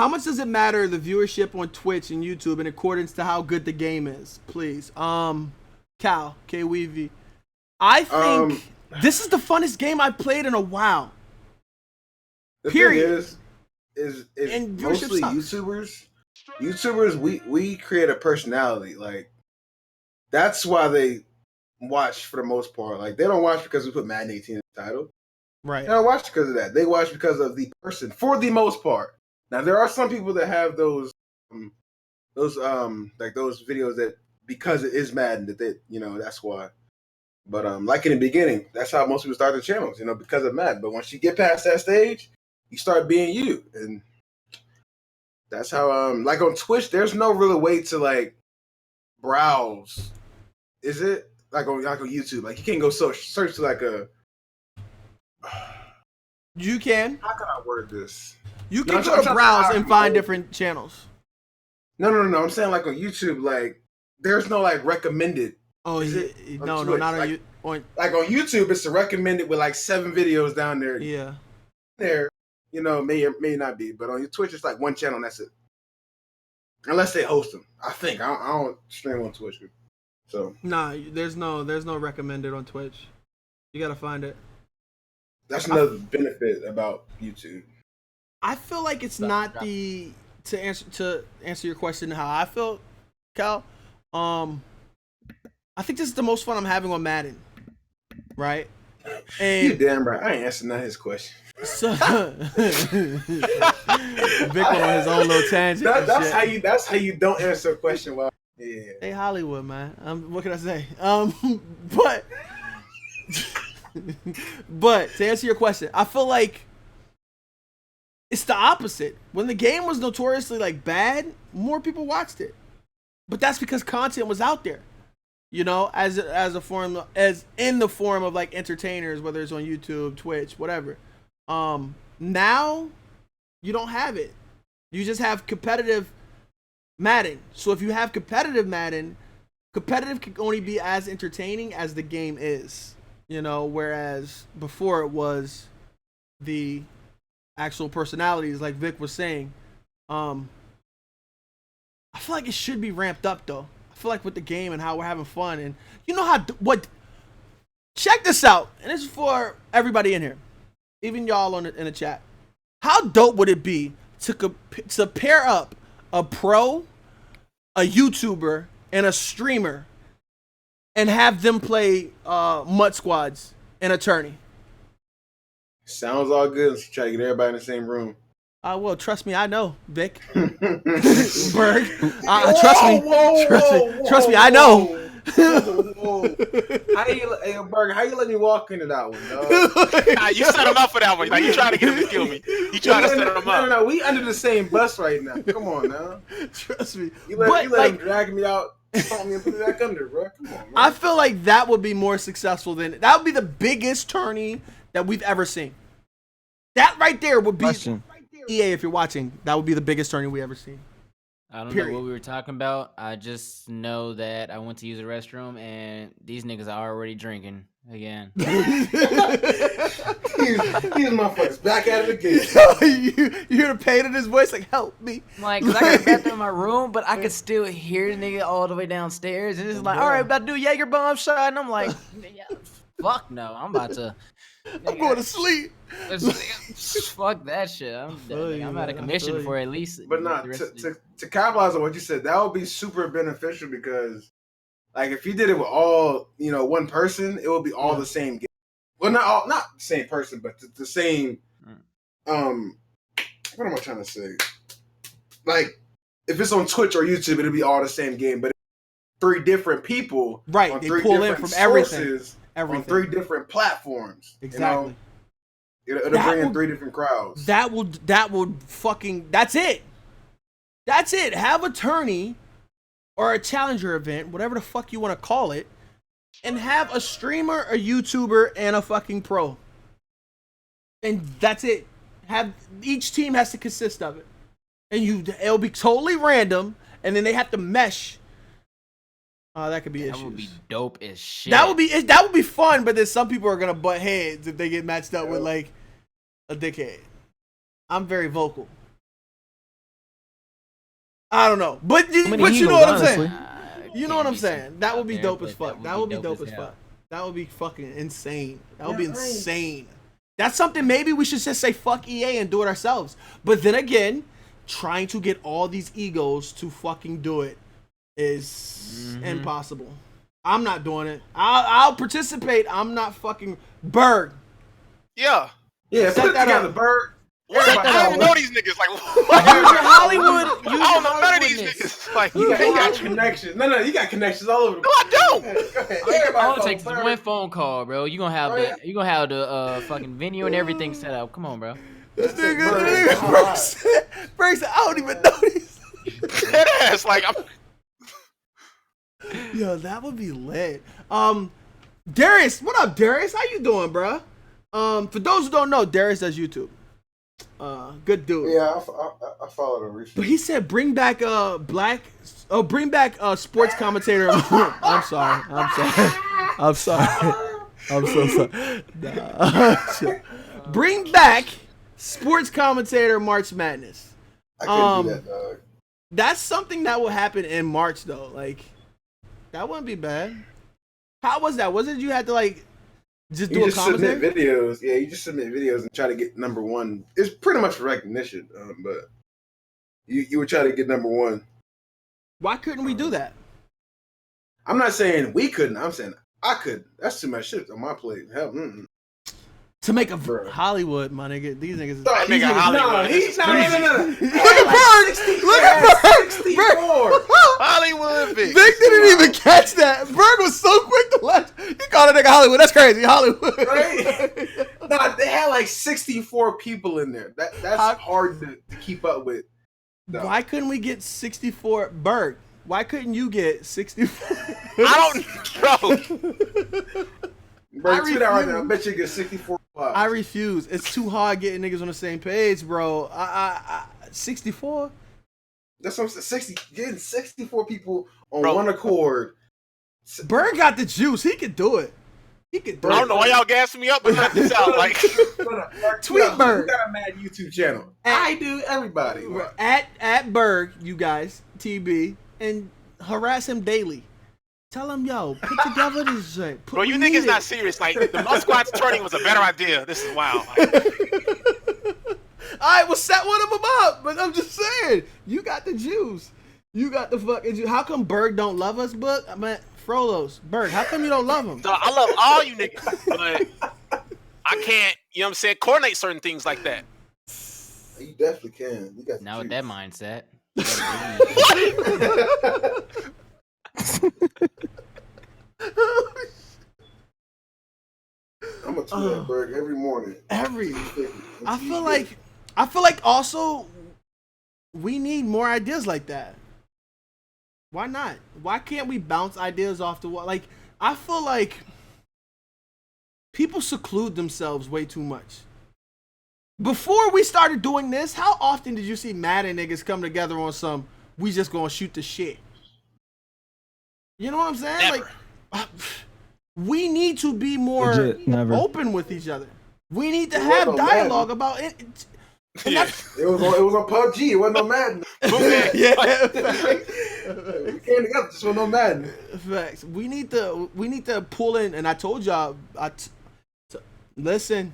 Speaker 2: much does it matter the viewership on Twitch and YouTube in accordance to how good the game is? Please. Cal, KWV. I think this is the funnest game I've played in a while.
Speaker 3: The
Speaker 2: Period.
Speaker 3: thing is
Speaker 2: And viewership
Speaker 3: mostly
Speaker 2: sucks.
Speaker 3: YouTubers, we create a personality. Like, that's why they watch for the most part. Like, they don't watch because we put Madden 18 in the title.
Speaker 2: Right.
Speaker 3: They don't watch because of that. They watch because of the person, for the most part. Now, there are some people that have those videos that, because it is Madden, that they, that's why. But like in the beginning, that's how most people start their channels, because of Madden. But once you get past that stage, you start being you, and that's how like on Twitch, there's no real way to like browse. Is it like on YouTube? Like, you can't go search to like a.
Speaker 2: You can.
Speaker 3: How can I word this?
Speaker 2: You
Speaker 3: No,
Speaker 2: can
Speaker 3: I'm
Speaker 2: go to
Speaker 3: trying-
Speaker 2: browse and find different channels.
Speaker 3: No. I'm saying like on YouTube, like there's no like recommended.
Speaker 2: Oh,
Speaker 3: Is
Speaker 2: yeah.
Speaker 3: it on
Speaker 2: No,
Speaker 3: Twitch?
Speaker 2: not on
Speaker 3: Like-
Speaker 2: you.
Speaker 3: Like on YouTube, it's recommended with like 7 videos down there.
Speaker 2: Yeah.
Speaker 3: There, may or may not be, but on your Twitch, it's like one channel and that's it. Unless they host them, I think. I don't stream on Twitch, so
Speaker 2: Nah, there's no recommended on Twitch. You gotta find it.
Speaker 3: that's another benefit about YouTube.
Speaker 2: I feel like it's not the to answer your question how I feel, Cal. I think this is the most fun I'm having on Madden, right?
Speaker 3: You
Speaker 2: And
Speaker 3: damn right. I ain't answering none of his question.
Speaker 2: so Vic went on his own little tangent. and shit.
Speaker 3: That's how you don't answer a question. Well, yeah.
Speaker 2: Hey, Hollywood, man. What can I say? But to answer your question, I feel like it's the opposite. When the game was notoriously like bad, more people watched it. But that's because content was out there, as a form, as in the form of like entertainers, whether it's on YouTube, Twitch, whatever. Now you don't have it. You just have competitive Madden. So if you have competitive Madden, competitive can only be as entertaining as the game is, whereas before it was the actual personalities, like Vic was saying. I feel like it should be ramped up though. I feel like with the game and how we're having fun, and check this out, and this is for everybody in here, even y'all in the chat. How dope would it be to pair up a pro, a YouTuber, and a streamer, and have them play MUT squads and a tourney?
Speaker 3: Sounds all good. Let's try to get everybody in the same room.
Speaker 2: Well, trust me, I know, Vic. Berg. Trust me, I know.
Speaker 3: Burger, how you let me walk into that one, dog?
Speaker 7: Nah, you set him up for that one. Like, you trying to get him to kill me. You trying to set him up.
Speaker 3: No, we under the same bus right now. Come on now.
Speaker 2: Trust me.
Speaker 3: You let him drag me out, stomp me and put me back under, bro. Come on, man.
Speaker 2: I feel like that would be more successful that would be the biggest tourney that we've ever seen. That right there would be EA, if you're watching, that would be the biggest tourney we ever seen.
Speaker 4: I don't
Speaker 2: Period.
Speaker 4: know what we were talking about. I just know that I went to use the restroom and these niggas are already drinking again.
Speaker 3: These motherfuckers back at it again.
Speaker 2: you hear the pain in his voice, like, help me.
Speaker 4: Like, cause I got a bathroom in my room, but I could still hear the nigga all the way downstairs. And it's like, all right, about to do Jaeger bomb shot. And I'm like, yeah, fuck no, I'm about to.
Speaker 2: I'm going to sleep.
Speaker 4: Fuck that shit. I'm out of commission for at least.
Speaker 3: But not to capitalize on what you said, that would be super beneficial because, like, if you did it with all one person, it would be all the same game. Well, not the same person, but the same. What am I trying to say? Like, if it's on Twitch or YouTube, it'll be all the same game. But 3 different people,
Speaker 2: right?
Speaker 3: On
Speaker 2: They
Speaker 3: 3
Speaker 2: pull in
Speaker 3: different
Speaker 2: from everything.
Speaker 3: sources, on 3 different platforms.
Speaker 2: Exactly.
Speaker 3: It'll bring in 3 different crowds.
Speaker 2: That would fucking. That's it. That's it. Have a tourney or a challenger event, whatever the fuck you want to call it, and have a streamer, a YouTuber, and a fucking pro. And that's it. Have each team has to consist of it. And it'll be totally random, and then they have to mesh. Oh, that could be issues.
Speaker 4: That would be dope as shit.
Speaker 2: That would be fun, but then some people are gonna butt heads if they get matched up with like a dickhead. I'm very vocal. I don't know, but you know what I'm saying. You know what I'm saying. That would be dope as fuck. That would be dope as fuck. That would be fucking insane. That would be insane. That's something maybe we should just say fuck EA and do it ourselves. But then again, trying to get all these egos to fucking do it is impossible. I'm not doing it. I'll participate. I'm not fucking Berg.
Speaker 7: Yeah.
Speaker 3: Yeah, put that together, Bird.
Speaker 7: I don't know these niggas. Like,
Speaker 4: Hollywood.
Speaker 7: I don't know none of these niggas. Like,
Speaker 3: you got connections. No, you got connections all over.
Speaker 7: No, I don't.
Speaker 4: All it takes is one phone call, bro. You gonna have the fucking venue and everything set up. Come on, bro.
Speaker 2: This nigga, Berg said, I don't even know these.
Speaker 7: Dead ass. Like,
Speaker 2: Yo, that would be lit. Darius, what up, Darius? How you doing, bro? For those who don't know, Darius does YouTube. Good dude.
Speaker 3: Yeah, I followed him recently.
Speaker 2: But he said bring back sports commentator. I'm so sorry. Nah. Bring back sports commentator March Madness.
Speaker 3: I couldn't do that, dog.
Speaker 2: That's something that will happen in March though. Like that wouldn't be bad. How was that? Was it you had to like just do a commentary?
Speaker 3: Submit videos. Yeah, you just submit videos and try to get number one. It's pretty much recognition, but you would try to get number one.
Speaker 2: Why couldn't we do that?
Speaker 3: I'm not saying we couldn't. I'm saying I could. That's too much shit on my plate. Hell,
Speaker 2: To make a Hollywood, my nigga. These niggas.
Speaker 7: That nigga Hollywood.
Speaker 3: No.
Speaker 2: Look at Berg. Look at Berg.
Speaker 3: 64.
Speaker 7: Hollywood.
Speaker 2: Vic didn't even catch that. Berg was so quick to laugh. He called a nigga Hollywood. That's crazy. Hollywood.
Speaker 3: Right? No, they had like 64 people in there. That's hard to keep up with. No.
Speaker 2: Why couldn't we get 64? Berg, why couldn't you get 64?
Speaker 7: I don't know.
Speaker 3: Bro, tweet out right now. I bet you get 64.
Speaker 2: I refuse. It's too hard getting niggas on the same page, bro. 64?
Speaker 3: That's what I'm saying. Getting 64 people on one accord.
Speaker 2: Berg got the juice. He could do it. He could do it.
Speaker 7: I don't know why y'all gassing me up, but check this out. Like,
Speaker 2: tweet Berg.
Speaker 3: You got a mad YouTube channel. I do. Everybody.
Speaker 2: At Berg, you guys, TB, and harass him daily. Tell him, yo, put together this shit.
Speaker 7: Bro, you think it's not serious. Like, the Musquats turning was a better idea. This is wild. Like,
Speaker 2: all right, well, set one of them up. But I'm just saying, you got the juice. You got the fucking juice. How come Berg don't love us, Book? I mean, Frolos, Berg, how come you don't love him?
Speaker 7: so I love all you niggas, but I can't, you know what I'm saying, coordinate certain things like that.
Speaker 3: You definitely can. You got
Speaker 4: Now with that mindset.
Speaker 3: I'm gonna tweet that Berg every morning.
Speaker 2: I feel like also we need more ideas like that. Why not? Why can't we bounce ideas off the wall? Like, I feel like people seclude themselves way too much. Before we started doing this, how often did you see Madden niggas come together on some, we just gonna shoot the shit? You know what I'm saying?
Speaker 7: Never.
Speaker 2: Like, we need to be more open with each other. We need to have dialogue about it.
Speaker 3: Yeah. It was on PUBG. It wasn't on Madden.
Speaker 2: Yeah.
Speaker 3: We came together just with no Madden.
Speaker 2: Facts. We need to pull in, and I told y'all, listen.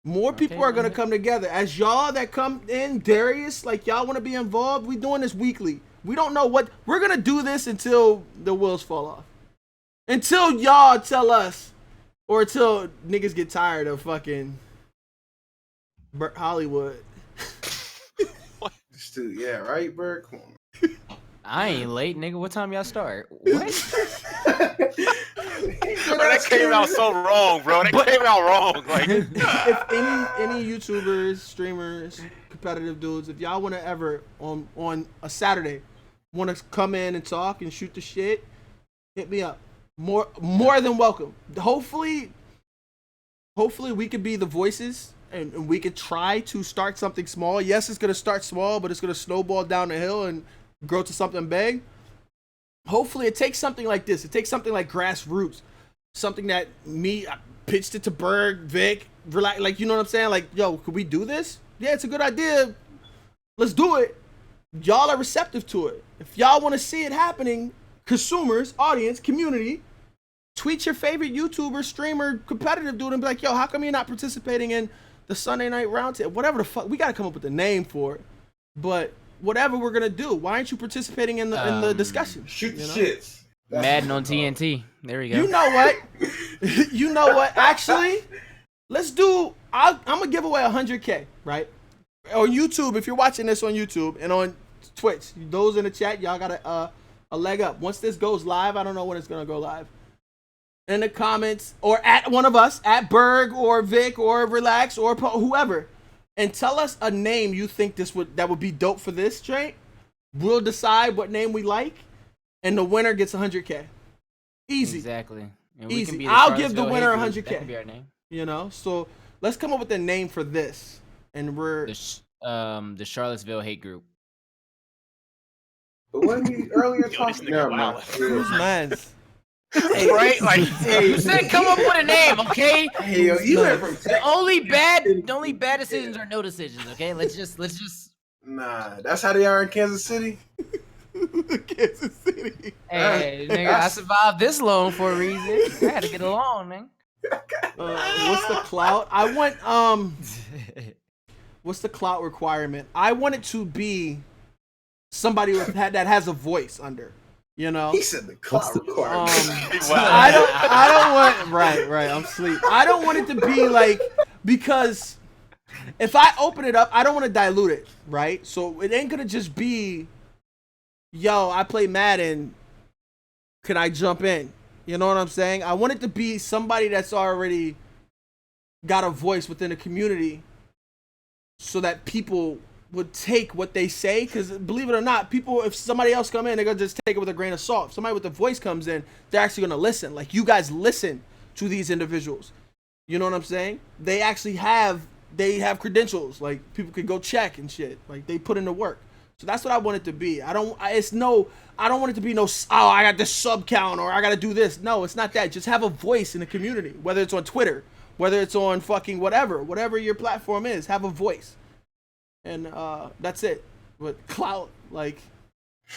Speaker 2: More people are gonna come together. As y'all that come in, Darius, like y'all want to be involved. We doing this weekly. We don't know what we're gonna do this until the wheels fall off. Until y'all tell us, or until niggas get tired of fucking Hollywood.
Speaker 3: Yeah, right, Berg? Come on.
Speaker 4: I ain't late, nigga. What time y'all start? What?
Speaker 7: Bro, that came out so wrong, bro. That came out wrong. Like,
Speaker 2: if any YouTubers, streamers, competitive dudes, if y'all want to ever on a Saturday want to come in and talk and shoot the shit, Hit me up. More than welcome. Hopefully we could be the voices and we could try to start something small. Yes, it's gonna start small, but it's gonna snowball down the hill and grow to something big. Hopefully it takes something like this. It takes something like grassroots. Something that I pitched it to Berg, Vic, relax, like, you know what I'm saying? Like, yo, could we do this? Yeah, it's a good idea. Let's do it. Y'all are receptive to it. If y'all want to see it happening, consumers, audience, community, tweet your favorite YouTuber, streamer, competitive dude and be like, yo, how come you're not participating in the Sunday night roundtable? Whatever the fuck. We got to come up with a name for it. But whatever we're going to do, why aren't you participating in the discussion?
Speaker 3: Shoot the shits.
Speaker 4: Madden on TNT. There we go.
Speaker 2: You know what? You know what? Actually, let's do. I'm gonna give away 100K, right? On YouTube, if you're watching this on YouTube and on Twitch, those in the chat, y'all got a leg up. Once this goes live, I don't know when it's gonna go live. In the comments or at one of us, at Berg or Vic or Relax or whoever, and tell us a name you think that would be dope for this straight. We'll decide what name we like, and the winner gets 100K. Easy.
Speaker 4: Exactly. And
Speaker 2: Easy.
Speaker 4: Can be
Speaker 2: I'll give the winner
Speaker 4: Hey
Speaker 2: 100K.
Speaker 4: That can be our name.
Speaker 2: You know, so let's come up with a name for this, and we're
Speaker 4: the Charlottesville Hate Group.
Speaker 3: But when we earlier talking,
Speaker 7: nigga wild.
Speaker 2: who's man's.
Speaker 7: Right? Like,
Speaker 4: You said come up with a name, okay?
Speaker 3: hey, yo, you went from
Speaker 4: The only bad decisions are no decisions, okay? Let's just.
Speaker 3: Nah, that's how they are in Kansas City.
Speaker 2: Kansas City.
Speaker 4: Hey, nigga, I survived this long for a reason. I had to get along, man.
Speaker 2: What's the clout? I want what's the clout requirement? I want it to be somebody that has a voice under. You know,
Speaker 3: He said the clout requirement.
Speaker 2: I don't want right. I'm asleep. I don't want it to be like, because if I open it up, I don't want to dilute it, right? So it ain't gonna just be, yo, I play Madden. Can I jump in? You know what I'm saying? I want it to be somebody that's already got a voice within the community, so that people would take what they say. Because believe it or not, people, if somebody else come in, they're gonna just take it with a grain of salt. If somebody with a voice comes in, they're actually gonna listen. Like, you guys listen to these individuals. You know what I'm saying? They actually have credentials. Like, people could go check and shit. Like, they put in the work. So that's what I want it to be. I don't want it to be no, oh, I got this sub count or I got to do this. No, it's not that. Just have a voice in the community, whether it's on Twitter, whether it's on fucking whatever your platform is, have a voice. And that's it. But clout, like,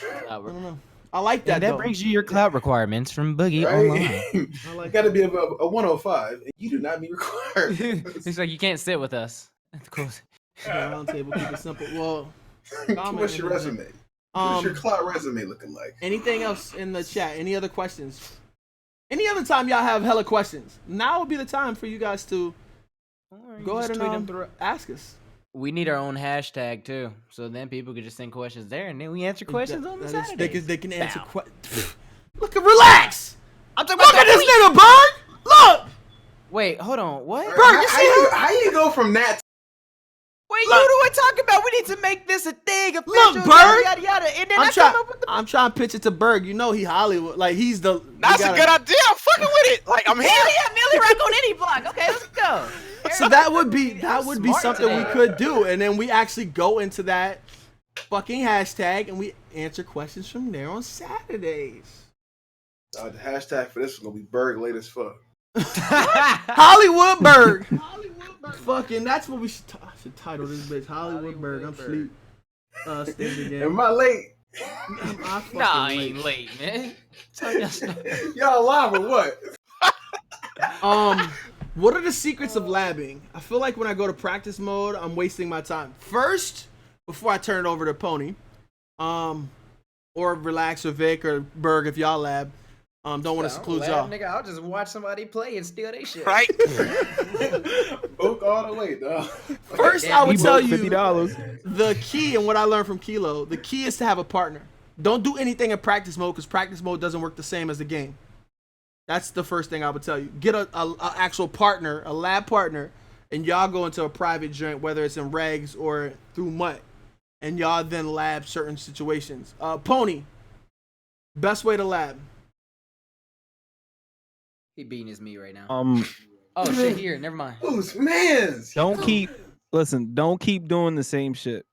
Speaker 2: I don't know. I like that.
Speaker 4: And that
Speaker 2: though.
Speaker 4: brings you your cloud requirements from BOOGEYonline.
Speaker 3: Right?
Speaker 2: I like
Speaker 3: Got to be above a 105, and you do not be required.
Speaker 4: It's like you can't sit with us. Of course.
Speaker 2: round table, keep it simple. Well,
Speaker 3: What's your resume? What's your clout resume looking like?
Speaker 2: anything else in the chat? Any other questions? Any other time y'all have hella questions? Now would be the time for you guys to go ahead and ask us.
Speaker 4: We need our own hashtag too, so then people could just send questions there, and then we answer questions on the
Speaker 2: That is-
Speaker 4: Saturdays.
Speaker 2: they can answer
Speaker 4: Bow.
Speaker 2: questions. Look at relax.
Speaker 4: I'm talking
Speaker 2: Look
Speaker 4: about
Speaker 2: at this nigga, Bird. Look.
Speaker 4: Wait, hold on. What?
Speaker 2: Bro, you see him?
Speaker 3: How you go from that?
Speaker 4: Wait, you know what I'm talking about? We need to make this a thing. Official,
Speaker 2: Look, Bird.
Speaker 4: Yada, yada, and then
Speaker 2: I'm trying to pitch it to Berg. You know he Hollywood. Like, he's the.
Speaker 7: That's a good idea. I'm fucking with it. Like, I'm here.
Speaker 4: Hell yeah, Millie Rock on any block. Okay, let's go.
Speaker 2: So that would be
Speaker 4: smart
Speaker 2: something
Speaker 4: today.
Speaker 2: we could do, and then we actually go into that fucking hashtag and we answer questions from there on Saturdays.
Speaker 3: The hashtag for this is gonna be Berg late as fuck.
Speaker 2: Hollywood Berg. Fucking, that's what we should title this bitch. Hollywood Berg. I'm sleep. Stage again.
Speaker 3: Am I late?
Speaker 2: I fucking
Speaker 4: Nah, I ain't late, man.
Speaker 3: Y'all live or what?
Speaker 2: What are the secrets of labbing? I feel like when I go to practice mode, I'm wasting my time. First, before I turn it over to Pwny, or Relax or Vic or Berg if y'all lab, don't want to seclude y'all.
Speaker 4: Nigga, I'll just watch somebody play and steal their shit.
Speaker 7: Right?
Speaker 3: Book all the way, dog.
Speaker 2: First, I would tell you
Speaker 5: $50.
Speaker 2: the key, and what I learned from Kilo, the key is to have a partner. Don't do anything in practice mode, because practice mode doesn't work the same as the game. That's the first thing I would tell you. Get a actual partner, a lab partner, and y'all go into a private joint, whether it's in regs or through MUT, and y'all then lab certain situations. Pwny, best way to lab.
Speaker 4: He beating his meat right now.
Speaker 5: Oh
Speaker 4: shit, here. Never mind.
Speaker 3: Who's man's?
Speaker 5: Don't keep doing the same shit.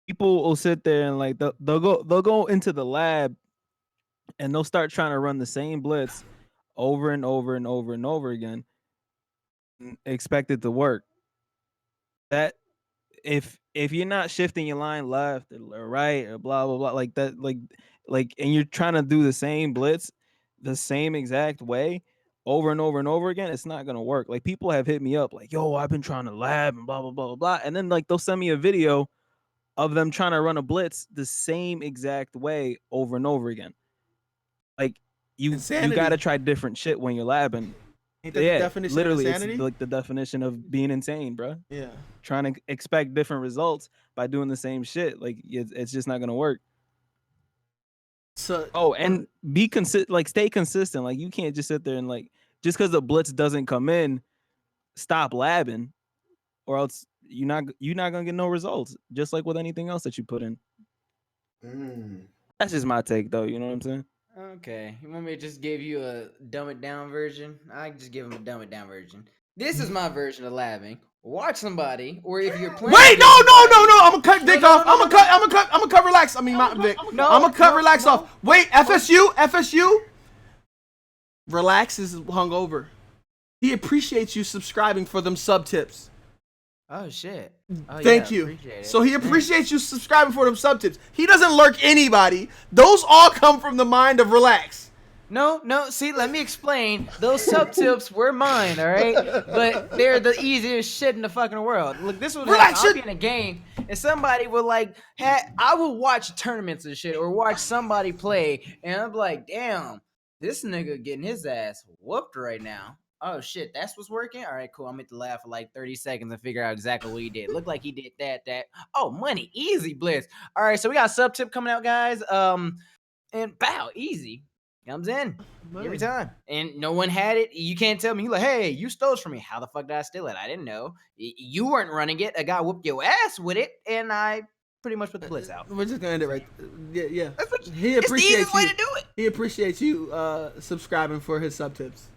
Speaker 5: People will sit there and like they'll go into the lab and they'll start trying to run the same blitz over and over and over and over again and expect it to work. That if you're not shifting your line left or right or blah blah blah like that like and you're trying to do the same blitz the same exact way over and over and over again, it's not gonna work. Like people have hit me up like, yo, I've been trying to lab and blah blah blah blah blah, and then like they'll send me a video of them trying to run a blitz the same exact way over and over again. Like you got to try different shit when you're labbing.
Speaker 2: Ain't that the definition
Speaker 5: literally,
Speaker 2: of insanity?
Speaker 5: it's like the definition of being insane, bro.
Speaker 2: Yeah.
Speaker 5: Trying to expect different results by doing the same shit, like it's just not gonna work.
Speaker 2: So
Speaker 5: and be consistent, like stay consistent. Like you can't just sit there and like just because the blitz doesn't come in, stop labbing, or else you're not gonna get no results. Just like with anything else that you put in. That's just my take, though. You know what I'm saying?
Speaker 4: Okay, you want me to just give you a dumb it down version? I can just give him a dumb it down version. This is my version of labbing. Watch somebody, or if you're playing.
Speaker 2: Wait, no! I'm gonna cut Vic off. I'm gonna cut relax. I mean, not Vic. I'm gonna cut relax off. Wait, FSU. Relax is hungover. He appreciates you subscribing for them sub tips.
Speaker 4: Oh shit!
Speaker 2: Thank you. So he appreciates you subscribing for them sub tips. He doesn't lurk anybody. Those all come from the mind of Relax.
Speaker 4: No. See, let me explain. Those sub tips were mine, all right? But they're the easiest shit in the fucking world. Look, this was I'll be in a game, and somebody would like, I would watch tournaments and shit, or watch somebody play, and I'm like, damn, this nigga getting his ass whooped right now. Oh shit, that's what's working? All right, cool. I'm at the laugh for like 30 seconds and figure out exactly what he did. Looked like he did that. Oh, money, easy blitz. All right, so we got sub tip coming out, guys. And bow, easy. Comes in every time. And no one had it. You can't tell me. You're like, hey, you stole it from me. How the fuck did I steal it? I didn't know. You weren't running it. A guy whooped your ass with it, and I pretty much put the blitz out.
Speaker 2: We're just gonna end it right. Yeah. He
Speaker 4: It's the
Speaker 2: appreciates
Speaker 4: easiest way to do it.
Speaker 2: He appreciates you subscribing for his sub tips.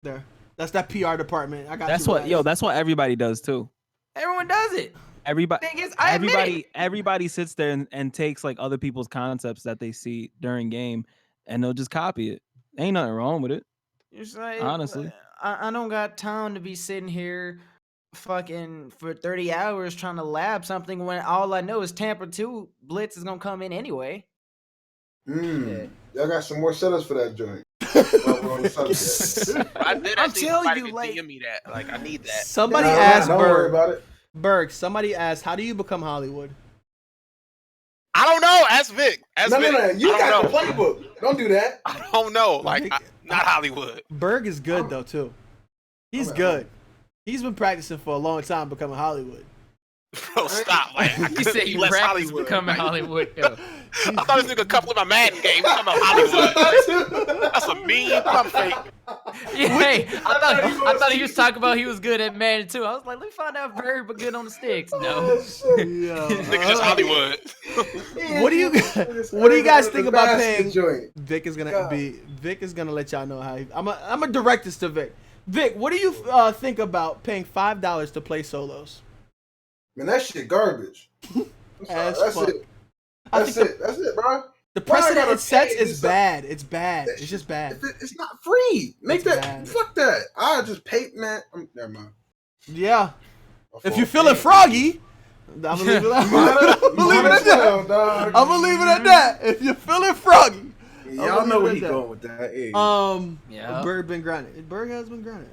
Speaker 2: There. That's that PR department. I got
Speaker 5: that's
Speaker 2: you.
Speaker 5: That's what everybody does too.
Speaker 4: Everyone does it.
Speaker 5: Everybody sits there and takes like other people's concepts that they see during game, and they'll just copy it. Ain't nothing wrong with it.
Speaker 4: Like,
Speaker 5: honestly,
Speaker 4: I don't got time to be sitting here fucking for 30 hours trying to lab something when all I know is Tampa 2 blitz is gonna come in anyway.
Speaker 3: Y'all got some more setups for that joint.
Speaker 7: I'm telling you, like, DM me that. Like, I need that.
Speaker 2: Somebody asked
Speaker 3: don't worry about it.
Speaker 2: Berg, somebody asked, how do you become Hollywood?
Speaker 7: I don't know. Ask Vic.
Speaker 3: No. You got the playbook. Don't do that.
Speaker 7: I don't know. Like, not Hollywood.
Speaker 2: Berg is good though too. He's good. He's been practicing for a long time becoming Hollywood.
Speaker 7: Bro, stop. Like,
Speaker 4: You said you practice becoming Hollywood. Yo.
Speaker 7: I thought this nigga couple in my Madden game. He's talking about Hollywood. That's a mean pump fake.
Speaker 4: Yeah, hey, I thought he was talking about he was good at Madden too. I was like, let me find out if Bird but good on the sticks. No.
Speaker 7: Nigga just Hollywood.
Speaker 2: What do you guys think about paying? Vic is gonna let y'all know how. I'm gonna direct this to Vic. Vic, what do you think about paying $5 to play solos?
Speaker 3: Man, that shit garbage.
Speaker 2: That's
Speaker 3: it. That's it, bro.
Speaker 2: The precedent it sets is bad. It's bad. It's just bad.
Speaker 3: It's not free. Make that.
Speaker 2: Bad.
Speaker 3: Fuck that. I just pay, man. Never mind.
Speaker 2: Yeah. If you're feeling froggy, I'm gonna leave it at that. I'm gonna leave it at that. If you're feeling froggy,
Speaker 3: y'all know where he going with that. Hey.
Speaker 4: Yeah.
Speaker 2: Berg been grinding. Berg has been grinding.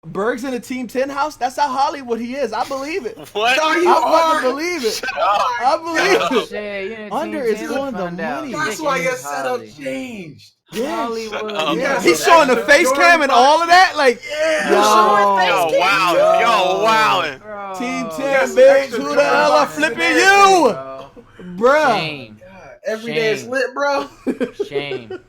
Speaker 2: Berg's in a Team 10 house. That's how Hollywood he is. I believe it.
Speaker 7: What?
Speaker 2: I fucking believe it. I believe it.
Speaker 4: Shit,
Speaker 2: Under is going the money.
Speaker 3: That's why your setup changed.
Speaker 4: Hollywood.
Speaker 2: Yeah. He's showing the face cam and all of that. Like,
Speaker 7: Yo, wow.
Speaker 2: Team 10, bitch. Who the hell are flipping you? Bruh.
Speaker 4: Shame.
Speaker 3: Every day it's lit, bro.
Speaker 4: Shame.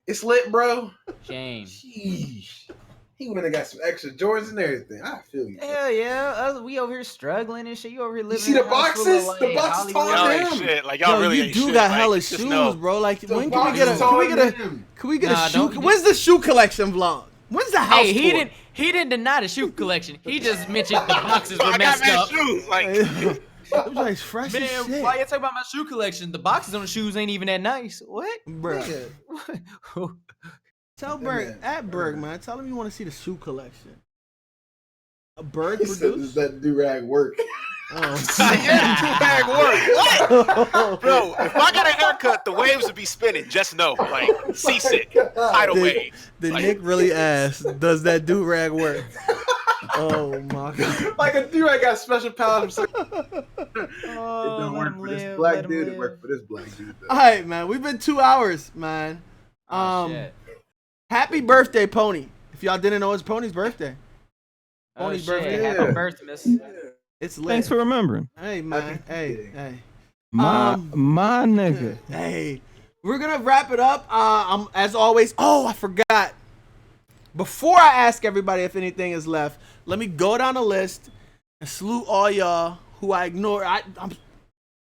Speaker 3: It's lit, bro.
Speaker 4: Shame.
Speaker 3: Sheesh. He went and got some extra Jordans and everything. I feel you.
Speaker 4: Hell yeah, we over here struggling and shit. You over here living.
Speaker 3: You see
Speaker 4: in
Speaker 3: the
Speaker 4: a house full of,
Speaker 3: boxes? The
Speaker 4: like,
Speaker 3: boxes
Speaker 4: Hollywood.
Speaker 3: taller
Speaker 7: Y'all
Speaker 3: than
Speaker 7: ain't
Speaker 3: him.
Speaker 7: shit. Like y'all
Speaker 2: Yo,
Speaker 7: really
Speaker 2: you
Speaker 7: ain't
Speaker 2: do
Speaker 7: shit.
Speaker 2: got
Speaker 7: Like,
Speaker 2: hella
Speaker 7: just
Speaker 2: shoes,
Speaker 7: know.
Speaker 2: bro. Like,
Speaker 3: The
Speaker 2: when can we
Speaker 3: box
Speaker 2: get a?
Speaker 3: is
Speaker 2: Can we
Speaker 3: taller
Speaker 2: get a?
Speaker 3: than him.
Speaker 2: Can we get
Speaker 4: Nah,
Speaker 2: a shoe?
Speaker 4: don't-
Speaker 2: When's the shoe collection vlog? When's the house
Speaker 4: Hey, he
Speaker 2: tour?
Speaker 4: didn't. He didn't deny the shoe collection. He just mentioned the boxes were
Speaker 7: I got
Speaker 4: messed
Speaker 7: mad
Speaker 4: up.
Speaker 7: shoes. Like,
Speaker 2: Them joints fresh as
Speaker 4: Man,
Speaker 2: shit.
Speaker 4: why you talking about my shoe collection? The boxes on the shoes ain't even that nice. What?
Speaker 2: Bruh. Tell
Speaker 3: That
Speaker 2: Berg,
Speaker 3: man,
Speaker 2: at Berg, man. Tell him you want to see the shoe collection. A Berg
Speaker 3: He said, "Does
Speaker 2: produced?
Speaker 3: that do-rag work?"
Speaker 7: yeah, two-bag work. What? Bro, if I got a haircut, the waves would be spinning. Just know, like, seasick, tidal waves.
Speaker 2: Did
Speaker 7: Like,
Speaker 2: Nick really ask, does that do-rag work? Oh, my God.
Speaker 3: Like a do-rag got special powers. It
Speaker 4: Oh,
Speaker 3: don't
Speaker 4: let
Speaker 3: work
Speaker 4: him
Speaker 3: for this
Speaker 4: live,
Speaker 3: black
Speaker 4: let him
Speaker 3: dude. It
Speaker 4: live.
Speaker 3: worked for this black dude. Though.
Speaker 2: All right, man. We've been 2 hours, man.
Speaker 4: Oh, shit.
Speaker 2: Happy birthday, Pwny. If y'all didn't know, it's Pony's birthday.
Speaker 4: Oh,
Speaker 2: Pony's
Speaker 4: shit.
Speaker 2: birthday.
Speaker 4: Happy
Speaker 3: Yeah.
Speaker 4: birthday.
Speaker 2: It's lit.
Speaker 5: Thanks for remembering.
Speaker 2: Hey, man.
Speaker 3: Happy
Speaker 2: Hey,
Speaker 3: birthday.
Speaker 2: hey.
Speaker 5: My nigga.
Speaker 2: Hey, we're gonna wrap it up. As always. Oh, I forgot. Before I ask everybody if anything is left, let me go down the list and salute all y'all who I ignore. I'm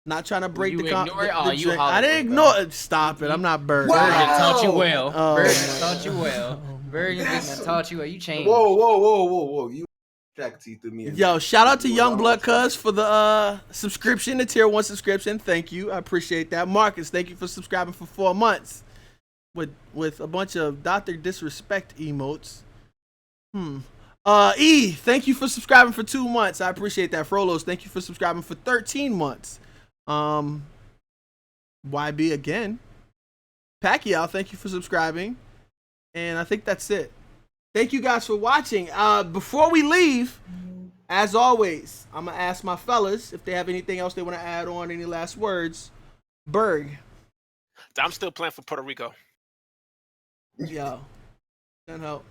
Speaker 2: not trying to break
Speaker 4: You
Speaker 2: the
Speaker 4: ignore it? Oh, you
Speaker 2: drink. I didn't
Speaker 4: Hollywood,
Speaker 2: ignore it. Stop it. I'm not Bird.
Speaker 3: Wow.
Speaker 4: Virgin taught you well.
Speaker 2: Oh,
Speaker 4: Virgin
Speaker 2: my
Speaker 4: taught you well. Virgin
Speaker 3: That's-
Speaker 4: taught you well. You changed.
Speaker 3: Whoa! You track teeth through me.
Speaker 2: Yo, shout out to Youngblood Cuz for the subscription, the tier 1 subscription. Thank you. I appreciate that. Marcus, thank you for subscribing for 4 months. With a bunch of Dr. Disrespect emotes. E, thank you for subscribing for 2 months. I appreciate that. Frolos, thank you for subscribing for 13 months. YB again. Pacquiao, thank you for subscribing. And I think that's it. Thank you guys for watching. Before we leave, as always, I'm going to ask my fellas if they have anything else they want to add on, any last words. Berg.
Speaker 7: I'm still playing for Puerto Rico.
Speaker 2: Yo. Can't help.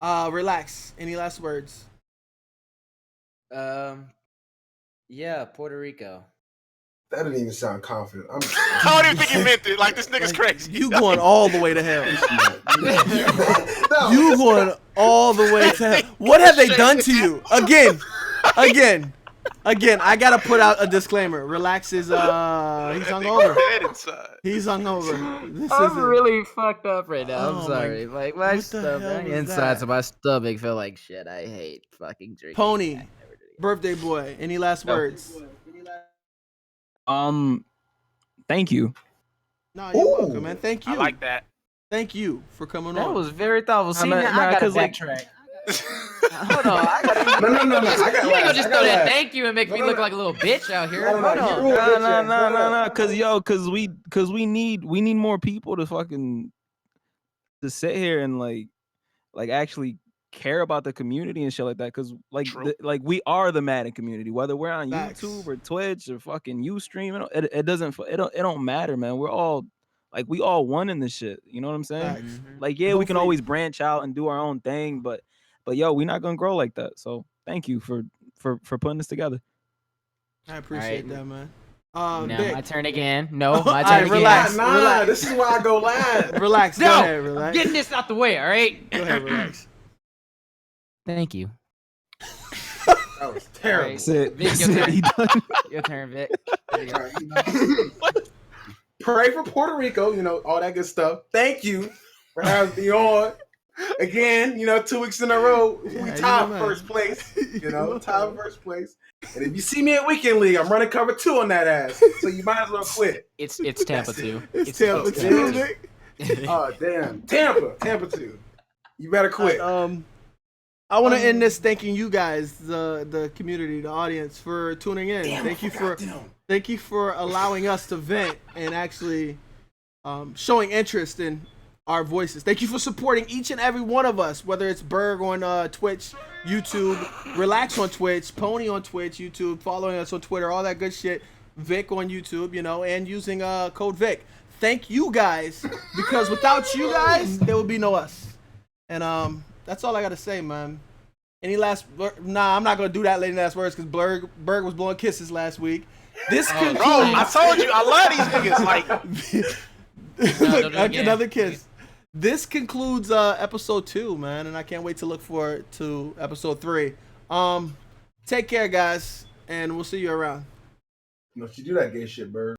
Speaker 2: Relax. Any last words?
Speaker 4: Yeah, Puerto Rico.
Speaker 3: That didn't even sound confident.
Speaker 7: I don't even think he meant it. Like, this nigga's crazy.
Speaker 2: You going all the way to hell.
Speaker 3: No,
Speaker 2: You going all the way to hell. What have they done to you? Again. I gotta put out a disclaimer. Relax is he's hungover.
Speaker 7: Head inside.
Speaker 2: He's hungover. This
Speaker 4: I'm
Speaker 2: isn't-
Speaker 4: really fucked up right now.
Speaker 2: Oh
Speaker 4: I'm
Speaker 2: my-
Speaker 4: sorry. Like my
Speaker 2: what the
Speaker 4: stomach,
Speaker 2: hell
Speaker 4: my
Speaker 2: was
Speaker 4: insides
Speaker 2: that?
Speaker 4: of my stomach feel like shit. I hate fucking drinking.
Speaker 2: Pony.
Speaker 4: I never do it.
Speaker 2: Birthday boy. Any last words?
Speaker 5: Thank you.
Speaker 2: No, you're
Speaker 3: Ooh.
Speaker 2: welcome, man. Thank you.
Speaker 7: I like that.
Speaker 2: Thank you for coming
Speaker 4: That
Speaker 2: on.
Speaker 4: was very thoughtful. See,
Speaker 5: Nah,
Speaker 4: now I gotta
Speaker 5: 'cause, like-
Speaker 4: backtrack. Hold on, I gotta.
Speaker 3: No. I got
Speaker 4: You ain't gonna
Speaker 3: last.
Speaker 4: just
Speaker 3: I
Speaker 4: throw
Speaker 3: got
Speaker 4: that
Speaker 3: last.
Speaker 4: thank you and make me
Speaker 3: No,
Speaker 4: look
Speaker 3: no.
Speaker 4: like a little bitch out here.
Speaker 3: No,
Speaker 4: Hold
Speaker 3: you
Speaker 4: on.
Speaker 3: ruined it, Jack.
Speaker 5: Cause we need more people to fucking to sit here and like actually care about the community and shit like that. Cause like
Speaker 7: True.
Speaker 5: we are the Madden community, whether we're on
Speaker 2: Facts.
Speaker 5: YouTube or Twitch or fucking Ustream. It don't matter, man. We're all like we all one in this shit. You know what I'm saying?
Speaker 2: Facts.
Speaker 5: Like yeah, we can
Speaker 2: Hopefully-
Speaker 5: always branch out and do our own thing, but yo, we're not gonna grow like that. So thank you for putting this together.
Speaker 2: I appreciate
Speaker 4: Alright.
Speaker 2: that, man.
Speaker 4: Now
Speaker 2: Vic.
Speaker 4: my turn again. No, my
Speaker 2: Alright,
Speaker 4: turn again.
Speaker 2: relax.
Speaker 3: Nah, this is why I go last.
Speaker 2: Relax.
Speaker 4: No,
Speaker 2: Go ahead,
Speaker 4: I'm
Speaker 2: relax.
Speaker 4: getting this out the way. All right.
Speaker 2: Go ahead, relax.
Speaker 4: Thank you.
Speaker 3: That was terrible.
Speaker 4: Alright.
Speaker 5: That's it.
Speaker 4: Vic,
Speaker 5: That's
Speaker 4: your
Speaker 5: it.
Speaker 4: turn.
Speaker 5: He done.
Speaker 4: Your turn, Vic. There you go.
Speaker 3: Pray for Puerto Rico, all that good stuff. Thank you for having me on. Again, 2 weeks in a row,
Speaker 2: Yeah,
Speaker 3: we
Speaker 2: you
Speaker 3: tied
Speaker 2: know,
Speaker 3: first place.
Speaker 2: know.
Speaker 3: Tied for first place. And if you see me at Weekend League, I'm running cover 2 on that ass. So you might as well quit.
Speaker 4: It's Tampa too.
Speaker 2: It's Tampa
Speaker 3: it's
Speaker 2: too,
Speaker 3: Tampa.
Speaker 2: Vic.
Speaker 3: Oh, damn. Tampa 2. You better quit.
Speaker 2: I want to end this thanking you guys, the community, the audience, for tuning in.
Speaker 3: Damn, I forgot them.
Speaker 2: Thank you for allowing us to vent and actually showing interest in our voices. Thank you for supporting each and every one of us, whether it's Berg on Twitch, YouTube, Relax on Twitch, Pony on Twitch, YouTube, following us on Twitter, all that good shit, Vic on YouTube, and using code Vic. Thank you guys, because without you guys, there would be no us. And that's all I gotta say, man. Any last? Nah, I'm not gonna do that. Lady last words, because Berg was blowing kisses last week. This concludes.
Speaker 7: Bro, I told you, I love these niggas. Like,
Speaker 4: No, don't do it
Speaker 2: Look,
Speaker 4: again.
Speaker 2: another kiss. this concludes episode 2, man, and I can't wait to look forward to episode 3. Take care, guys, and we'll see you around.
Speaker 3: You know, if you do that gay shit, Bird.